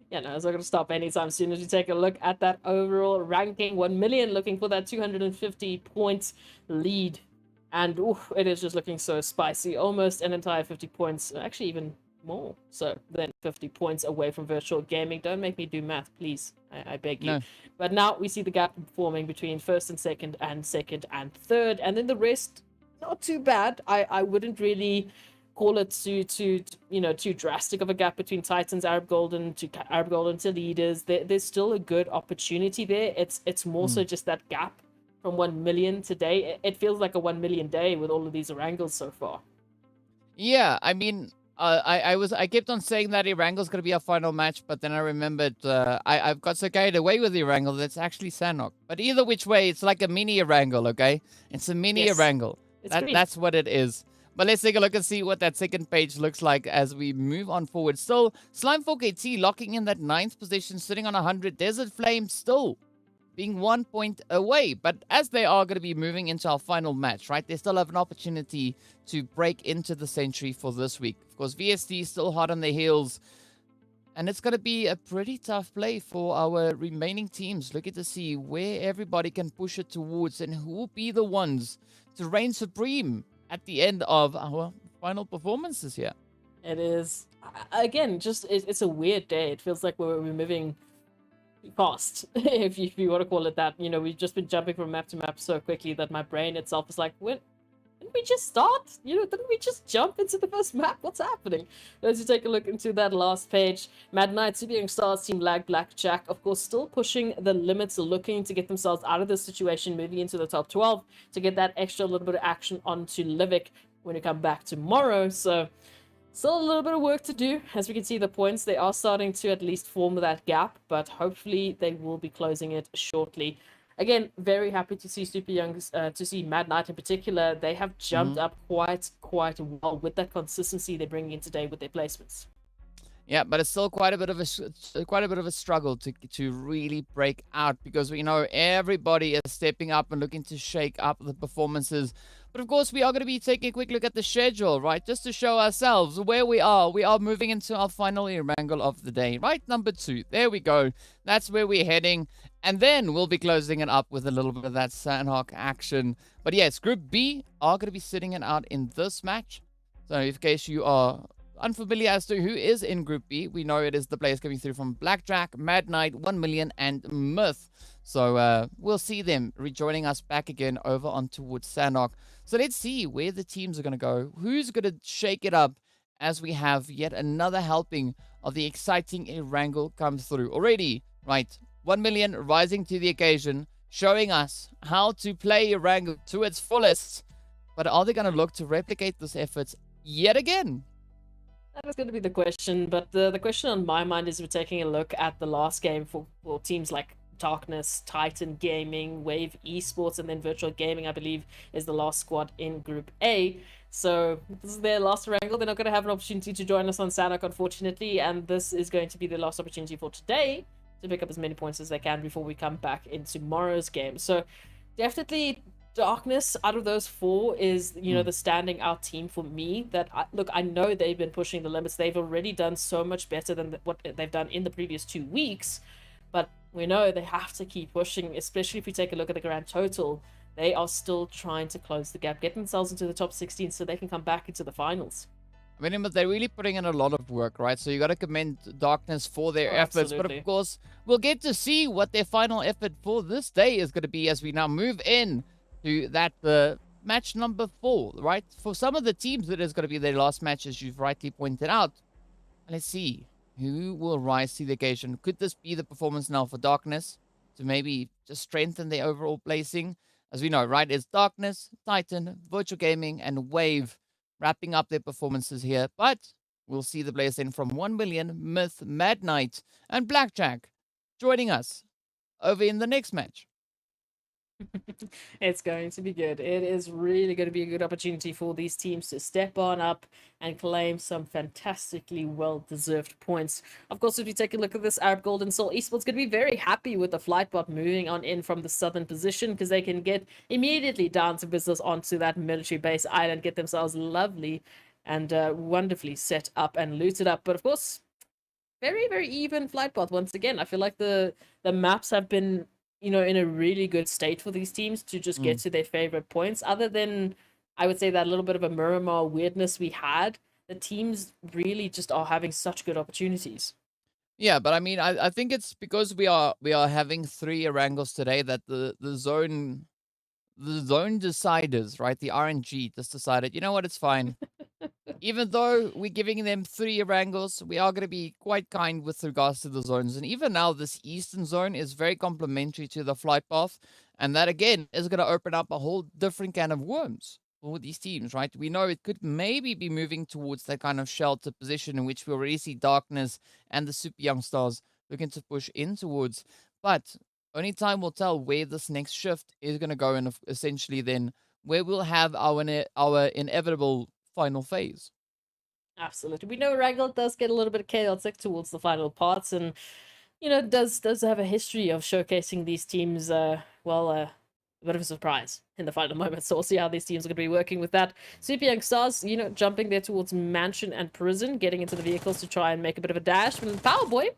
Yeah, no, it's not going to stop anytime soon as we take a look at that overall ranking. 1 million looking for that 250 points lead. And oof, it is just looking so spicy. Almost an entire 50 points, actually even more so than 50 points away from virtual gaming. Don't make me do math, please. I beg you. No. But now we see the gap forming between first and second and third. And then the rest, not too bad. I wouldn't really call it too drastic of a gap between Titans, Arab Golden to leaders. There's still a good opportunity there. It's more so just that gap from 1 million today. It feels like a 1 million day with all of these Erangels so far. Yeah, I mean, I kept on saying that Erangel's gonna be our final match, but then I remembered I've got so carried away with Erangel that's actually Sanhok. But either which way, it's like a mini Erangel, okay? It's a mini Yes. Erangel. It's green. That's what it is. But let's take a look and see what that second page looks like as we move on forward. Still, Slime 4KT locking in that 9th position, sitting on 100. Desert Flame still being 1 point away. But as they are going to be moving into our final match, right, they still have an opportunity to break into the century for this week. Of course, VST still hot on their heels. And it's going to be a pretty tough play for our remaining teams. Looking to see where everybody can push it towards and who will be the ones to reign supreme at the end of our final performances here. It is, again, just it's a weird day. It feels like we're moving fast, if you want to call it that. You know, we've just been jumping from map to map so quickly that my brain itself is like, when didn't we just start? You know, didn't we just jump into the first map? What's happening? As you take a look into that last page, Mad Knight, Super Young Stars, TEAMLAG, Blackjack, of course, still pushing the limits, looking to get themselves out of this situation, moving into the top 12 to get that extra little bit of action onto Livik when we come back tomorrow. So still a little bit of work to do. As we can see, the points, they are starting to at least form that gap, but hopefully they will be closing it shortly. Again, very happy to see Super Youngs, to see Mad Knight in particular. They have jumped up quite well with that consistency they're bringing in today with their placements. Yeah, but it's still quite a bit of a struggle to really break out, because we know everybody is stepping up and looking to shake up the performances. But of course, we are going to be taking a quick look at the schedule, right? Just to show ourselves where we are. We are moving into our final Erangel of the day, right? Number 2. There we go. That's where we're heading. And then we'll be closing it up with a little bit of that Sanhok action. But yes, Group B are going to be sitting it out in this match. So in case you are unfamiliar as to who is in Group B, we know it is the players coming through from Blackjack, Mad Knight, 1 million, and Myth. So we'll see them rejoining us back again over on towards Sanhok. So let's see where the teams are going to go. Who's going to shake it up as we have yet another helping of the exciting Erangel come through. Already, right, 1 million rising to the occasion, showing us how to play Erangel to its fullest. But are they going to look to replicate this effort yet again? That is going to be the question, but the question on my mind is we're taking a look at the last game for teams like Darkness, Titan Gaming, Wave Esports, and then Virtual Gaming, I believe, is the last squad in Group A. So this is their last Erangel. They're not going to have an opportunity to join us on Sanhok, unfortunately, and this is going to be the last opportunity for today to pick up as many points as they can before we come back in tomorrow's game. So definitely Darkness out of those 4 is, you know, the standing out team for me. That look, I know they've been pushing the limits. They've already done so much better than what they've done in the previous 2 weeks, but we know they have to keep pushing, especially if we take a look at the grand total. They are still trying to close the gap, get themselves into the top 16 so they can come back into the finals. I mean, but they're really putting in a lot of work, right? So you got to commend Darkness for their efforts. But absolutely. of course, we'll get to see what their final effort for this day is going to be as we now move in to that match number 4, right? For some of the teams, it is going to be their last match, as you've rightly pointed out. Let's see who will rise to the occasion. Could this be the performance now for Darkness to maybe just strengthen their overall placing? As we know, right, it's Darkness, Titan, Virtual Gaming, and Wave wrapping up their performances here. But we'll see the players then from 1 Million, Myth, Mad Knight, and Blackjack joining us over in the next match. It's going to be good. It is really going to be a good opportunity for these teams to step on up and claim some fantastically well-deserved points. Of course, if you take a look at this, Arab Golden Soul Esports going to be very happy with the flight bot moving on in from the southern position because they can get immediately down to business onto that military base island, get themselves lovely and wonderfully set up and looted up. But of course, very, very even flight path once again. I feel like the maps have been, in a really good state for these teams to just get to their favorite points. Other than, I would say, that little bit of a Miramar weirdness we had, the teams really just are having such good opportunities. Yeah, but I mean, I think it's because we are having 3 Erangels today that the zone deciders, right? The RNG just decided, you know what, it's fine. Even though we're giving them 3 Erangels, we are going to be quite kind with regards to the zones. And even now, this eastern zone is very complementary to the flight path. And that, again, is going to open up a whole different can of worms for these teams, right? We know it could maybe be moving towards that kind of shelter position in which we already see Darkness and the Super Young Stars looking to push in towards. But only time will tell where this next shift is going to go, and essentially then where we'll have our inevitable final phase. Absolutely. We know Erangel does get a little bit chaotic towards the final parts and, does have a history of showcasing these teams, a bit of a surprise in the final moment. So we'll see how these teams are going to be working with that. Super Young Stars, jumping there towards Mansion and Prison, getting into the vehicles to try and make a bit of a dash. And Power Boy,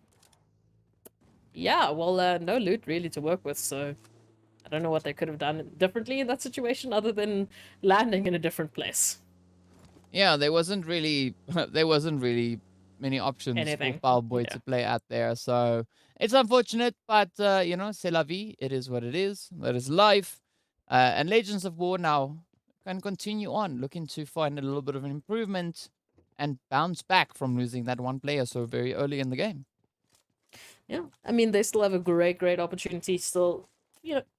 yeah, well, no loot really to work with, so I don't know what they could have done differently in that situation other than landing in a different place. Yeah, there wasn't really many options Anything. for Power Boy Yeah. to play out there. So it's unfortunate, but c'est la vie. It is what it is. That is life. And Legends of War now can continue on, looking to find a little bit of an improvement and bounce back from losing that one player so very early in the game. Yeah, I mean, they still have a great opportunity. Still,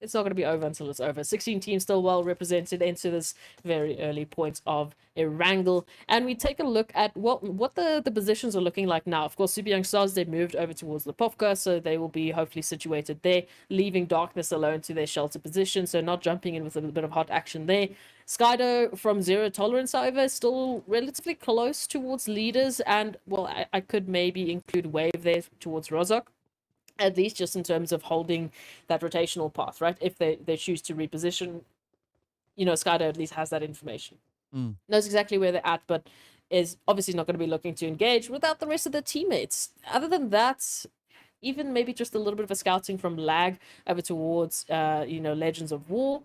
it's not going to be over until it's over. 16 teams still well represented into this very early point of Erangel. And we take a look at what the positions are looking like now. Of course, Super Young Stars, they've moved over towards Lipovka, so they will be hopefully situated there, leaving Darkness alone to their shelter position, so not jumping in with a bit of hot action there. Skydo from Zero Tolerance, however, is still relatively close towards leaders, and, well, I could maybe include Wave there towards Rozok. At least just in terms of holding that rotational path, right? If they choose to reposition, Skydo at least has that information. Knows exactly where they're at, but is obviously not going to be looking to engage without the rest of their teammates. Other than that, even maybe just a little bit of a scouting from Lag over towards, Legends of War.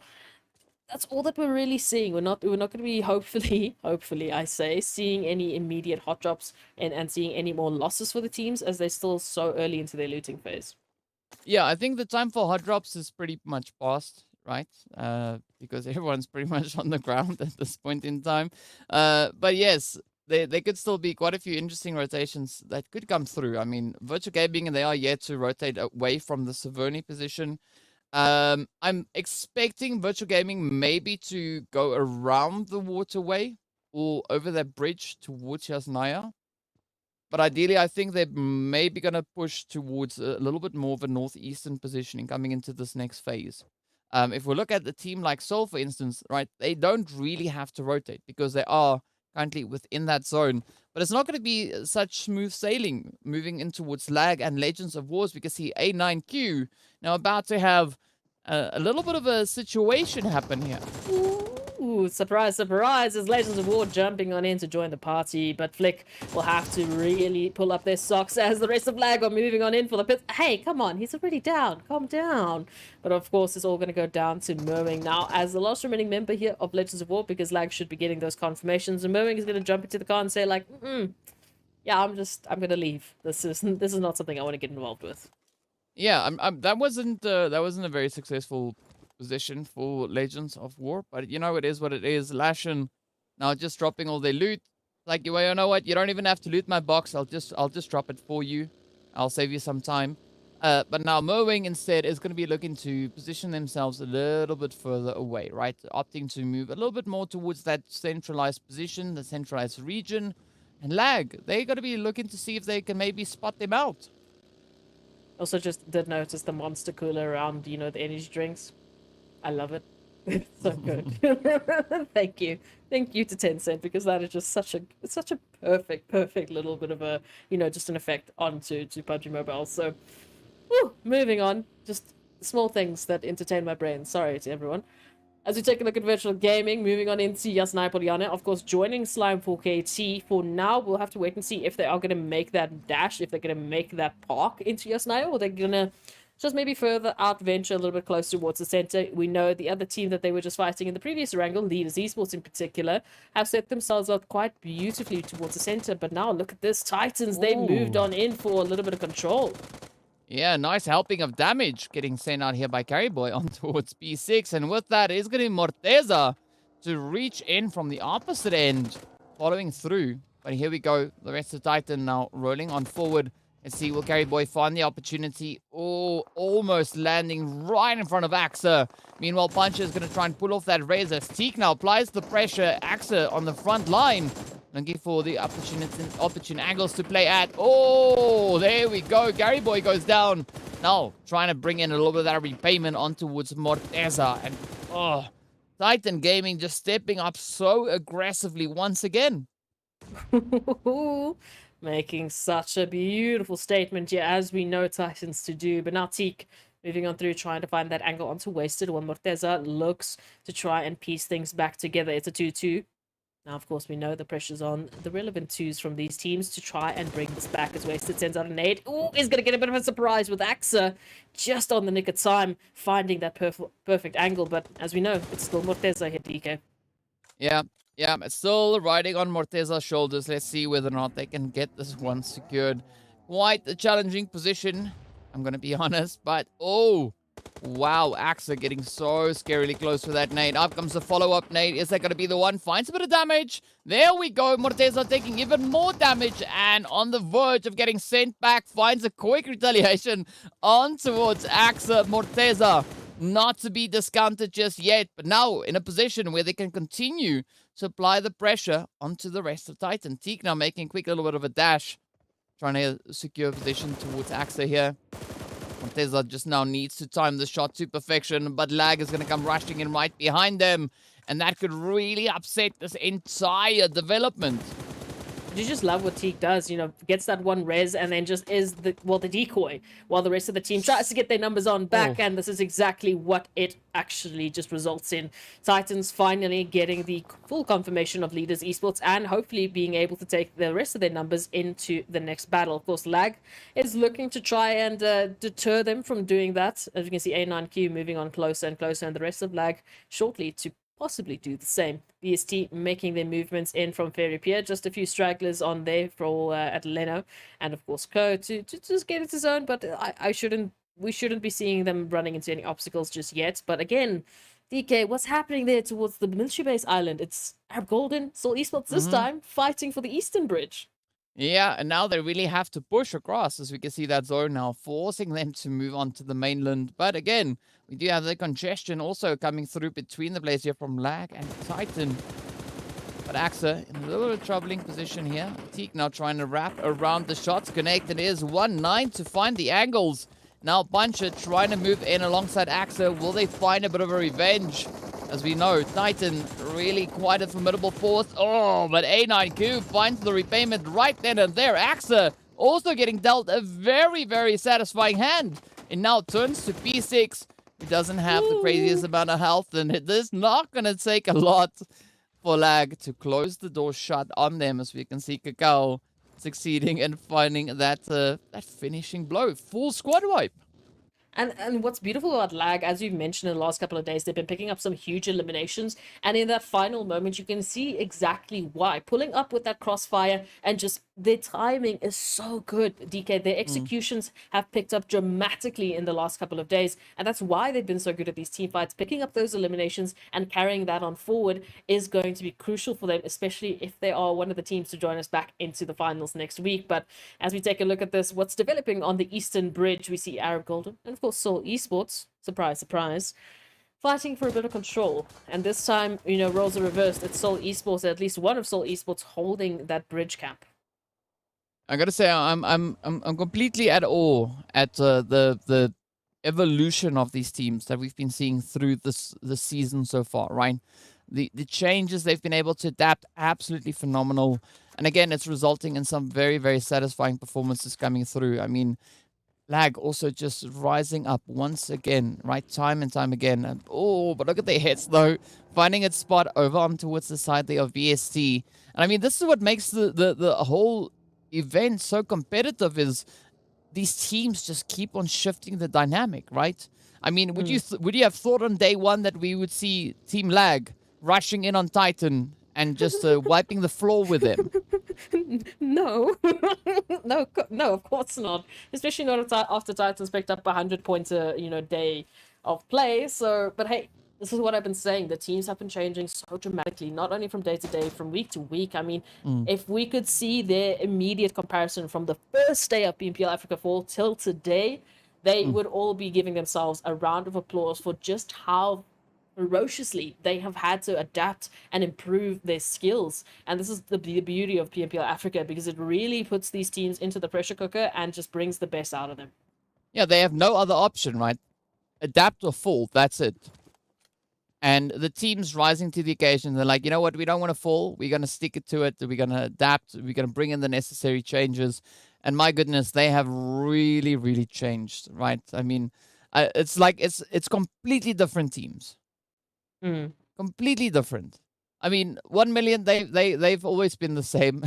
That's all that we're really seeing. We're not going to be hopefully I say, seeing any immediate hot drops and seeing any more losses for the teams as they're still so early into their looting phase. Yeah, I think the time for hot drops is pretty much past, right? Because everyone's pretty much on the ground at this point in time. But yes, there could still be quite a few interesting rotations that could come through. I mean, Virtual Gaming, they are yet to rotate away from the Saverni position. I'm expecting Virtual Gaming maybe to go around the waterway or over that bridge towards Yasnaya. But ideally, I think they're maybe going to push towards a little bit more of a northeastern positioning coming into this next phase. If we look at the team like Seoul, for instance, right, they don't really have to rotate because they are currently within that zone. But it's not going to be such smooth sailing moving in towards Lag and Legends of Wars because see A9Q now about to have a little bit of a situation happen here. Ooh, surprise, surprise, as Legends of War jumping on in to join the party, but Flick will have to really pull up their socks as the rest of Lag are moving on in for the pit. Hey, come on, he's already down, calm down. But of course, it's all going to go down to Merwing now as the last remaining member here of Legends of War, because Lag should be getting those confirmations, and Merwing is going to jump into the car and say like, yeah, I'm going to leave. This is not something I want to get involved with. Yeah, that wasn't a very successful position for Legends of War, but it is what it is. Lashin now just dropping all their loot. Like, you know what? You don't even have to loot my box. I'll just drop it for you. I'll save you some time. But now Merwing instead is going to be looking to position themselves a little bit further away, right? Opting to move a little bit more towards that centralized position, the centralized region. And Lag, they got to be looking to see if they can maybe spot them out. Also, just did notice the monster cooler around, the energy drinks. I love it. It's so good. Thank you. Thank you to Tencent, because that is just such a perfect little bit of a, just an effect onto PUBG Mobile. So, moving on. Just small things that entertain my brain. Sorry to everyone. As we take a look at virtual gaming, moving on into Yasnaya Poliana, of course, joining Slime 4KT. For now, we'll have to wait and see if they are going to make that dash, if they're going to make that park into Yasnaya, or they're going to just maybe further out venture a little bit closer towards the center. We know the other team that they were just fighting in the previous Erangel, Leaders Esports in particular, have set themselves up quite beautifully towards the center. But now look at this, Titans, they moved on in for a little bit of control. Yeah, nice helping of damage getting sent out here by Carryboy on towards B6. And with that, it's going to be Morteza to reach in from the opposite end, following through. But here we go. The rest of Titan now rolling on forward. Let's see, will Carryboy find the opportunity? Oh, almost landing right in front of Axa. Meanwhile, Puncher is going to try and pull off that Razor. Steak now applies the pressure. Axa on the front line. Looking for the opportune angles to play at. Oh, there we go. Gary Boy goes down. Now, trying to bring in a little bit of that repayment on towards Morteza. And, Titan Gaming just stepping up so aggressively once again. Making such a beautiful statement here, as we know Titans to do. But now Teak moving on through, trying to find that angle onto Wasted, while Morteza looks to try and piece things back together. It's a 2-2. Now, of course, we know the pressure's on the relevant twos from these teams to try and bring this back, as Wasted sends out a nade. Ooh, he's going to get a bit of a surprise with Axa just on the nick of time, finding that perfect angle. But as we know, it's still Morteza here, DK. Yeah, it's still riding on Morteza's shoulders. Let's see whether or not they can get this one secured. Quite a challenging position, I'm going to be honest. But, wow, Axa getting so scarily close to that nade. Up comes the follow-up nade. Is that going to be the one? Finds a bit of damage. There we go. Morteza taking even more damage and on the verge of getting sent back. Finds a quick retaliation on towards Axa. Morteza not to be discounted just yet, but now in a position where they can continue to apply the pressure onto the rest of Titan. Teak now making a quick little bit of a dash, trying to secure position towards Axa here. Morteza just now needs to time the shot to perfection, but Lag is going to come rushing in right behind them, and that could really upset this entire development. You just love what Teak does, gets that one res and then just is the decoy, while the rest of the team tries to get their numbers on back, and this is exactly what it actually just results in. Titans finally getting the full confirmation of Leaders Esports and hopefully being able to take the rest of their numbers into the next battle. Of course, Lag is looking to try and deter them from doing that. As you can see, A9Q moving on closer and closer, and the rest of Lag shortly to possibly do the same. BST making their movements in from Fairy Pier, just a few stragglers on there for at Leno, and of course Ko to just get into zone, but we shouldn't be seeing them running into any obstacles just yet. But again, DK, what's happening there towards the military base island? It's Arab Golden, Soul Esports this time, fighting for the Eastern Bridge. Yeah, and now they really have to push across, as we can see that zone now, forcing them to move on to the mainland. But again, we do have the congestion also coming through between the players here from Lag and Titan. But Axa in a little bit of troubling position here. Teak now trying to wrap around the shots. Connected is 1-9 to find the angles. Now Puncher trying to move in alongside Axa. Will they find a bit of a revenge? As we know, Titan really quite a formidable force. Oh, but A9Q finds the repayment right then and there. Axa also getting dealt a very, very satisfying hand. And now turns to P6. He doesn't have the craziest amount of health, and it is not going to take a lot for Lag to close the door shut on them, as we can see Kakao succeeding in finding that finishing blow. Full squad wipe. And what's beautiful about Lag, as you've mentioned in the last couple of days, they've been picking up some huge eliminations. And in that final moment, you can see exactly why. Pulling up with that crossfire and just their timing is so good, DK. Their executions have picked up dramatically in the last couple of days. And that's why they've been so good at these team fights. Picking up those eliminations and carrying that on forward is going to be crucial for them, especially if they are one of the teams to join us back into the finals next week. But as we take a look at this, what's developing on the Eastern Bridge, we see Arab Golden and of course Soul Esports, surprise, surprise, fighting for a bit of control. And this time, roles are reversed. It's Seoul Esports, at least one of Seoul Esports, holding that bridge camp. I gotta say, I'm completely at awe at the evolution of these teams that we've been seeing through this season so far, right? The changes they've been able to adapt, absolutely phenomenal. And again, it's resulting in some very, very satisfying performances coming through. I mean, Lag also just rising up once again, right? Time and time again. And, but look at their hits, though. Finding its spot over on towards the side there of VST. And I mean, this is what makes the whole event so competitive, is these teams just keep on shifting the dynamic, right? I mean, would you have thought on day one that we would see TEAMLAG rushing in on Titan and just wiping the floor with them? No. No, of course not. Especially not after Titans picked up 100 points a day of play. So, but hey, this is what I've been saying. The teams have been changing so dramatically, not only from day to day, from week to week. I mean, if we could see their immediate comparison from the first day of PMPL Africa Fall till today, they would all be giving themselves a round of applause for just how ferociously they have had to adapt and improve their skills. And this is the beauty of PMPL Africa, because it really puts these teams into the pressure cooker and just brings the best out of them. Yeah, they have no other option, right? Adapt or fall, that's it. And the team's rising to the occasion. They're like, you know what, we don't want to fall. We're going to stick it to it. We're going to adapt. We're going to bring in the necessary changes. And my goodness, they have really, really changed, right? I mean, it's like it's completely different teams. Completely different. I mean, 1 million, they've always been the same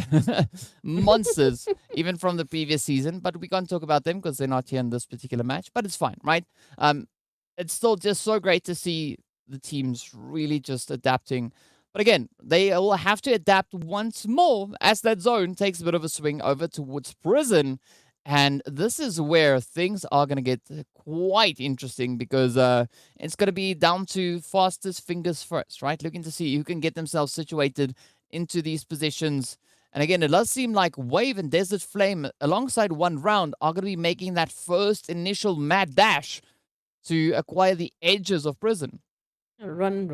monsters, even from the previous season. But we can't talk about them because they're not here in this particular match. But it's fine, right? It's still just so great to see the teams really just adapting. But again, they will have to adapt once more as that zone takes a bit of a swing over towards Prison. And this is where things are going to get quite interesting, because it's going to be down to fastest fingers first, right? Looking to see who can get themselves situated into these positions. And again, it does seem like Wave and Desert Flame, alongside One Round, are going to be making that first initial mad dash to acquire the edges of Prison. Run.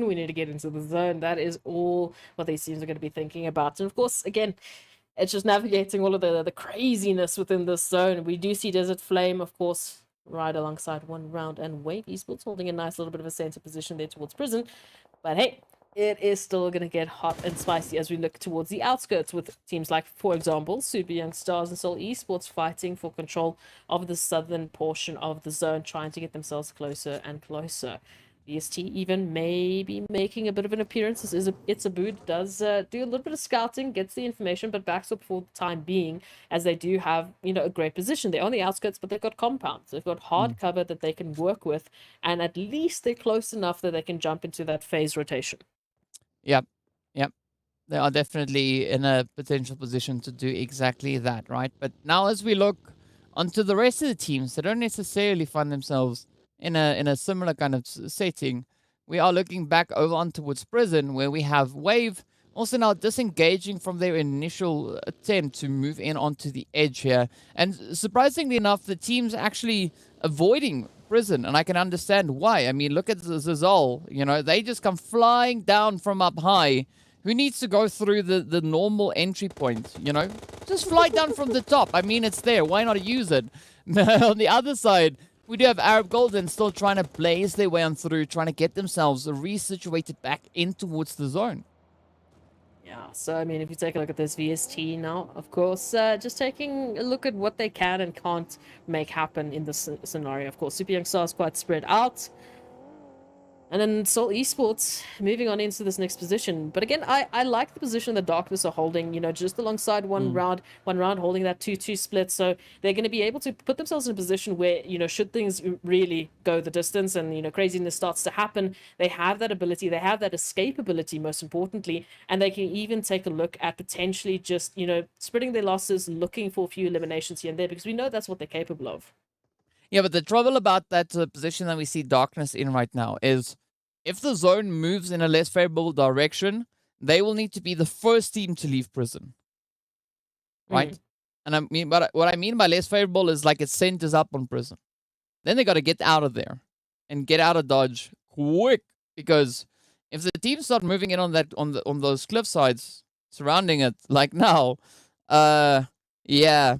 We need to get into the zone. That is all what these teams are going to be thinking about. And of course, again, it's just navigating all of the craziness within this zone. We do see Desert Flame, of course, right alongside One Round, and Wave Esports holding a nice little bit of a center position there towards Prison. But hey, it is still going to get hot and spicy as we look towards the outskirts, with teams like, for example, Super Young Stars and Seoul Esports fighting for control of the southern portion of the zone, trying to get themselves closer and closer. VST even maybe making a bit of an appearance. This is It's a Boot does do a little bit of scouting, gets the information, but backs up for the time being, as they do have a great position. They're on the outskirts, but they've got compounds. They've got hard cover that they can work with, and at least they're close enough that they can jump into that phase rotation. Yep. They are definitely in a potential position to do exactly that, right? But now as we look onto the rest of the teams that don't necessarily find themselves in a similar kind of setting, we are looking back over on towards Prison, where we have Wave also now disengaging from their initial attempt to move in onto the edge here. And surprisingly enough, the team's actually avoiding Prison, and I can understand why. I mean, look at Zazal, they just come flying down from up high. Who needs to go through the normal entry point, Just fly down from the top. I mean, it's there. Why not use it? On the other side, we do have Arab Golden still trying to blaze their way on through, trying to get themselves resituated back in towards the zone. Yeah, so I mean, if you take a look at this VST now, of course, just taking a look at what they can and can't make happen in this scenario. Of course, Super Young Stars quite spread out. And then Seoul Esports moving on into this next position. But again, I like the position the Darkness are holding, just alongside One Round holding that 2-2 split. So they're going to be able to put themselves in a position where, should things really go the distance and, craziness starts to happen, they have that ability, they have that escape ability, most importantly, and they can even take a look at potentially just, spreading their losses, looking for a few eliminations here and there, because we know that's what they're capable of. Yeah, but the trouble about that position that we see Darkness in right now is, if the zone moves in a less favorable direction, they will need to be the first team to leave Prison. Right? And I mean, what I mean by less favorable is like it centers up on Prison. Then they got to get out of there. and get out of dodge quick, because if the teams start moving in on that on those cliff sides surrounding it like now, yeah,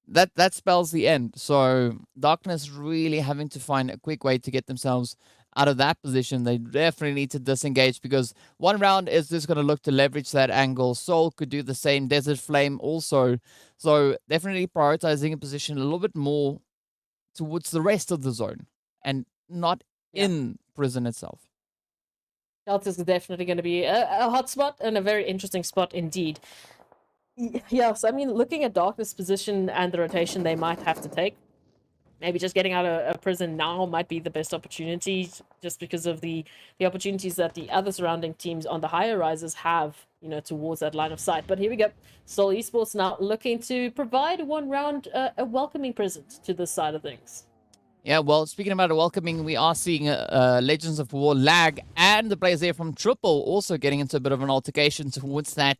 that spells the end. So Darkness really having to find a quick way to get themselves out of that position. They definitely need to disengage, because one round is just going to look to leverage that angle. Soul could do the same. Desert Flame also. So definitely prioritizing a position a little bit more towards the rest of the zone and not in prison itself. Delta is definitely going to be a hot spot and a very interesting spot indeed. Yes, I mean, looking at Darkness' position and the rotation they might have to take, maybe just getting out of prison now might be the best opportunity, just because of the opportunities that the other surrounding teams on the higher rises have, you know, towards that line of sight. But here we go. Seoul Esports now looking to provide one round a welcoming present to this side of things. Yeah, well, speaking about welcoming, we are seeing Legends of War Lag and the players there from Triple also getting into a bit of an altercation towards that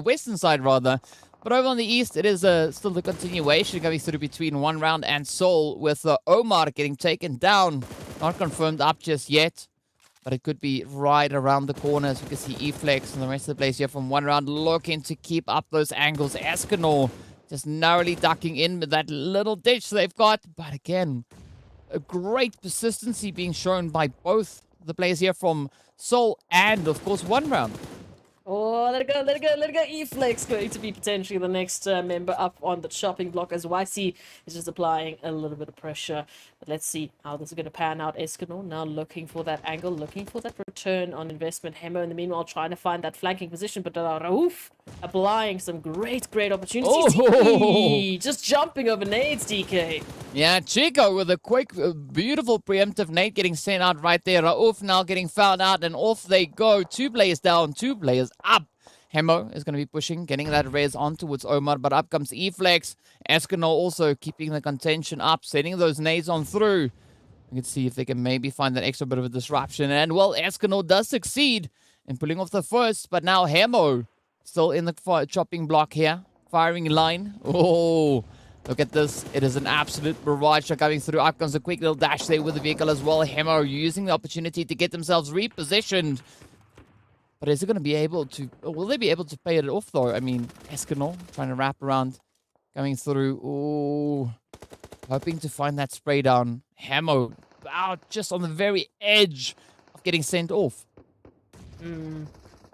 western side rather. But over on the east, it is still the continuation going through between one round and Seoul, with Omar getting taken down. Not confirmed up just yet, but it could be right around the corner. As we can see E-Flex and the rest of the players here from one round looking to keep up those angles. Escanor just narrowly ducking in with that little ditch they've got. But again, a great persistency being shown by both the players here from Seoul and, of course, one round. Oh, let it go, let it go, let it go. E-Flex going to be potentially the next member up on the chopping block, as YC is just applying a little bit of pressure. But let's see how this is going to pan out. Escanor now looking for that angle, looking for that return on investment. Hemo in the meanwhile trying to find that flanking position, but Rauf applying some great opportunities. Oh! Just jumping over nades, DK. Yeah, Chico with a quick, beautiful preemptive nade getting sent out right there. Rauf now getting found out, and off they go. 2 players down, 2 players up. Hemo is going to be pushing, getting that res on towards Omar, but up comes E-Flex. Escanor also keeping the contention up, sending those nades on through. We can see if they can maybe find that extra bit of a disruption. And, well, Escanor does succeed in pulling off the first, but now Hemo still in the chopping block here. Firing line. Oh, look at this. It is an absolute barrage coming through. Up comes a quick little dash there with the vehicle as well. Hemo using the opportunity to get themselves repositioned. But is it going to be able to... Will they be able to pay it off, though? I mean, Escanor trying to wrap around, coming through. Ooh, hoping to find that spray down. Hemo out just on the very edge of getting sent off.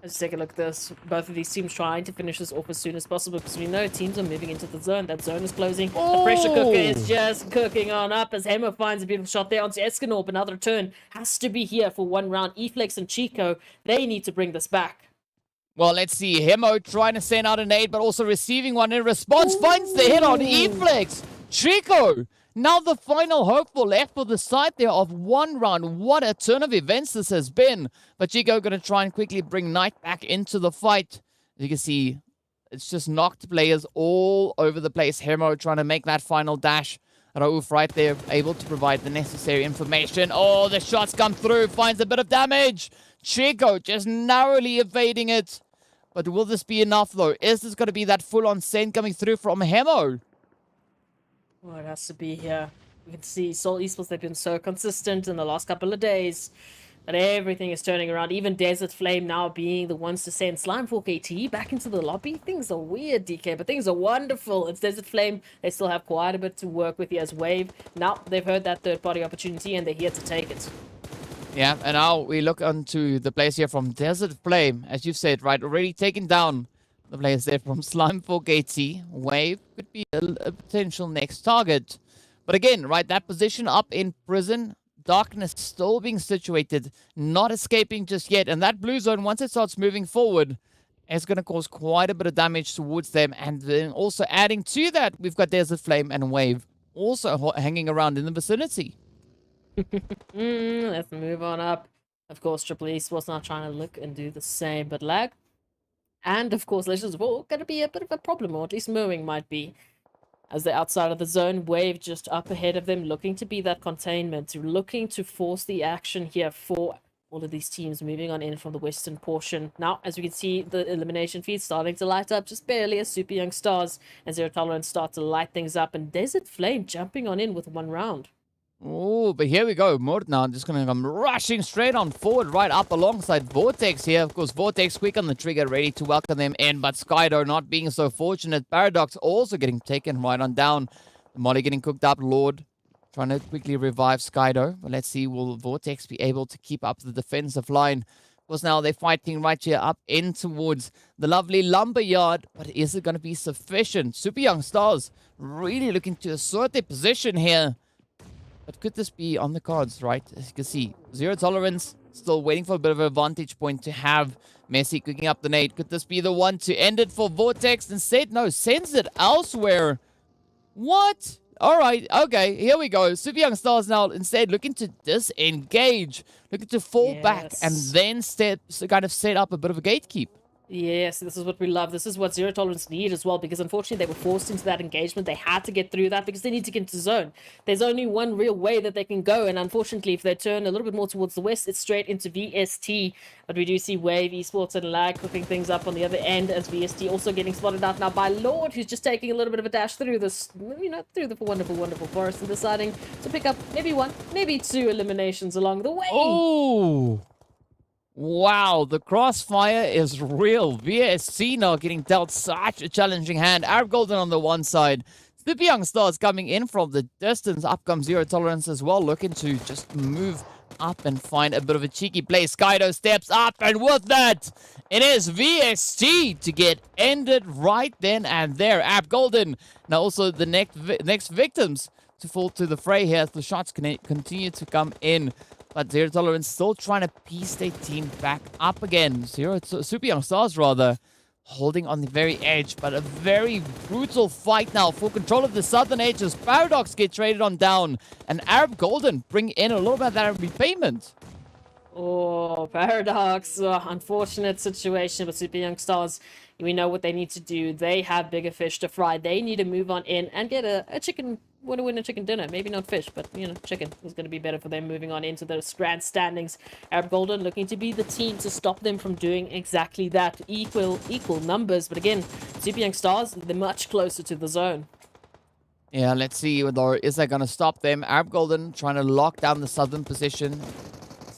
Let's take a look at this. Both of these teams trying to finish this off as soon as possible, because we know teams are moving into the zone. That zone is closing. The pressure cooker is just cooking on up as Hemo finds a beautiful shot there onto Escanor. But another turn has to be here for one round. E-Flex and Chico, they need to bring this back. Well, let's see. Hemo trying to send out an aid, but also receiving one in response. Finds the hit on E-Flex. Chico, now the final hopeful left for the side there of one round. What a turn of events this has been. But Chico going to try and quickly bring Knight back into the fight. As you can see, it's just knocked players all over the place. Hemo trying to make that final dash. Rauf right there, able to provide the necessary information. Oh, the shots come through, finds a bit of damage. Chico just narrowly evading it. But will this be enough, though? Is this going to be that full-on send coming through from Hemo? Oh, it has to be here. You can see Seoul Esports, they've been so consistent in the last couple of days. But everything is turning around. Even Desert Flame now being the ones to send Slime 4KT back into the lobby. Things are weird, DK, but things are wonderful. It's Desert Flame. They still have quite a bit to work with here as Wave. Now they've heard that third-party opportunity and they're here to take it. Yeah, and now we look onto the players here from Desert Flame. As you've said, right, already taken down the players there from Slime 4KT. Wave could be a potential next target. But again, right, that position up in prison, Darkness still being situated, not escaping just yet. And that blue zone, once it starts moving forward, is going to cause quite a bit of damage towards them. And then also adding to that, we've got Desert Flame and Wave also hanging around in the vicinity. Let's move on up. Of course, Triple Esports now trying to look and do the same, but lag. And of course, Legends of War going to be a bit of a problem, or at least mowing might be. As they're outside of the zone, Wave just up ahead of them, looking to be that containment, looking to force the action here for all of these teams moving on in from the western portion. Now, as we can see, the elimination feed starting to light up just barely as Super Young Stars and Zero Tolerance start to light things up, and Desert Flame jumping on in with one round. Oh, but here we go. Mort now just going to come rushing straight on forward, right up alongside Vortex here. Of course, Vortex quick on the trigger, ready to welcome them in. But Skydo not being so fortunate. Paradox also getting taken right on down. Molly getting cooked up. Lord trying to quickly revive Skydo. But let's see, will Vortex be able to keep up the defensive line? Of course, now they're fighting right here up in towards the lovely Lumberyard. But is it going to be sufficient? Super Young Stars really looking to assert their position here. But could this be on the cards, right? As you can see, zero tolerance, still waiting for a bit of a vantage point to have. Messi cooking up the nade. Could this be the one to end it for Vortex? Instead, no, sends it elsewhere. What? All right, okay, here we go. Super Young Stars now instead looking to disengage, looking to fall back and then kind of set up a bit of a gatekeep. Yes, this is what we love. This is what Zero Tolerance need as well, because unfortunately they were forced into that engagement. They had to get through that because they need to get into zone. There's only one real way that they can go, and unfortunately if they turn a little bit more towards the west, it's straight into VST. But we do see Wave, Esports and Lag cooking things up on the other end, as VST also getting spotted out now by Lord, who's just taking a little bit of a dash through this, through the wonderful, wonderful forest and deciding to pick up maybe one, maybe two eliminations along the way. Oh! Wow, the crossfire is real. VSC now getting dealt such a challenging hand. Arab Golden on the one side. Super Young Stars coming in from the distance. Up comes Zero Tolerance as well, looking to just move up and find a bit of a cheeky play. Skydo steps up, and with that, it is VST to get ended right then and there. Arab Golden now also the next victims to fall to the fray here as the shots continue to come in. But Zero Tolerance still trying to piece their team back up again. Super Young Stars, rather, holding on the very edge. But a very brutal fight now for control of the southern edges. Paradox get traded on down. And Arab Golden bring in a little bit of that repayment. Oh, Paradox. Unfortunate situation with Super Young Stars. We know what they need to do. They have bigger fish to fry. They need to move on in and get a chicken. Want to win a chicken dinner. Maybe not fish, but, chicken is going to be better for them moving on into those grand standings. Arab Golden looking to be the team to stop them from doing exactly that. Equal numbers. But again, Super Young Stars, they're much closer to the zone. Yeah, let's see. Is that going to stop them? Arab Golden trying to lock down the southern position.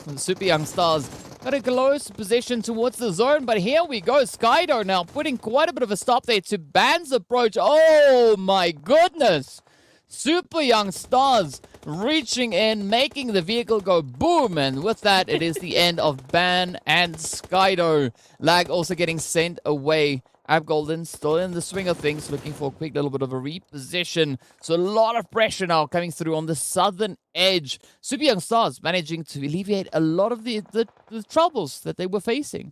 The Super Young Stars got a close position towards the zone, but here we go. Skydo now putting quite a bit of a stop there to Ban's approach. Oh my goodness! Super Young Stars reaching in, making the vehicle go boom, and with that, it is the end of Ban and Skydo. Lag also getting sent away. Arab Golden still in the swing of things, looking for a quick little bit of a reposition. So a lot of pressure now coming through on the southern edge. Super Young Stars managing to alleviate a lot of the troubles that they were facing.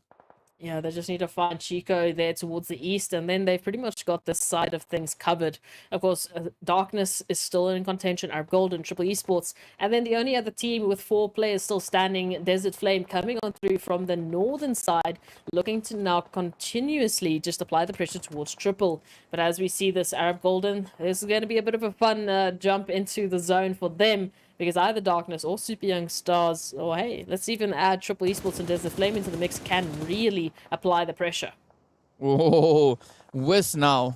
Yeah, they just need to find Chico there towards the east, and then they've pretty much got this side of things covered. Of course, Darkness is still in contention, Arab Golden, Triple Esports, and then the only other team with 4 players still standing, Desert Flame, coming on through from the northern side, looking to now continuously just apply the pressure towards Triple. But as we see this Arab Golden, this is going to be a bit of a fun jump into the zone for them, because either Darkness or Super Young Stars, or hey, let's even add Triple Esports and Desert Flame into the mix, can really apply the pressure. Oh, Wiz now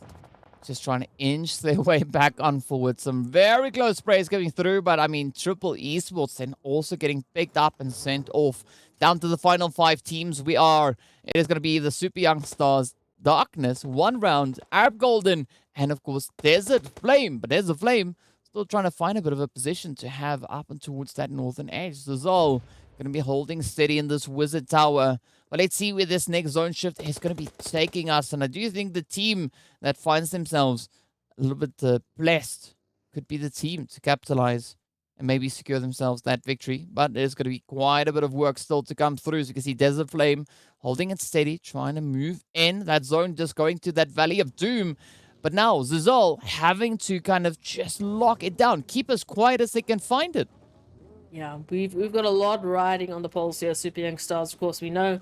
just trying to inch their way back on forward. Some very close sprays coming through, but I mean, Triple Esports then also getting picked up and sent off. Down to the final 5 teams we are. It is going to be the Super Young Stars, Darkness, 1 round, Arab Golden, and of course, Desert Flame. But Desert Flame still trying to find a bit of a position to have up and towards that northern edge. Zazol going to be holding steady in this Wizard Tower. But let's see where this next zone shift is going to be taking us. And I do think the team that finds themselves a little bit blessed could be the team to capitalize and maybe secure themselves that victory. But there's going to be quite a bit of work still to come through. So you can see Desert Flame holding it steady, trying to move in. That zone just going to that Valley of Doom. But now, Zazol having to kind of just lock it down, keep as quiet as they can find it. Yeah, we've got a lot riding on the pulse here. Super Young Stars, of course, we know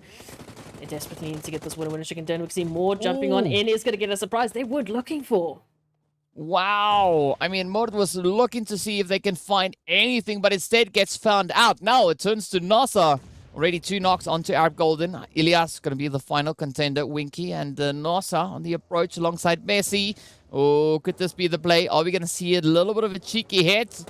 they desperately need to get this winner chicken dinner. We can see more jumping on in. Is going to get a surprise they were looking for. Wow. I mean, Mord was looking to see if they can find anything, but instead gets found out. Now it turns to Nasa. Already 2 knocks onto Arab Golden. Ilias going to be the final contender. Winky and Nasa on the approach alongside Messi. Oh, could this be the play? Are we going to see a little bit of a cheeky hit?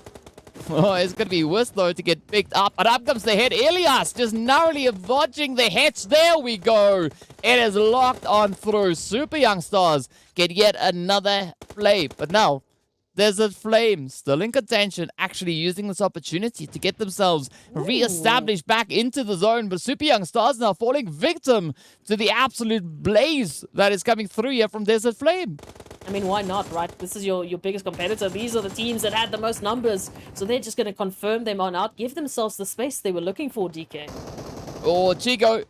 Oh, it's going to be worse, though, to get picked up. And up comes the head. Elias just narrowly avoiding the hits. There we go. It is locked on through. Super Young Stars get yet another play. But now, Desert Flame still in contention, actually using this opportunity to get themselves re-established back into the zone. But Super Young Stars now falling victim to the absolute blaze that is coming through here from Desert Flame. I mean, why not, right? This is your biggest competitor. These are the teams that had the most numbers. So they're just going to confirm them on out, give themselves the space they were looking for, DK. Oh, Chico,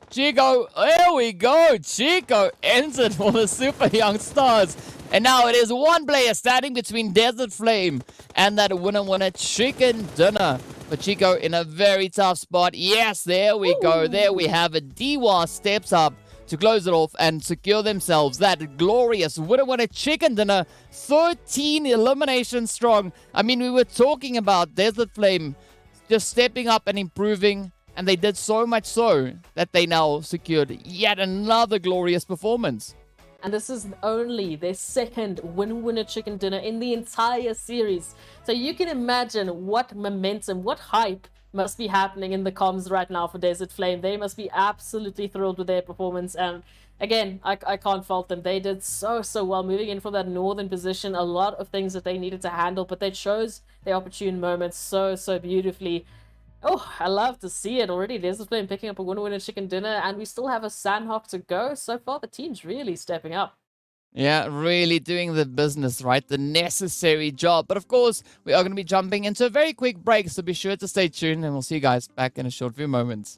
there we go. Chico ends it for the Super Young Stars. And now it is one player standing between Desert Flame and that winner chicken dinner. But Chico in a very tough spot. Yes, there we go. There we have it. Diwa steps up to close it off and secure themselves that glorious winner chicken dinner. 13 eliminations strong. I mean, we were talking about Desert Flame just stepping up and improving. And they did so much so that they now secured yet another glorious performance. And this is only their second winner chicken dinner in the entire series. So you can imagine what momentum, what hype must be happening in the comms right now for Desert Flame. They must be absolutely thrilled with their performance. And again, I can't fault them. They did so well moving in from that northern position. A lot of things that they needed to handle, but they chose their opportune moments so beautifully. Oh, I love to see it already. Desert Flame picking up a winner chicken dinner, and we still have a Sanhok to go. So far, the team's really stepping up. Yeah, really doing the business, right? The necessary job. But of course, we are going to be jumping into a very quick break, so be sure to stay tuned, and we'll see you guys back in a short few moments.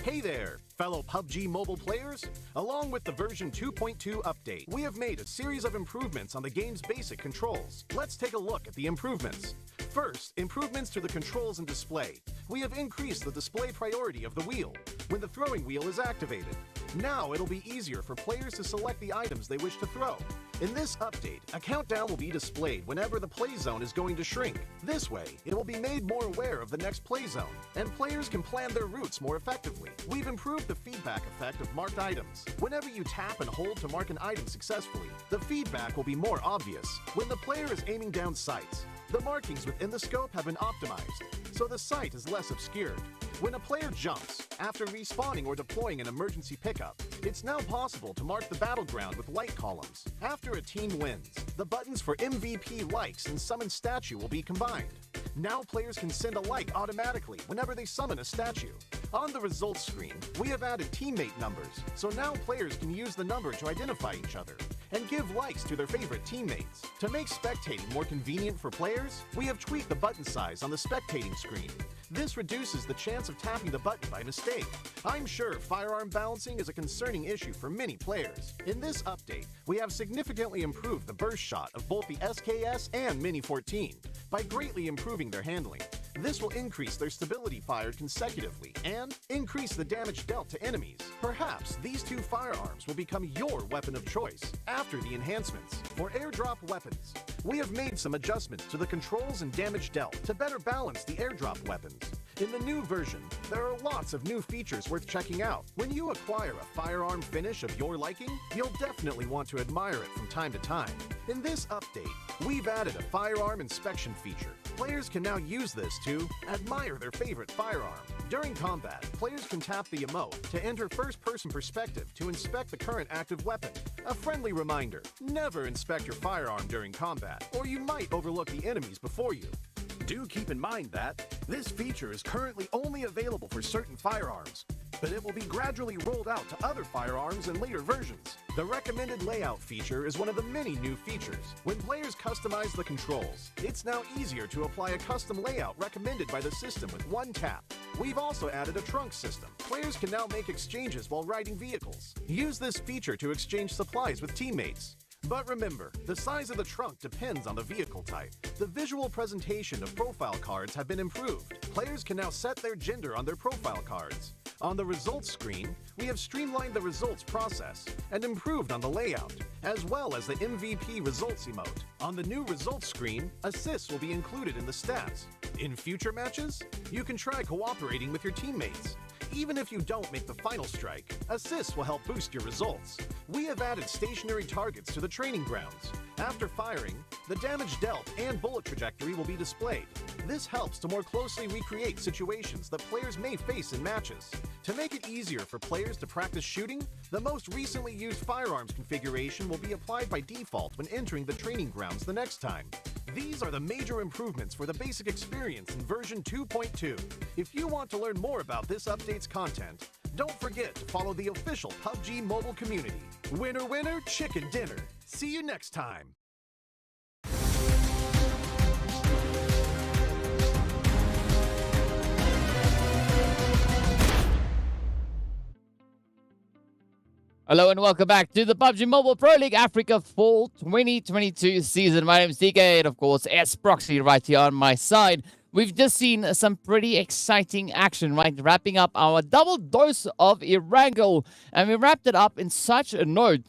Hey there, fellow PUBG mobile players! Along with the version 2.2 update, we have made a series of improvements on the game's basic controls. Let's take a look at the improvements. First, improvements to the controls and display. We have increased the display priority of the wheel when the throwing wheel is activated. Now it'll be easier for players to select the items they wish to throw. In this update, a countdown will be displayed whenever the play zone is going to shrink. This way, it will be made more aware of the next play zone, and players can plan their routes more effectively. We've improved the feedback effect of marked items. Whenever you tap and hold to mark an item successfully, the feedback will be more obvious. When the player is aiming down sights, the markings within the scope have been optimized, so the sight is less obscured. When a player jumps, after respawning or deploying an emergency pickup, it's now possible to mark the battleground with light columns. After a team wins, the buttons for MVP likes and summon statue will be combined. Now players can send a like automatically whenever they summon a statue. On the results screen, we have added teammate numbers, so now players can use the number to identify each other and give likes to their favorite teammates. To make spectating more convenient for players, we have tweaked the button size on the spectating screen. This reduces the chance of tapping the button by mistake. I'm sure firearm balancing is a concerning issue for many players. In this update, we have significantly improved the burst shot of both the SKS and Mini 14 by greatly improving their handling. This will increase their stability fired consecutively and increase the damage dealt to enemies. Perhaps these two firearms will become your weapon of choice after the enhancements. For airdrop weapons, we have made some adjustments to the controls and damage dealt to better balance the airdrop weapons. In the new version, there are lots of new features worth checking out. When you acquire a firearm finish of your liking, you'll definitely want to admire it from time to time. In this update, we've added a firearm inspection feature. Players can now use this to admire their favorite firearm. During combat, players can tap the emote to enter first-person perspective to inspect the current active weapon. A friendly reminder, never inspect your firearm during combat, or you might overlook the enemies before you. Do keep in mind that this feature is currently only available for certain firearms. but it will be gradually rolled out to other firearms in later versions. The recommended layout feature is one of the many new features. When players customize the controls, it's now easier to apply a custom layout recommended by the system with one tap. We've also added a trunk system. Players can now make exchanges while riding vehicles. Use this feature to exchange supplies with teammates. But remember, the size of the trunk depends on the vehicle type. The visual presentation of profile cards have been improved. Players can now set their gender on their profile cards. On the results screen, we have streamlined the results process and improved on the layout, as well as the MVP results emote. On the new results screen, assists will be included in the stats. In future matches, you can try cooperating with your teammates. Even if you don't make the final strike, assists will help boost your results. We have added stationary targets to the training grounds. After firing, the damage dealt and bullet trajectory will be displayed. This helps to more closely recreate situations that players may face in matches. To make it easier for players to practice shooting, the most recently used firearms configuration will be applied by default when entering the training grounds the next time. These are the major improvements for the basic experience in version 2.2. If you want to learn more about this update's content, don't forget to follow the official PUBG mobile community. Winner, winner, chicken dinner. See you next time. Hello and welcome back to the PUBG Mobile Pro League Africa Fall 2022 season. My name is DK and of course S-Proxy right here on my side. We've just seen some pretty exciting action, right? Wrapping up our double dose of Erangel. And we wrapped it up in such a note,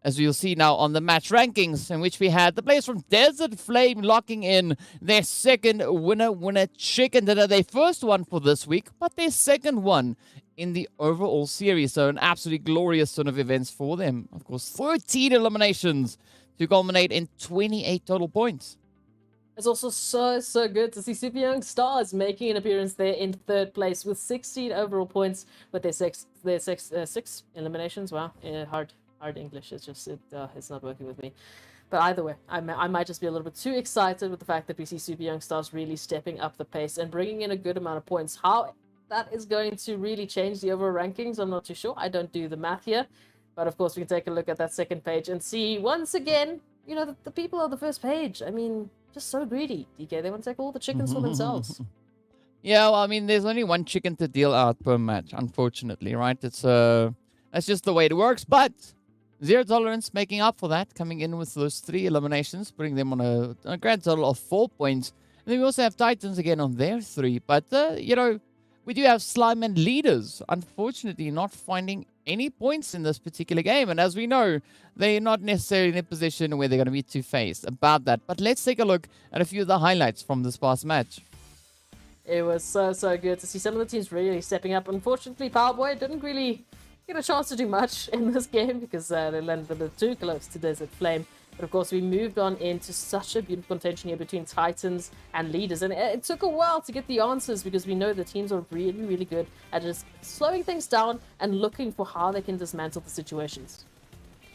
as you'll see now on the match rankings, in which we had the players from Desert Flame locking in their second winner chicken dinner. Their first one for this week, but their second one in the overall series. So an absolutely glorious sort of events for them. Of course, 13 eliminations to culminate in 28 total points. It's also so good to see Super Young Stars making an appearance there in third place with 16 overall points with their six eliminations. Wow, hard English. It's not working with me. But either way, I might just be a little bit too excited with the fact that we see Super Young Stars really stepping up the pace and bringing in a good amount of points. How that is going to really change the overall rankings, I'm not too sure. I don't do the math here. But of course, we can take a look at that second page and see, once again, you know, the people on the first page. I mean, just so greedy, DK. They want to take all the chickens for themselves. Yeah, well, I mean, there's only one chicken to deal out per match, unfortunately, right? It's that's just the way it works. But Zero Tolerance making up for that, coming in with those 3 eliminations, putting them on a grand total of 4 points. And then we also have Titans again on their 3. But, you know, we do have Slime and Leaders, unfortunately, not finding any points in this particular game. And as we know, they're not necessarily in a position where they're going to be two-faced about that. But let's take a look at a few of the highlights from this past match. It was so good to see some of the teams really stepping up. Unfortunately, Powerboy didn't really get a chance to do much in this game because they landed a bit too close to Desert Flame. But of course, we moved on into such a beautiful contention here between Titans and Leaders. And it took a while to get the answers because we know the teams are really good at just slowing things down and looking for how they can dismantle the situations.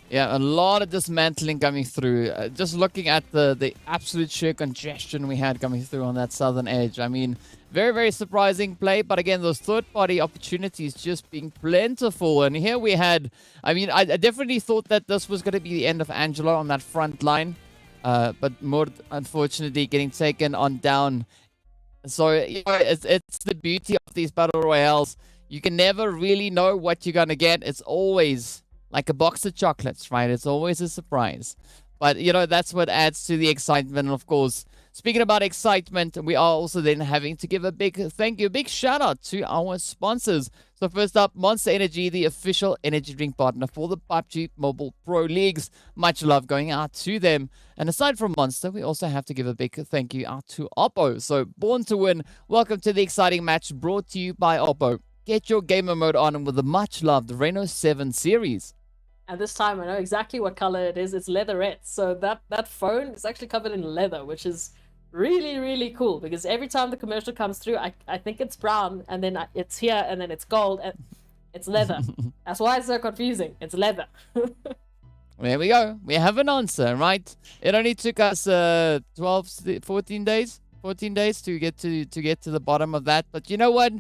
Yeah, a lot of dismantling coming through. Just looking at the absolute sheer congestion we had coming through on that southern edge. I mean, very surprising play. But again, those third-party opportunities just being plentiful. And here we had, I mean, I definitely thought that this was going to be the end of Angela on that front line. But Murd, unfortunately, getting taken on down. So, you know, it's the beauty of these battle royales. You can never really know what you're going to get. It's always like a box of chocolates, right? It's always a surprise. But, you know, that's what adds to the excitement. And of course, speaking about excitement, we are also then having to give a big thank you, a big shout out to our sponsors. So first up, Monster Energy, the official energy drink partner for the PUBG Mobile Pro Leagues. Much love going out to them. And aside from Monster, we also have to give a big thank you out to Oppo. So Born to Win, welcome to the exciting match brought to you by Oppo. Get your gamer mode on with the much loved Reno 7 series. And this time I know exactly what color it is. It's leatherette. So that phone is actually covered in leather, which is really cool because every time the commercial comes through, I think it's brown and then it's here and then it's gold and it's leather. That's why it's so confusing. It's leather. There we go. We have an answer, right? It only took us 14 days to get to the bottom of that. But you know what?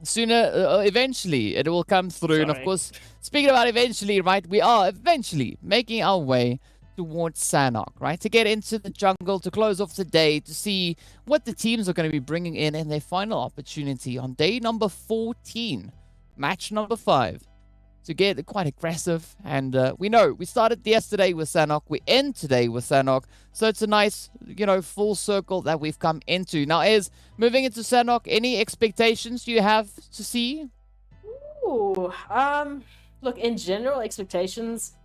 sooner, eventually, it will come through. And of Sorry. course, speaking about eventually, right, we are eventually making our way towards Sanhok, right, to get into the jungle, to close off the day, to see what the teams are going to be bringing in their final opportunity on day number 14, match number 5. To get quite aggressive, and we know we started yesterday with Sanhok, we end today with Sanhok, so it's a nice, full circle that we've come into. Now, moving into Sanhok, any expectations you have to see? Ooh, look, in general, expectations,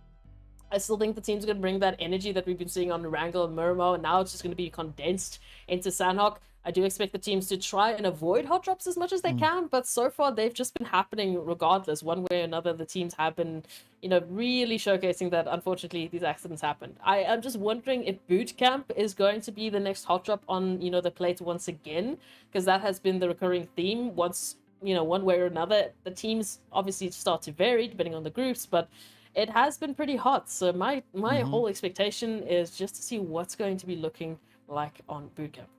I still think the team's going to bring that energy that we've been seeing on Erangel and Miramar, and now it's just going to be condensed into Sanhok. I do expect the teams to try and avoid hot drops as much as they can, but so far they've just been happening regardless. One way or another, the teams have been, really showcasing that, unfortunately, these accidents happened. I am just wondering if boot camp is going to be the next hot drop on, the plate once again, because that has been the recurring theme. Once, one way or another, the teams obviously start to vary depending on the groups, but it has been pretty hot. So my whole expectation is just to see what's going to be looking like on boot camp.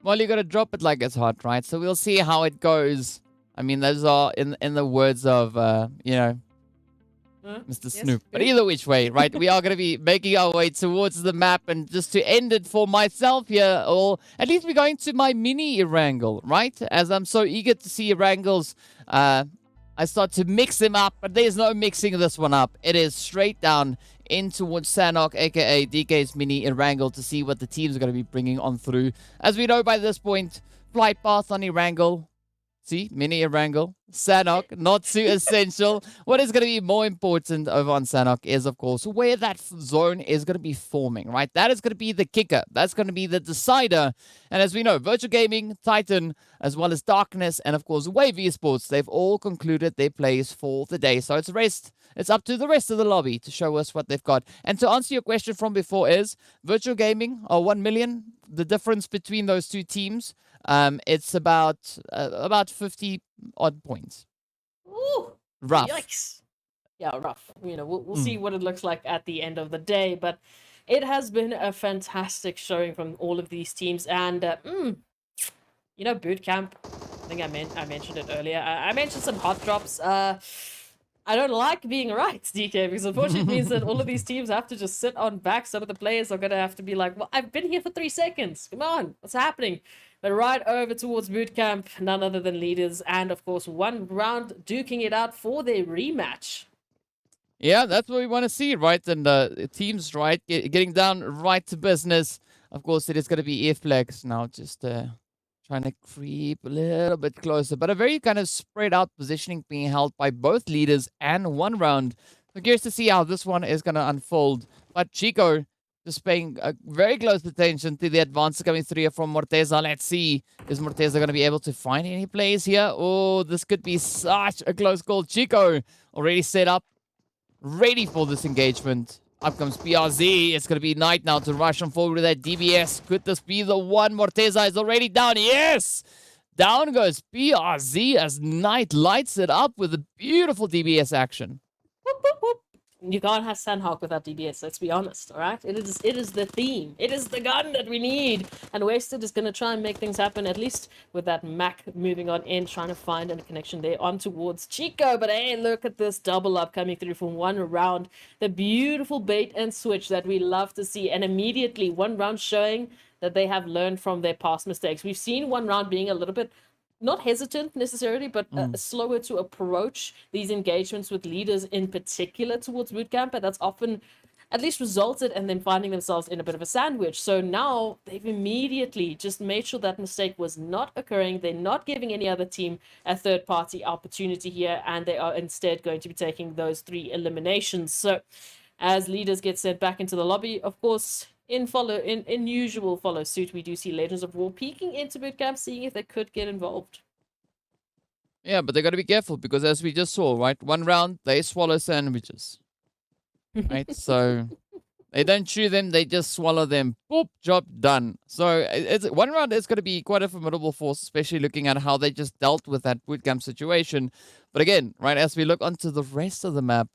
Well, you got to drop it like it's hot, right? So we'll see how it goes. I mean, those are in the words of, Mr. Yes, Snoop. But good. either which way, right? We are going to be making our way towards the map. And just to end it for myself here, or at least we're going to my mini Erangel, right? As I'm so eager to see Erangels, I start to mix them up. But there's no mixing this one up. It is straight down in towards Sanhok, aka DK's mini Erangel, to see what the teams are going to be bringing on through. As we know by this point, flight path on Erangel. See, mini Erangel. Sanhok, not too essential. What is going to be more important over on Sanhok is, of course, where that zone is going to be forming, right? That is going to be the kicker. That's going to be the decider. And as we know, Virtual Gaming, Titan, as well as Darkness, and of course, Wave Esports, they've all concluded their plays for the day. So it's up to the rest of the lobby to show us what they've got. And to answer your question from before is, Virtual Gaming are 1 million. The difference between those two teams, it's about 50 odd points. Ooh, Rough. yikes. Yeah, rough. We'll see what it looks like at the end of the day, but it has been a fantastic showing from all of these teams. And boot camp, I think I mentioned it earlier. I mentioned some hot drops. I don't like being right, DK, because unfortunately it means that all of these teams have to just sit on back. Some of the players are going to have to be like, well, I've been here for 3 seconds. Come on, what's happening? But right over towards boot camp, none other than leaders. And, of course, 1 round duking it out for their rematch. Yeah, that's what we want to see, right? And teams, right, getting down right to business. Of course, it is going to be Flex now, just trying to creep a little bit closer. But a very kind of spread out positioning being held by both leaders and 1 round. So curious to see how this one is going to unfold. But Chico just paying very close attention to the advances coming through here from Morteza. Let's see, is Morteza going to be able to find any plays here? Oh, this could be such a close call. Chico already set up, ready for this engagement. Up comes PRZ. It's going to be Knight now to rush on forward with that DBS. Could this be the one? Morteza is already down. Yes! Down goes PRZ as Knight lights it up with a beautiful DBS action. Whoop, whoop, whoop. You can't have Sanhok without DBS, let's be honest, alright? It is the theme. It is the gun that we need. And Wasted is going to try and make things happen, at least with that Mac moving on in, trying to find a connection there on towards Chico. But hey, look at this double up coming through from 1 round. The beautiful bait and switch that we love to see. And immediately 1 round showing that they have learned from their past mistakes. We've seen 1 round being a little bit not hesitant necessarily, but slower to approach these engagements with leaders in particular towards bootcamp, and that's often at least resulted in them finding themselves in a bit of a sandwich. So now they've immediately just made sure that mistake was not occurring. They're not giving any other team a third-party opportunity here, and they are instead going to be taking those 3 eliminations. So as leaders get sent back into the lobby, of course, in usual follow suit, we do see Legends of War peeking into bootcamp, seeing if they could get involved. Yeah, but they got to be careful because as we just saw, right, 1 round, they swallow sandwiches. Right? So they don't chew them, they just swallow them. Boop, job done. So 1 round is going to be quite a formidable force, especially looking at how they just dealt with that bootcamp situation. But again, right, as we look onto the rest of the map,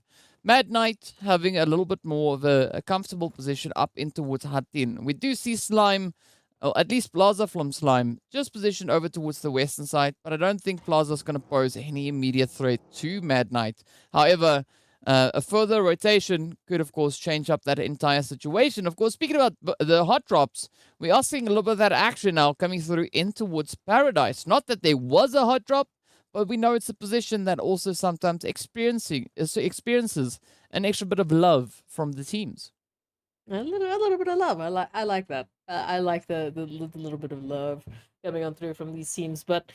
Mad Knight having a little bit more of a comfortable position up in towards Hatin. We do see Slime or at least Plaza from Slime, just positioned over towards the western side, but I don't think Plaza's going to pose any immediate threat to Mad Knight. However, a further rotation could, of course, change up that entire situation. Of course, speaking about the hot drops, we are seeing a little bit of that action now coming through in towards Paradise. Not that there was a hot drop, but we know it's a position that also sometimes experiences an extra bit of love from the teams. A little bit of love. I like that. I like the little bit of love coming on through from these teams, but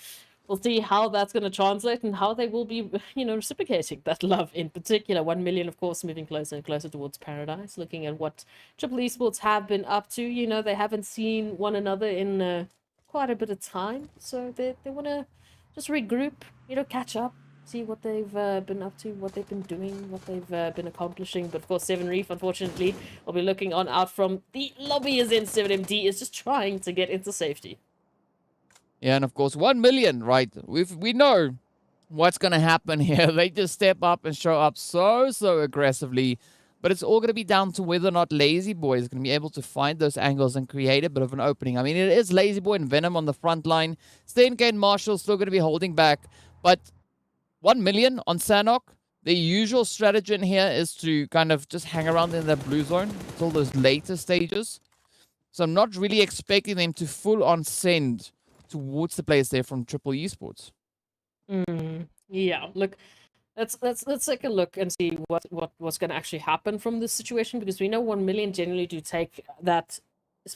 we'll see how that's going to translate and how they will be, reciprocating that love in particular. 1 million, of course, moving closer and closer towards Paradise, looking at what Triple Esports have been up to. They haven't seen one another in quite a bit of time, so they want to just regroup, catch up, see what they've been up to, what they've been doing, what they've been accomplishing. But of course, Seven Reef, unfortunately, will be looking on out from the lobby as in 7MD is just trying to get into safety. Yeah, and of course, 1 million, right? We know what's going to happen here. They just step up and show up so aggressively. But it's all going to be down to whether or not Lazy Boy is going to be able to find those angles and create a bit of an opening. I mean, it is Lazy Boy and Venom on the front line. Stenke and Marshall still going to be holding back. But 1 million on Sanhok. The usual strategy in here is to kind of just hang around in that blue zone until those later stages. So I'm not really expecting them to full on send towards the players there from Triple Esports. Yeah, look, let's take a look and see what's going to actually happen from this situation, because we know 1 million generally do take that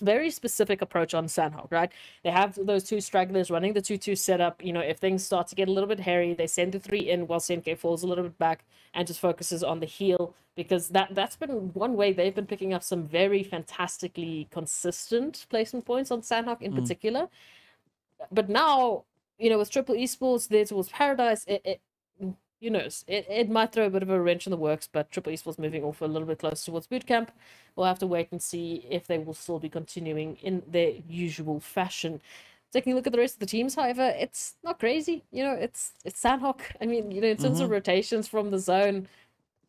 very specific approach on Sanhok, right? They have those two stragglers running the 2-2 setup. If things start to get a little bit hairy, they send the 3 in while Senke falls a little bit back and just focuses on the heal, because that's been one way they've been picking up some very fantastically consistent placement points on Sanhok in particular. But now, with Triple Esports there towards Paradise, it might throw a bit of a wrench in the works, but Triple Esports moving off a little bit closer towards bootcamp. We'll have to wait and see if they will still be continuing in their usual fashion. Taking a look at the rest of the teams, however, it's not crazy. It's Sanhok. I mean, in terms of rotations from the zone,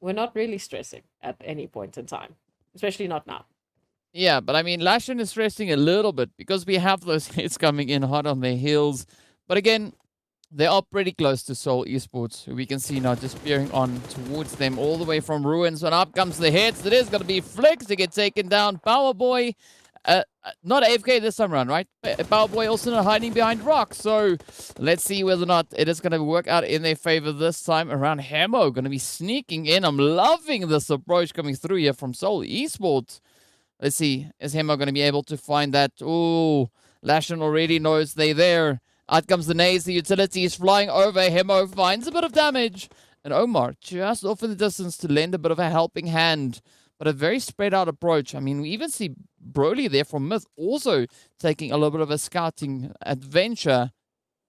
we're not really stressing at any point in time, especially not now. Yeah, but I mean, Lashin is stressing a little bit because we have those hits coming in hot on their heels. But again, they are pretty close to Seoul Esports, who we can see now just peering on towards them all the way from Ruins. And up comes the hits. It is going to be Flicks to get taken down. Power Boy, not AFK this time around, right? Power Boy also not hiding behind rocks. So let's see whether or not it is going to work out in their favor this time around. Hemo going to be sneaking in. I'm loving this approach coming through here from Seoul Esports. Let's see, is Hemo going to be able to find that? Ooh, Lashin already knows they're there. Out comes the nades, the utility is flying over. Hemo finds a bit of damage. And Omar just off in the distance to lend a bit of a helping hand. But a very spread out approach. I mean, we even see Broly there from Myth also taking a little bit of a scouting adventure.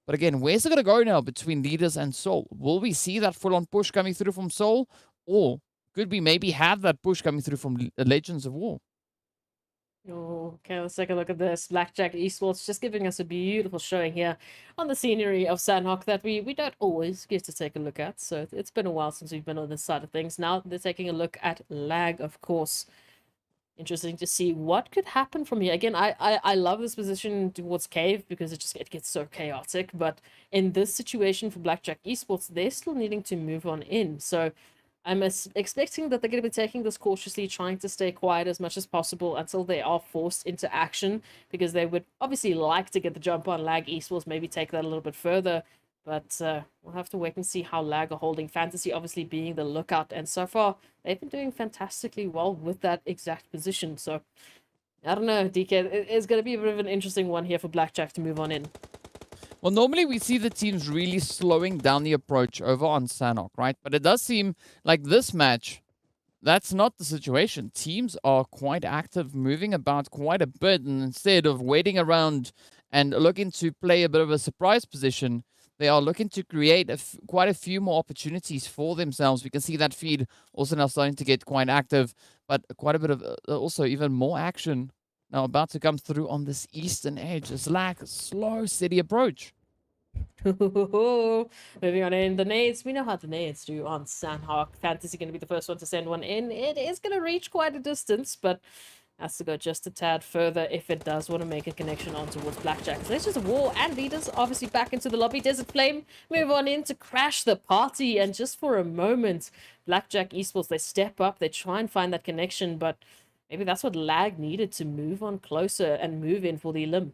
But again, where's it going to go now between Leaders and Soul? Will we see that full-on push coming through from Soul? Or could we maybe have that push coming through from Legends of War? Oh, okay, let's take a look at this. Blackjack Esports just giving us a beautiful showing here on the scenery of Sanhok that we don't always get to take a look at. So it's been a while since we've been on this side of things. Now they're taking a look at lag, of course. Interesting to see what could happen from here. Again, I love this position towards Cave because it gets so chaotic. But in this situation for Blackjack Esports, they're still needing to move on in. So I'm expecting that they're going to be taking this cautiously, trying to stay quiet as much as possible until they are forced into action, because they would obviously like to get the jump on Lag Esports, maybe take that a little bit further. But we'll have to wait and see how Lag are holding. Fantasy obviously being the lookout, and so far they've been doing fantastically well with that exact position. So I don't know, DK, it's going to be a bit of an interesting one here for Blackjack to move on in. Well, normally we see the teams really slowing down the approach over on Sanhok, right? But it does seem like this match, that's not the situation. Teams are quite active, moving about quite a bit, and instead of waiting around and looking to play a bit of a surprise position, they are looking to create quite a few more opportunities for themselves. We can see that feed also now starting to get quite active, but quite a bit of also even more action now about to come through on this eastern edge. It's like a slow, steady approach. Moving on in, the nades. We know how the nades do on Sanhok. Fantasy going to be the first one to send one in. It is going to reach quite a distance, but Has to go just a tad further if it does want to make a connection on towards Blackjack. So there's just a war and leaders obviously back into the lobby. Desert Flame move on in to crash the party, and just for a moment, Blackjack Esports, they step up, they try and find that connection, but maybe that's what Lag needed to move on closer and move in for the limb.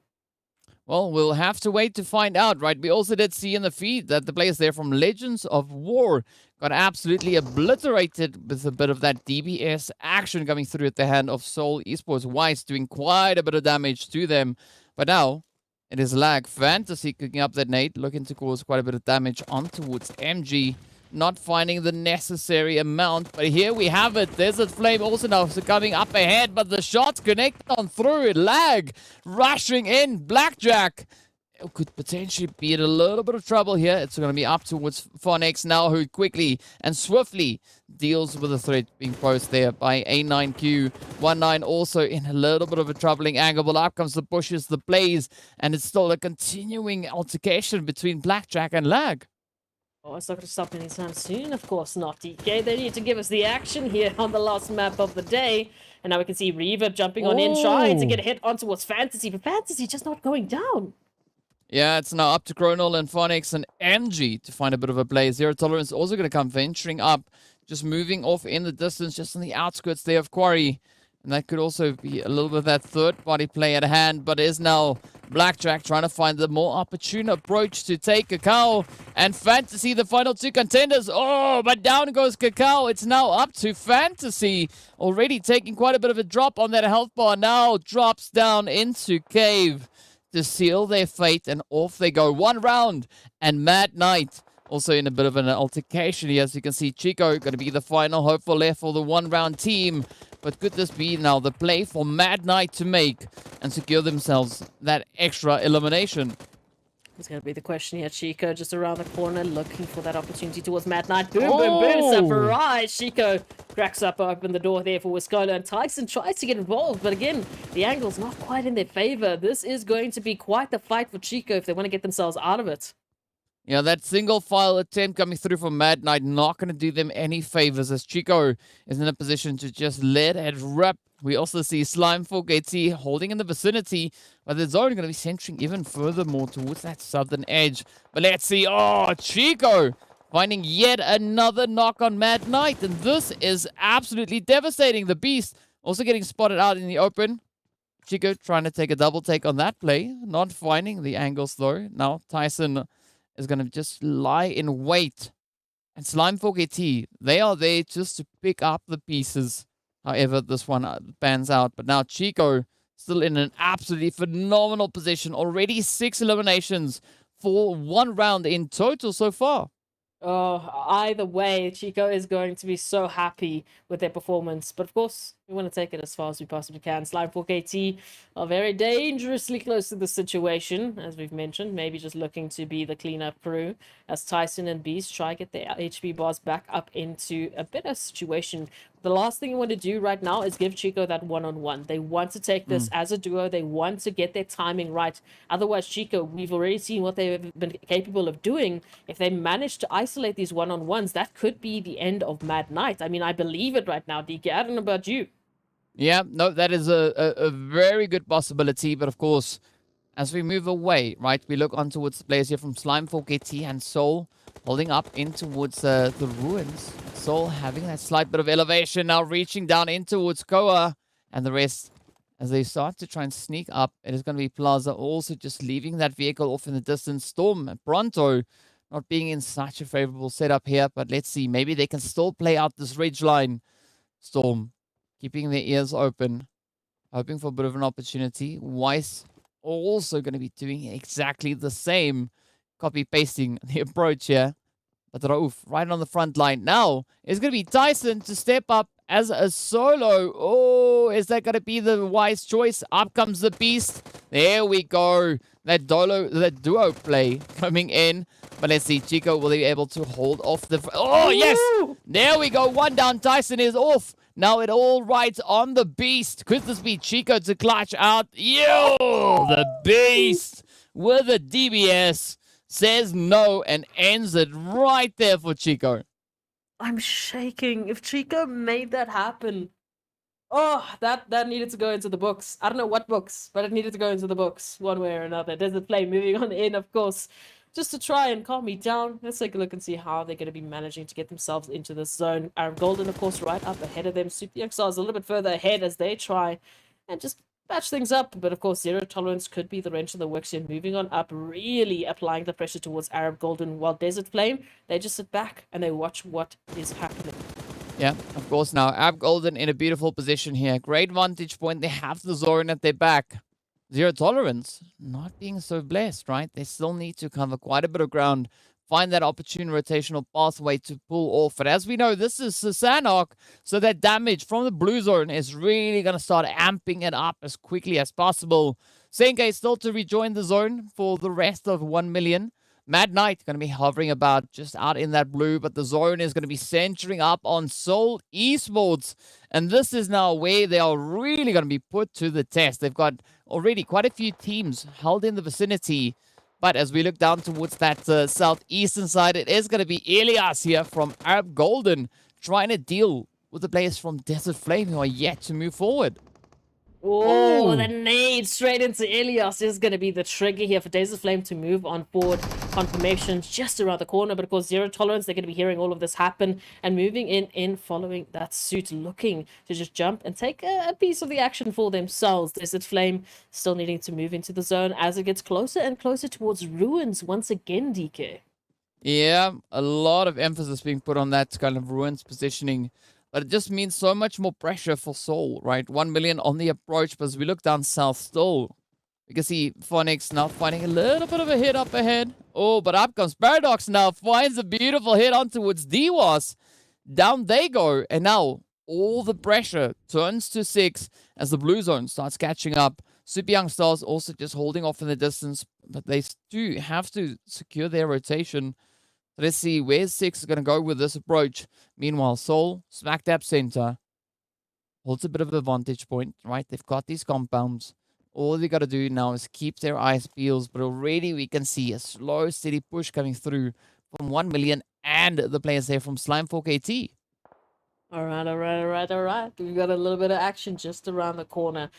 Well, we'll have to wait to find out, right? We also did see in the feed that the players there from Legends of War got absolutely obliterated with a bit of that DBS action coming through at the hand of Seoul Esports. Weiss doing quite a bit of damage to them. But now it is Lag Fantasy cooking up that nade, looking to cause quite a bit of damage on towards MG. Not finding the necessary amount, but here we have it. Desert Flame also now coming up ahead, but the shots connect on through it. Lag rushing in. Blackjack could potentially be in a little bit of trouble here. It's going to be up towards Phoenix now, who quickly and swiftly deals with the threat being posed there by A9Q. 19 also in a little bit of a troubling angle, but up comes the bushes, the blaze, and it's still a continuing altercation between Blackjack and Lag. Oh, it's not going to stop anytime soon. Of course not, DK. They need to give us the action here on the last map of the day. And now we can see Reaver jumping on in, trying to get a hit on towards Fantasy, but Fantasy just not going down. Yeah, it's now up to Chronal and Phoenix and MG to find a bit of a play. Zero Tolerance also going to come venturing up, just moving off in the distance, just on the outskirts there of Quarry. And that could also be a little bit of that third-party play at hand, but it is now Blackjack trying to find the more opportune approach to take Kakao and Fantasy, the final two contenders. Oh, but down goes Kakao. It's now up to Fantasy, already taking quite a bit of a drop on that health bar. Now drops down into Cave to seal their fate, and off they go. One round, and Mad Knight also in a bit of an altercation here. As you can see, Chico going to be the final hopeful left for the one-round team. But could this be now the play for Mad Knight to make and secure themselves that extra elimination? It's going to be the question here. Chico just around the corner looking for that opportunity towards Mad Knight. Boom, boom, boom. Surprise! Chico cracks up, open the door there for Wiscola, and Tyson tries to get involved. But again, the angle's not quite in their favor. This is going to be quite the fight for Chico if they want to get themselves out of it. Yeah, that single file attempt coming through from Mad Knight not going to do them any favors, as Chico is in a position to just let it rip. We also see Slime for KT holding in the vicinity, but the zone going to be centering even further more towards that southern edge. But let's see. Oh, Chico finding yet another knock on Mad Knight, and this is absolutely devastating. The Beast also getting spotted out in the open. Chico trying to take a double take on that play, not finding the angles though. Now Tyson is going to just lie in wait. And Slime for KT, they are there just to pick up the pieces. However, this one pans out. But now Chico still in an absolutely phenomenal position. Already 6 eliminations for one round in total so far. Oh, either way, Chico is going to be so happy with their performance. But of course, we want to take it as far as we possibly can. Slime 4KT are very dangerously close to the situation, as we've mentioned. Maybe just looking to be the cleanup crew as Tyson and Beast try to get their HP bars back up into a better situation. The last thing you want to do right now is give Chico that one-on-one. They want to take this as a duo. They want to get their timing right. Otherwise, Chico, we've already seen what they've been capable of doing. If they manage to isolate these one-on-ones, that could be the end of Mad Knight. I mean, I believe it right now, DK. I don't know about you. Yeah, no, that is a very good possibility. But of course, as we move away, right, we look on towards the players here from Slime 4KT and Soul holding up in towards the ruins. Soul having that slight bit of elevation, now reaching down in towards Koa, and the rest as they start to try and sneak up. It is going to be Plaza also just leaving that vehicle off in the distance. Storm and Pronto not being in such a favorable setup here, but let's see, maybe they can still play out this ridge line. Storm keeping their ears open, hoping for a bit of an opportunity. Weiss also going to be doing exactly the same, copy pasting the approach here. But Rauf right on the front line. Now it's going to be Tyson to step up as a solo. Oh, is that going to be the wise choice? Up comes the Beast. There we go. That duo play coming in. But let's see, Chico, will they be able to hold off the... Oh, yes! There we go. One down. Tyson is off. Now it all rides on the Beast. Could this be Chico to clutch out? Yo! The Beast with a DBS. Says no and ends it right there for Chico. I'm shaking. If Chico made that happen, Oh, that needed to go into the books. I don't know what books, but it needed to go into the books one way or another. Desert Flame moving on in, of course, just to try and calm me down. Let's take a look and see how they're going to be managing to get themselves into this zone. Golden, of course, right up ahead of them. Super Young Stars a little bit further ahead as they try and just patch things up. But of course, Zero Tolerance could be the wrench in the works here, moving on up, really applying the pressure towards Arab Golden, while Desert Flame, they just sit back and they watch what is happening. Yeah, of course now. Ab Golden in a beautiful position here. Great vantage point. They have the Zoran at their back. Zero Tolerance not being so blessed, right? They still need to cover quite a bit of ground. Find that opportune rotational pathway to pull off. But as we know, this is Sanhok. So that damage from the blue zone is really going to start amping it up as quickly as possible. Senke still to rejoin the zone for the rest of 1 million. Mad Knight going to be hovering about just out in that blue, but the zone is going to be centering up on Seoul Esports. And this is now where they are really going to be put to the test. They've got already quite a few teams held in the vicinity. But as we look down towards that southeastern side, it is going to be Elias here from Arab Golden trying to deal with the players from Desert Flame who are yet to move forward. Oh, the nade straight into Elias is going to be the trigger here for Desert Flame to move on forward. Confirmation just around the corner, but of course, Zero Tolerance, they're going to be hearing all of this happen and moving in following that suit, looking to just jump and take a piece of the action for themselves. Desert Flame still needing to move into the zone as it gets closer and closer towards Ruins once again, DK. Yeah, a lot of emphasis being put on that kind of Ruins positioning. But it just means so much more pressure for Seoul, right? 1 million on the approach, but as we look down south still, you can see Phonics now finding a little bit of a hit up ahead. Oh, but up comes Paradox now, finds a beautiful hit on towards DWAS. Down they go, and now all the pressure turns to 6 as the blue zone starts catching up. Super Young Stars also just holding off in the distance, but they do have to secure their rotation. Let's see where 6 is going to go with this approach. Meanwhile, Seoul, smack dab center, holds a bit of a vantage point, right? They've got these compounds. All they got to do now is keep their eyes peeled. But already we can see a slow, steady push coming through from 1 million and the players there from Slime4 KT. All right. We got a little bit of action just around the corner.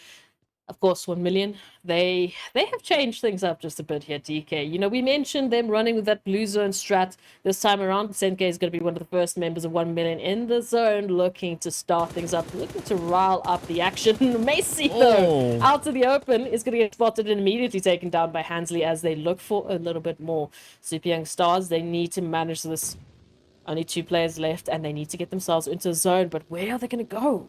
Of course, 1 million, they have changed things up just a bit here, DK. You know, we mentioned them running with that blue zone strat this time around. Senke is going to be one of the first members of 1 million in the zone, looking to start things up, looking to rile up the action. Macy, though, out to the open, is going to get spotted and immediately taken down by Hansley as they look for a little bit more. Super Young Stars, they need to manage this. Only 2 players left, and they need to get themselves into the zone, but where are they going to go?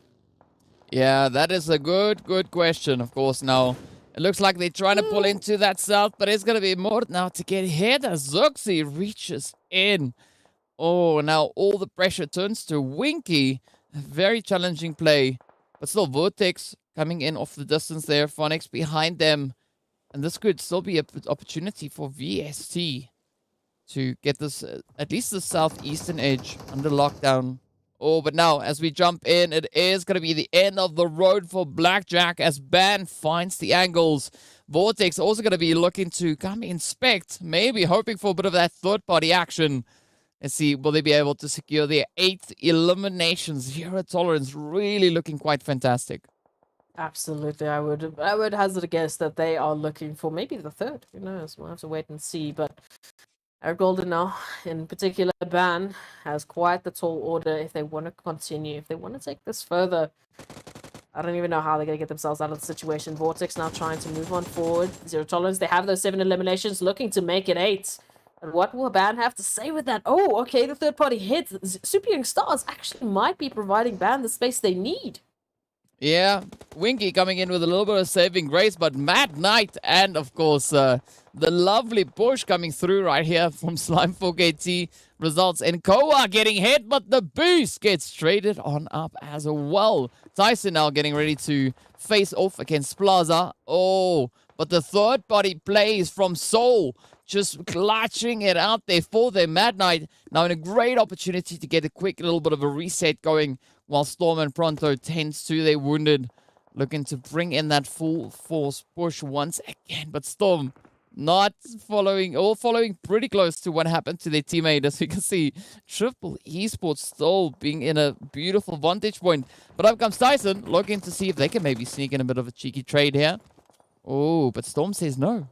Yeah, that is a good question, of course. Now, it looks like they're trying to pull into that south, but it's going to be more now to get hit as Zuxi reaches in. Oh, now all the pressure turns to Winky. A very challenging play, but still Vortex coming in off the distance there. Phonics behind them. And this could still be an opportunity for VST to get this, at least the southeastern edge under lockdown. Oh, but now, as we jump in, it is going to be the end of the road for Blackjack as Ban finds the angles. Vortex also going to be looking to come inspect, maybe hoping for a bit of that third-party action. Let's see, will they be able to secure their 8th elimination? Zero Tolerance, really looking quite fantastic. Absolutely, I would hazard a guess that they are looking for maybe the 3rd. Who knows? We'll have to wait and see, but our Golden now, in particular, Ban has quite the tall order if they want to continue. If they want to take this further, I don't even know how they're going to get themselves out of the situation. Vortex now trying to move on forward. Zero Tolerance, they have those 7 eliminations, looking to make it 8. And what will Ban have to say with that? Oh, okay, the third-party hit. Super Young Stars actually might be providing Ban the space they need. Yeah, Winky coming in with a little bit of saving grace, but Mad Knight and, of course, the lovely push coming through right here from Slime4 KT results in Koa getting hit, but the boost gets traded on up as well. Tyson now getting ready to face off against Plaza. Oh, but the third-party plays from Seoul just clutching it out there for their Mad Knight. Now in a great opportunity to get a quick little bit of a reset going, while Storm and Pronto tends to their wounded, looking to bring in that full force push once again. But Storm not following pretty close to what happened to their teammate. As you can see, Triple Esports still being in a beautiful vantage point. But up comes Tyson, looking to see if they can maybe sneak in a bit of a cheeky trade here. Oh, but Storm says no.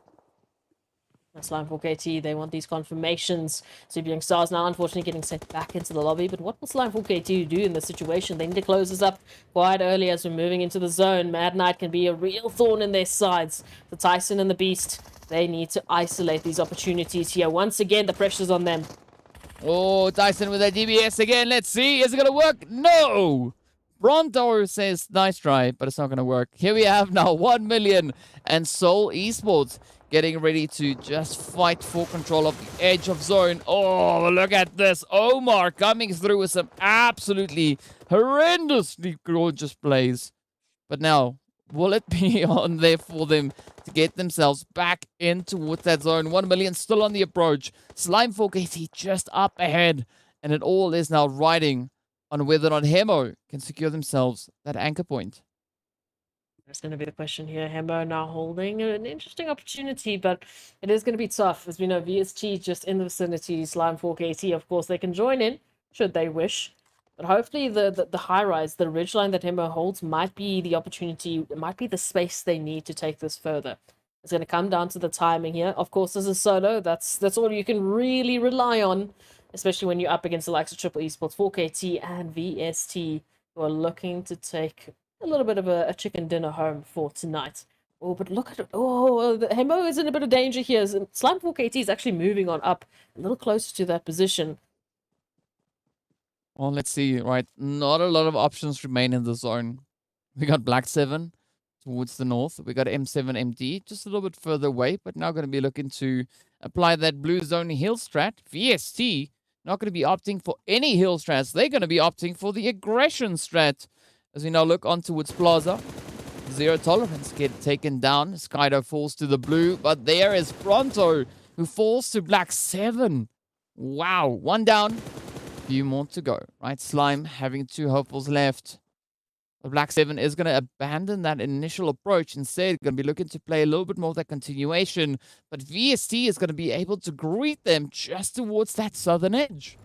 Slime for KT, they want these confirmations. Super Young Stars now unfortunately getting sent back into the lobby, but what will Slime for KT do in this situation? They need to close this up quite early as we're moving into the zone. Mad Knight can be a real thorn in their sides. The Tyson and the Beast, they need to isolate these opportunities here. Once again, the pressure's on them. Oh, Tyson with that DBS again. Let's see. Is it going to work? No! Bronto says, nice try, but it's not going to work. Here we have now 1 million and Seoul Esports getting ready to just fight for control of the edge of zone. Oh, look at this. Omar coming through with some absolutely horrendously gorgeous plays. But now, will it be on there for them to get themselves back in towards that zone? 1 million still on the approach. Slime 4KT just up ahead. And it all is now riding on whether or not Hemo can secure themselves that anchor point. That's going to be the question here. Hembo now holding an interesting opportunity, but it is going to be tough. As we know, VST just in the vicinity. Slime 4KT, of course, they can join in, should they wish. But hopefully the high-rise, the ridgeline that Hembo holds might be the opportunity, it might be the space they need to take this further. It's going to come down to the timing here. Of course, as a solo, that's all you can really rely on, especially when you're up against the likes of Triple Esports, 4KT, and VST, who are looking to take a little bit of a chicken dinner home for tonight. Oh, but look at it. Oh, the Hemo is in a bit of danger here. Slime 4KT is actually moving on up a little closer to that position. Well, let's see, right? Not a lot of options remain in the zone. We got Black 7 towards the north. We got M7MD just a little bit further away, but now going to be looking to apply that blue zone heal strat. VST not going to be opting for any heal strats. They're going to be opting for the aggression strat. As we now look on towards Plaza. Zero tolerance get taken down. Skydo falls to the blue, but there is Pronto who falls to Black 7. Wow, one down. Few more to go, right? Slime having 2 hopefuls left. But Black 7 is going to abandon that initial approach. Instead, going to be looking to play a little bit more of that continuation. But VST is going to be able to greet them just towards that southern edge.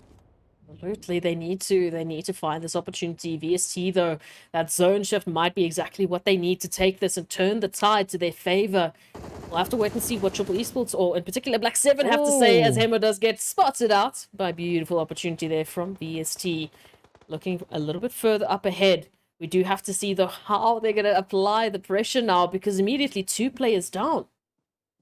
Absolutely, they need to find this opportunity. VST, though, that zone shift might be exactly what they need to take this and turn the tide to their favor. We'll have to wait and see what Triple Esports, or in particular Black 7, have to say, as Hemo does get spotted out by a beautiful opportunity there from VST. Looking a little bit further up ahead. We do have to see, though, how they're going to apply the pressure now, because immediately 2 players down.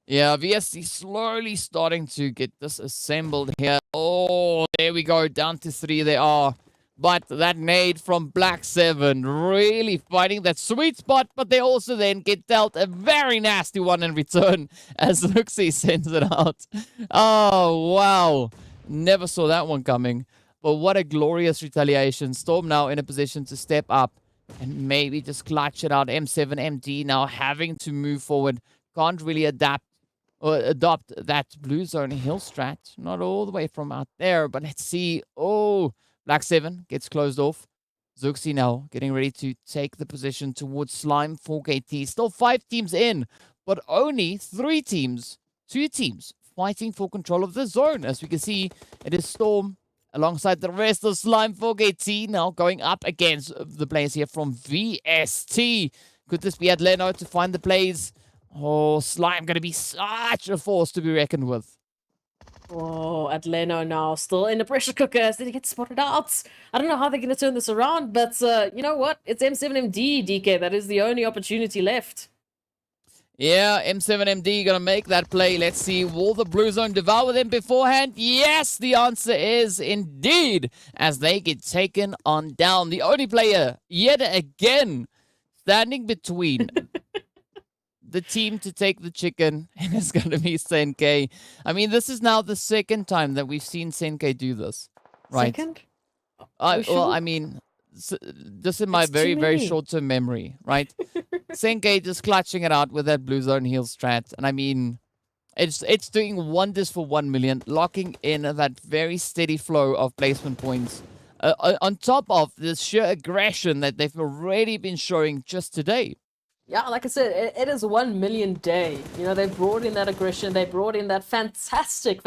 Yeah, VST slowly starting to get this assembled here. Oh, there we go. Down to 3 they are. But that nade from Black 7 really fighting that sweet spot. But they also then get dealt a very nasty one in return as Luxie sends it out. Oh, wow. Never saw that one coming. But what a glorious retaliation. Storm now in a position to step up and maybe just clutch it out. M7MD now having to move forward. Can't really adopt that blue zone hill strat. Not all the way from out there, but let's see. Oh, Black 7 gets closed off. Zuxi now getting ready to take the position towards Slime 4KT. Still 5 teams in, but only 2 teams fighting for control of the zone. As we can see, it is Storm alongside the rest of Slime 4KT now going up against the players here from VST. Could this be Atleno to find the plays? Oh, Slime going to be such a force to be reckoned with. Oh, Atleno now still in the pressure cooker as they get spotted out. I don't know how they're going to turn this around, but you know what? It's M7MD, DK. That is the only opportunity left. Yeah, M7MD going to make that play. Let's see, will the blue zone devour them beforehand? Yes, the answer is indeed, as they get taken on down. The only player, yet again, standing between the team to take the chicken, and it's going to be Senke. I mean, this is now the 2nd time that we've seen Senke do this, right? Second? Well, I mean, just in my very short-term memory, right? Senke just clutching it out with that blue zone heal strat, and I mean, it's doing wonders for 1 million, locking in that very steady flow of placement points. On top of the sheer aggression that they've already been showing just today. Yeah, like I said, it is 1 million day. You know, they brought in that aggression. They brought in that fantastic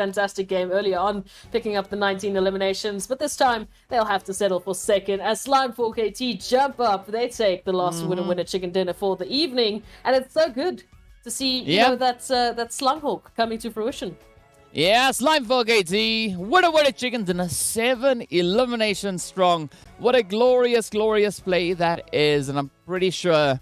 game earlier on, picking up the 19 eliminations. But this time, they'll have to settle for second. As Slime 4KT jump up, they take the last winner chicken dinner for the evening. And it's so good to see, you know, that Sanhok coming to fruition. Yeah, Slime 4KT, winner chicken dinner, 7 eliminations strong. What a glorious play that is. And I'm pretty sure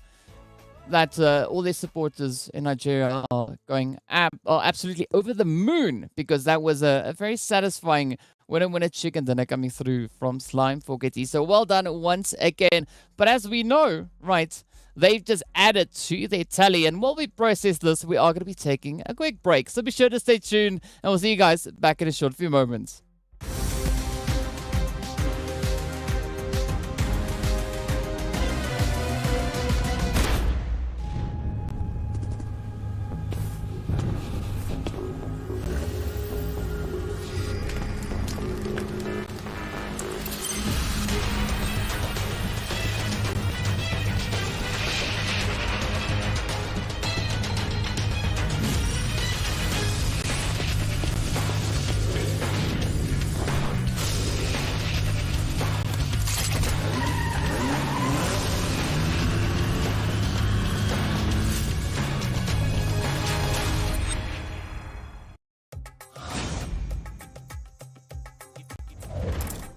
that all their supporters in Nigeria are going absolutely over the moon, because that was a very satisfying winner chicken dinner coming through from Slime 4KT. So well done once again. But as we know, right, they've just added to their tally. And while we process this, we are going to be taking a quick break. So be sure to stay tuned, and we'll see you guys back in a short few moments.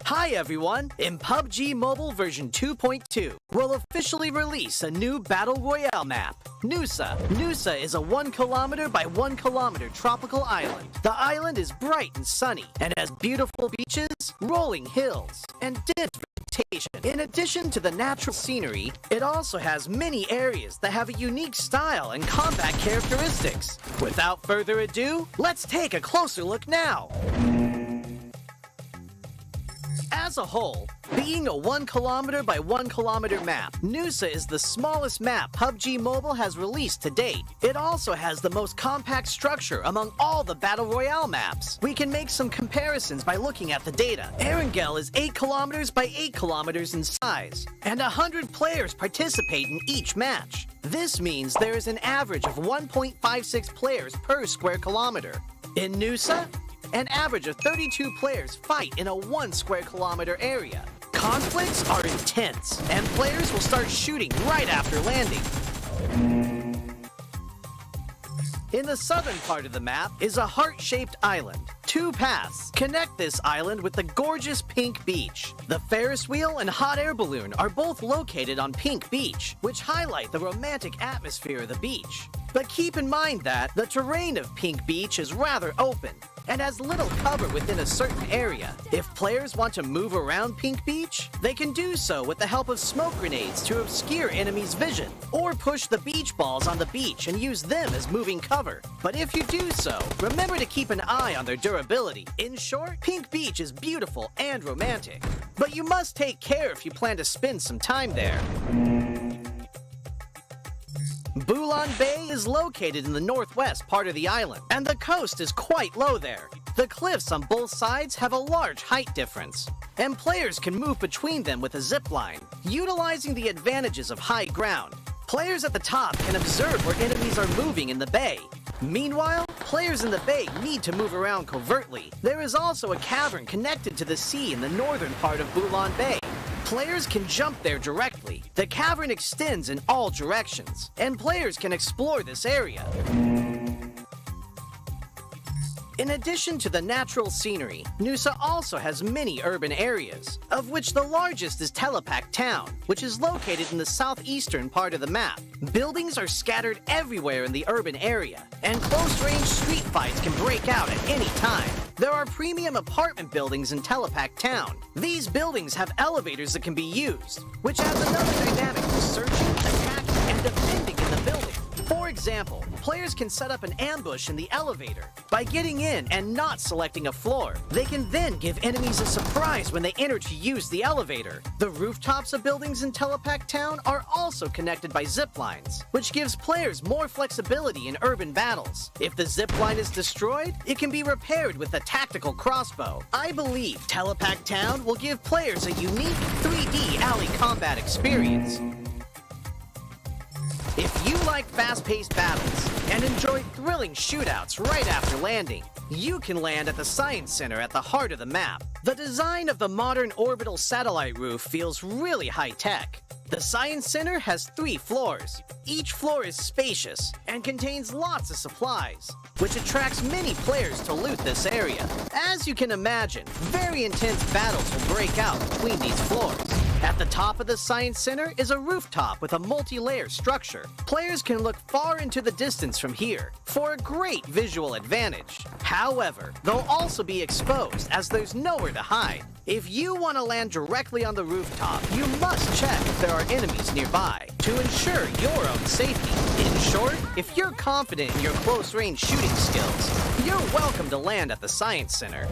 Hi everyone! In PUBG Mobile version 2.2, we'll officially release a new Battle Royale map, Nusa. Nusa is a 1 kilometer by 1 kilometer tropical island. The island is bright and sunny, and has beautiful beaches, rolling hills, and dense vegetation. In addition to the natural scenery, it also has many areas that have a unique style and combat characteristics. Without further ado, let's take a closer look now. As a whole, being a 1 kilometer by 1 kilometer map, Nusa is the smallest map PUBG Mobile has released to date. It also has the most compact structure among all the Battle Royale maps. We can make some comparisons by looking at the data. Erangel is 8 kilometers by 8 kilometers in size, and 100 players participate in each match. This means there is an average of 1.56 players per square kilometer. In Nusa, an average of 32 players fight in a 1 square kilometer area. Conflicts are intense, and players will start shooting right after landing. In the southern part of the map is a heart-shaped island. 2 paths connect this island with the gorgeous Pink Beach. The Ferris wheel and hot air balloon are both located on Pink Beach, which highlight the romantic atmosphere of the beach. But keep in mind that the terrain of Pink Beach is rather open and has little cover within a certain area. If players want to move around Pink Beach, they can do so with the help of smoke grenades to obscure enemies' vision, or push the beach balls on the beach and use them as moving cover. But if you do so, remember to keep an eye on their durability. In short, Pink Beach is beautiful and romantic, but you must take care if you plan to spend some time there. Bulan Bay is located in the northwest part of the island, and the coast is quite low there. The cliffs on both sides have a large height difference, and players can move between them with a zip line, utilizing the advantages of high ground. Players at the top can observe where enemies are moving in the bay. Meanwhile, players in the bay need to move around covertly. There is also a cavern connected to the sea in the northern part of Bulan Bay. Players can jump there directly. The cavern extends in all directions, and players can explore this area. In addition to the natural scenery, Nusa also has many urban areas, of which the largest is Telepak Town, which is located in the southeastern part of the map. Buildings are scattered everywhere in the urban area, and close-range street fights can break out at any time. There are premium apartment buildings in Telepak Town. These buildings have elevators that can be used, which adds another dynamic to searching, attacking, and defending in the building. For example, players can set up an ambush in the elevator. By getting in and not selecting a floor, they can then give enemies a surprise when they enter to use the elevator. The rooftops of buildings in Telepak Town are also connected by zip lines, which gives players more flexibility in urban battles. If the zip line is destroyed, it can be repaired with a tactical crossbow. I believe Telepak Town will give players a unique 3D alley combat experience. If you like fast-paced battles and enjoy thrilling shootouts right after landing, you can land at the Science Center at the heart of the map. The design of the modern orbital satellite roof feels really high-tech. The Science Center has 3 floors. Each floor is spacious and contains lots of supplies, which attracts many players to loot this area. As you can imagine, very intense battles will break out between these floors. At the top of the Science Center is a rooftop with a multi-layer structure. Players can look far into the distance from here for a great visual advantage. However, they'll also be exposed as there's nowhere to hide. If you want to land directly on the rooftop, you must check if there are enemies nearby to ensure your own safety. In short, if you're confident in your close-range shooting skills, you're welcome to land at the Science Center.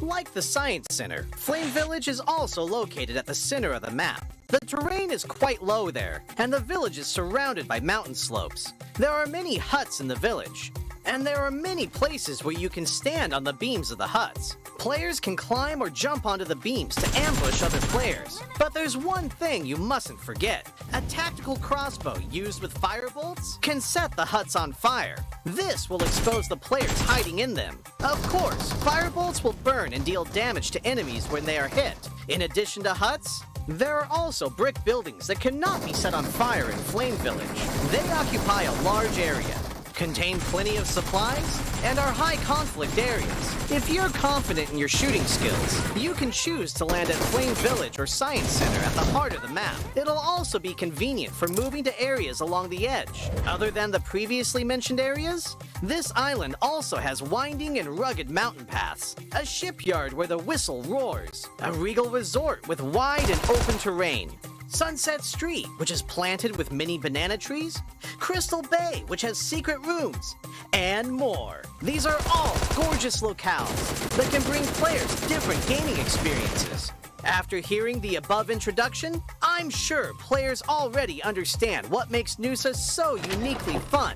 Like the Science Center, Flame Village is also located at the center of the map. The terrain is quite low there, and the village is surrounded by mountain slopes. There are many huts in the village, and there are many places where you can stand on the beams of the huts. Players can climb or jump onto the beams to ambush other players. But there's one thing you mustn't forget. A tactical crossbow used with firebolts can set the huts on fire. This will expose the players hiding in them. Of course, firebolts will burn and deal damage to enemies when they are hit. In addition to huts, there are also brick buildings that cannot be set on fire in Flame Village. They occupy a large area, contain plenty of supplies, and are high conflict areas. If you're confident in your shooting skills, you can choose to land at Flame Village or Science Center at the heart of the map. It'll also be convenient for moving to areas along the edge. Other than the previously mentioned areas, this island also has winding and rugged mountain paths, a shipyard where the whistle roars, a regal resort with wide and open terrain, Sunset Street, which is planted with many banana trees, Crystal Bay, which has secret rooms, and more. These are all gorgeous locales that can bring players different gaming experiences. After hearing the above introduction, I'm sure players already understand what makes Noosa so uniquely fun.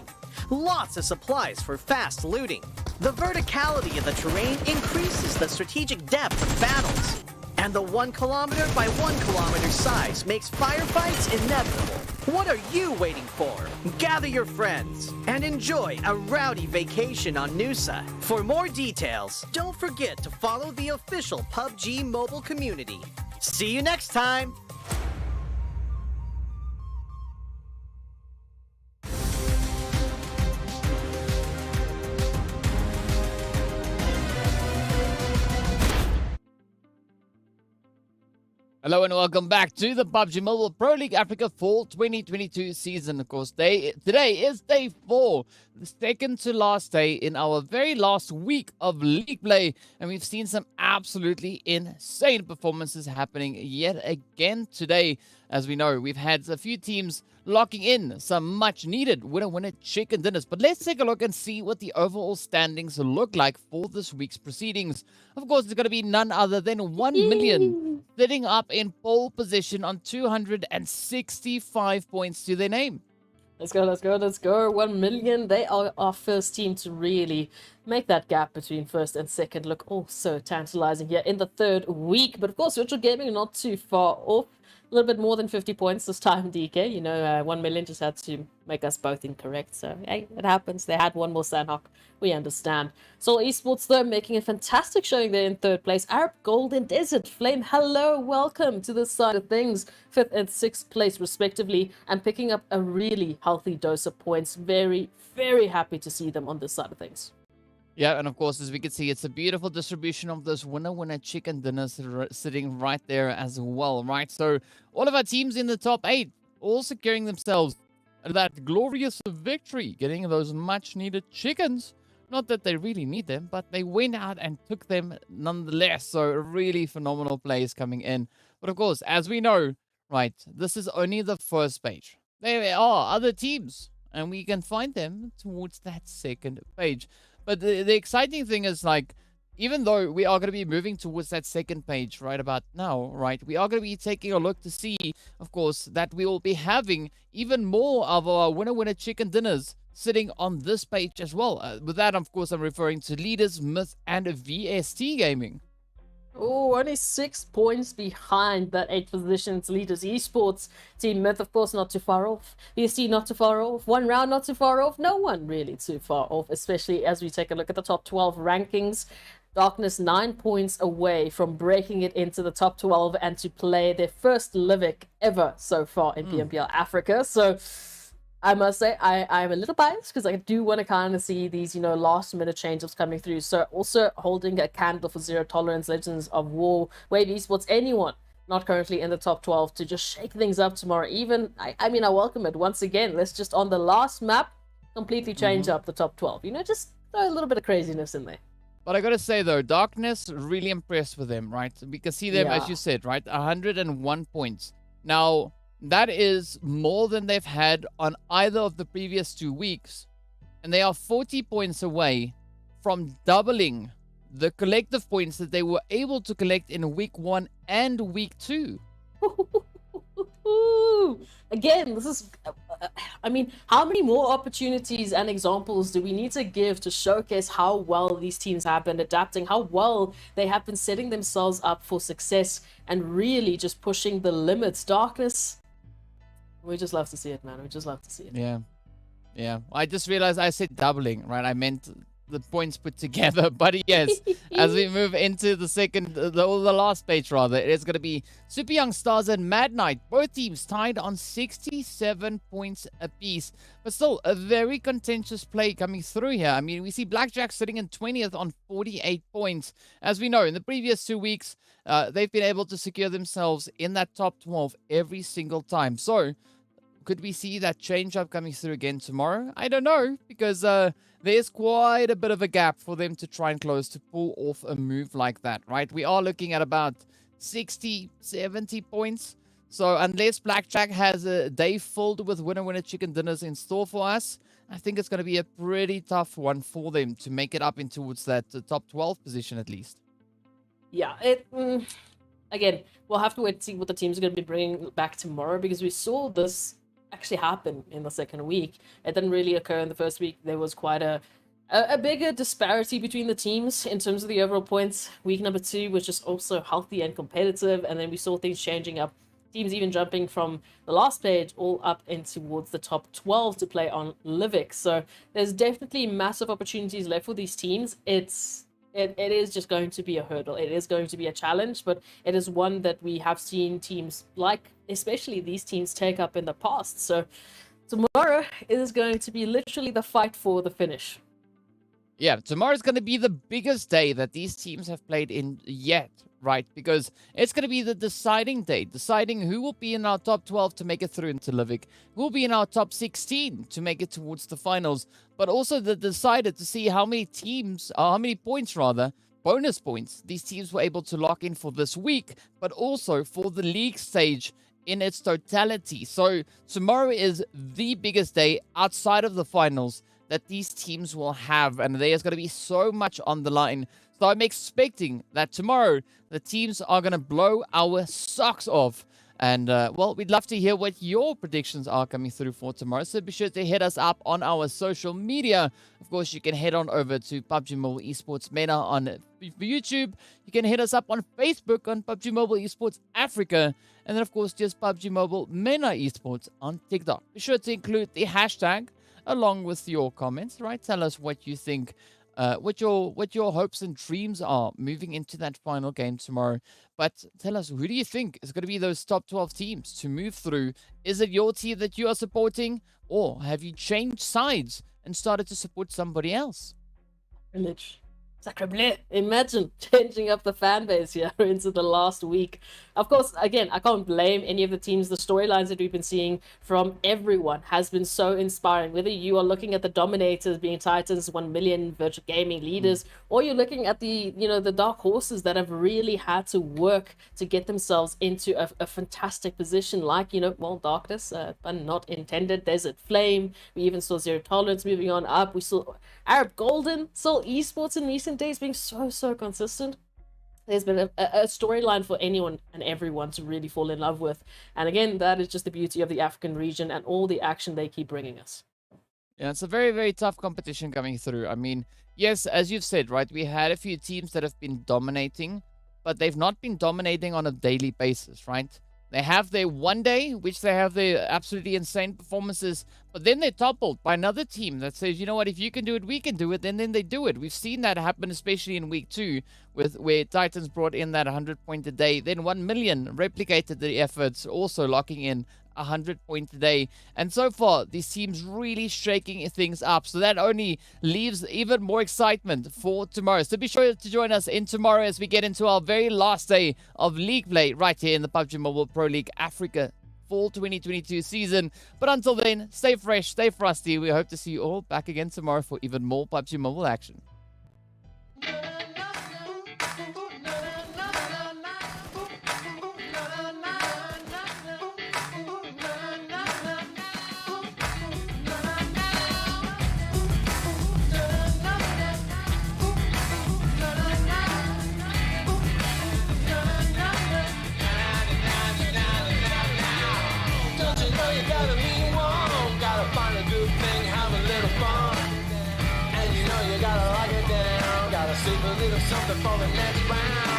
Lots of supplies for fast looting. The verticality of the terrain increases the strategic depth of battles. And the 1 kilometer by 1 kilometer size makes firefights inevitable. What are you waiting for? Gather your friends and enjoy a rowdy vacation on Noosa. For more details, don't forget to follow the official PUBG mobile community. See you next time! Hello and welcome back to the PUBG Mobile Pro League Africa Fall 2022 season. Of course, today is day 4, the second to last day in our very last week of league play, and we've seen some absolutely insane performances happening yet again today. As we know, we've had a few teams locking in some much needed winner chicken dinners. But let's take a look and see what the overall standings look like for this week's proceedings. Of course, it's going to be none other than 1 million sitting up in pole position on 265 points to their name. Let's go, let's go, let's go. 1 million. They are our first team to really make that gap between first and second look so tantalizing here in the 3rd week. But of course, Virtual Gaming not too far off. A little bit more than 50 points this time, DK. You know, 1 million just had to make us both incorrect. So, hey, it happens. They had one more Sanhok. We understand. So, Esports, though, making a fantastic showing there in 3rd place. Arab Golden Desert Flame, hello, welcome to this side of things. 5th and 6th place, respectively, and picking up a really healthy dose of points. Very, very happy to see them on this side of things. Yeah, and of course, as we can see, it's a beautiful distribution of those winner chicken dinners sitting right there as well, right? So all of our teams in the top 8 all securing themselves that glorious victory, getting those much-needed chickens. Not that they really need them, but they went out and took them nonetheless. So really phenomenal plays coming in. But of course, as we know, right, this is only the first page. There are other teams, and we can find them towards that 2nd page. But the exciting thing is, like, even though we are going to be moving towards that 2nd page right about now, right, we are going to be taking a look to see, of course, that we will be having even more of our winner chicken dinners sitting on this page as well. With that, of course, I'm referring to Leaders, Myth, and VST Gaming. Oh, only 6 points behind that 8th position's leaders. Esports team Myth, of course, not too far off. BST not too far off. One round not too far off. No one really too far off, especially as we take a look at the top 12 rankings. Darkness 9 points away from breaking it into the top 12 and to play their first Livic ever so far in PMPL Africa. So I must say, I'm a little biased because I do want to kind of see these, last minute changes coming through. So also holding a candle for Zero Tolerance, Legends of War, Wave Esports, anyone not currently in the top 12 to just shake things up tomorrow. Even, I mean, I welcome it. Once again, let's just on the last map, completely change up the top 12. Just throw a little bit of craziness in there. But I gotta say though, Darkness, really impressed with them, right? We can see them, as Yeah. you said, right? 101 points. Now, that is more than they've had on either of the previous 2 weeks. And they are 40 points away from doubling the collective points that they were able to collect in week 1 and week 2. Again, this is, I mean, how many more opportunities and examples do we need to give to showcase how well these teams have been adapting, how well they have been setting themselves up for success and really just pushing the limits? Darkness, we just love to see it, man. We just love to see it. Yeah. Yeah. I just realized I said doubling, right? I meant the points put together. But yes, as we move into the second, the last page rather, it is going to be Super Young Stars and Mad Knight. Both teams tied on 67 points apiece. But still, a very contentious play coming through here. I mean, we see Blackjack sitting in 20th on 48 points. As we know, in the previous 2 weeks, they've been able to secure themselves in that top 12 every single time. So, could we see that change up coming through again tomorrow? I don't know, because there's quite a bit of a gap for them to try and close to pull off a move like that, right? We are looking at about 60, 70 points. So unless Blackjack has a day filled with winner chicken dinners in store for us, I think it's going to be a pretty tough one for them to make it up in towards that top 12 position at least. Yeah, again, we'll have to wait to see what the teams are going to be bringing back tomorrow, because we saw this actually happen in the second week. It didn't really occur in the first week. There was quite a bigger disparity between the teams in terms of the overall points. Week number 2 was just also healthy and competitive, and then we saw things changing up. Teams even jumping from the last page all up in towards the top 12 to play on Livic. So there's definitely massive opportunities left for these teams. It is just going to be a hurdle. It is going to be a challenge, but it is one that we have seen teams like, especially these teams, take up in the past. So tomorrow is going to be literally the fight for the finish. Yeah, tomorrow's going to be the biggest day that these teams have played in yet, right? Because it's going to be the deciding day, deciding who will be in our top 12 to make it through into Livic, who will be in our top 16 to make it towards the finals, but also the decider to see how many teams, or how many points rather, bonus points these teams were able to lock in for this week, but also for the league stage in its totality. So tomorrow is the biggest day outside of the finals that these teams will have, and there's going to be so much on the line. So I'm expecting that tomorrow the teams are going to blow our socks off. And, well, we'd love to hear what your predictions are coming through for tomorrow. So be sure to hit us up on our social media. Of course, you can head on over to PUBG Mobile Esports MENA on YouTube. You can hit us up on Facebook on PUBG Mobile Esports Africa. And then, of course, just PUBG Mobile MENA Esports on TikTok. Be sure to include the hashtag along with your comments, right? Tell us what you think, what your hopes and dreams are moving into that final game tomorrow. But tell us, who do you think is going to be those top 12 teams to move through? Is it your team that you are supporting, or have you changed sides and started to support somebody else? Village. Sacre bleu. Imagine changing up the fan base here into the last week. Of course, again, I can't blame any of the teams. The storylines that we've been seeing from everyone has been so inspiring. Whether you are looking at the dominators being Titans, 1 million virtual gaming leaders, or you're looking at the, the dark horses that have really had to work to get themselves into a fantastic position, like, well, Darkness, but not intended, Desert Flame. We even saw Zero Tolerance moving on up. We saw Arab Golden, saw Esports in recent days being so consistent. There's been a storyline for anyone and everyone to really fall in love with. And again, that is just the beauty of the African region and all the action they keep bringing us. Yeah, it's a very, very tough competition coming through. I mean, yes, as you've said, right, we had a few teams that have been dominating, but they've not been dominating on a daily basis, right? They have their one day, which they have their absolutely insane performances, but then they're toppled by another team that says, you know what, if you can do it, we can do it, and then they do it. We've seen that happen, especially in week 2, where Titans brought in that 100 point a day. Then 1 million replicated the efforts, also locking in 100 points a day. And so far, these teams really shaking things up. So that only leaves even more excitement for tomorrow. So be sure to join us in tomorrow as we get into our very last day of league play right here in the PUBG Mobile Pro League Africa Fall 2022 season. But until then, stay fresh, stay frosty. We hope to see you all back again tomorrow for even more PUBG Mobile action. Save a little something for the next round.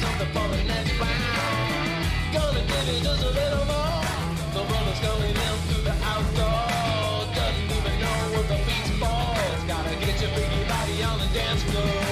Something for the next round. Gonna give it just a little more. The brother's coming in through the outdoors. Doesn't even know what the beat's for. Gotta get your freaky body on the dance floor.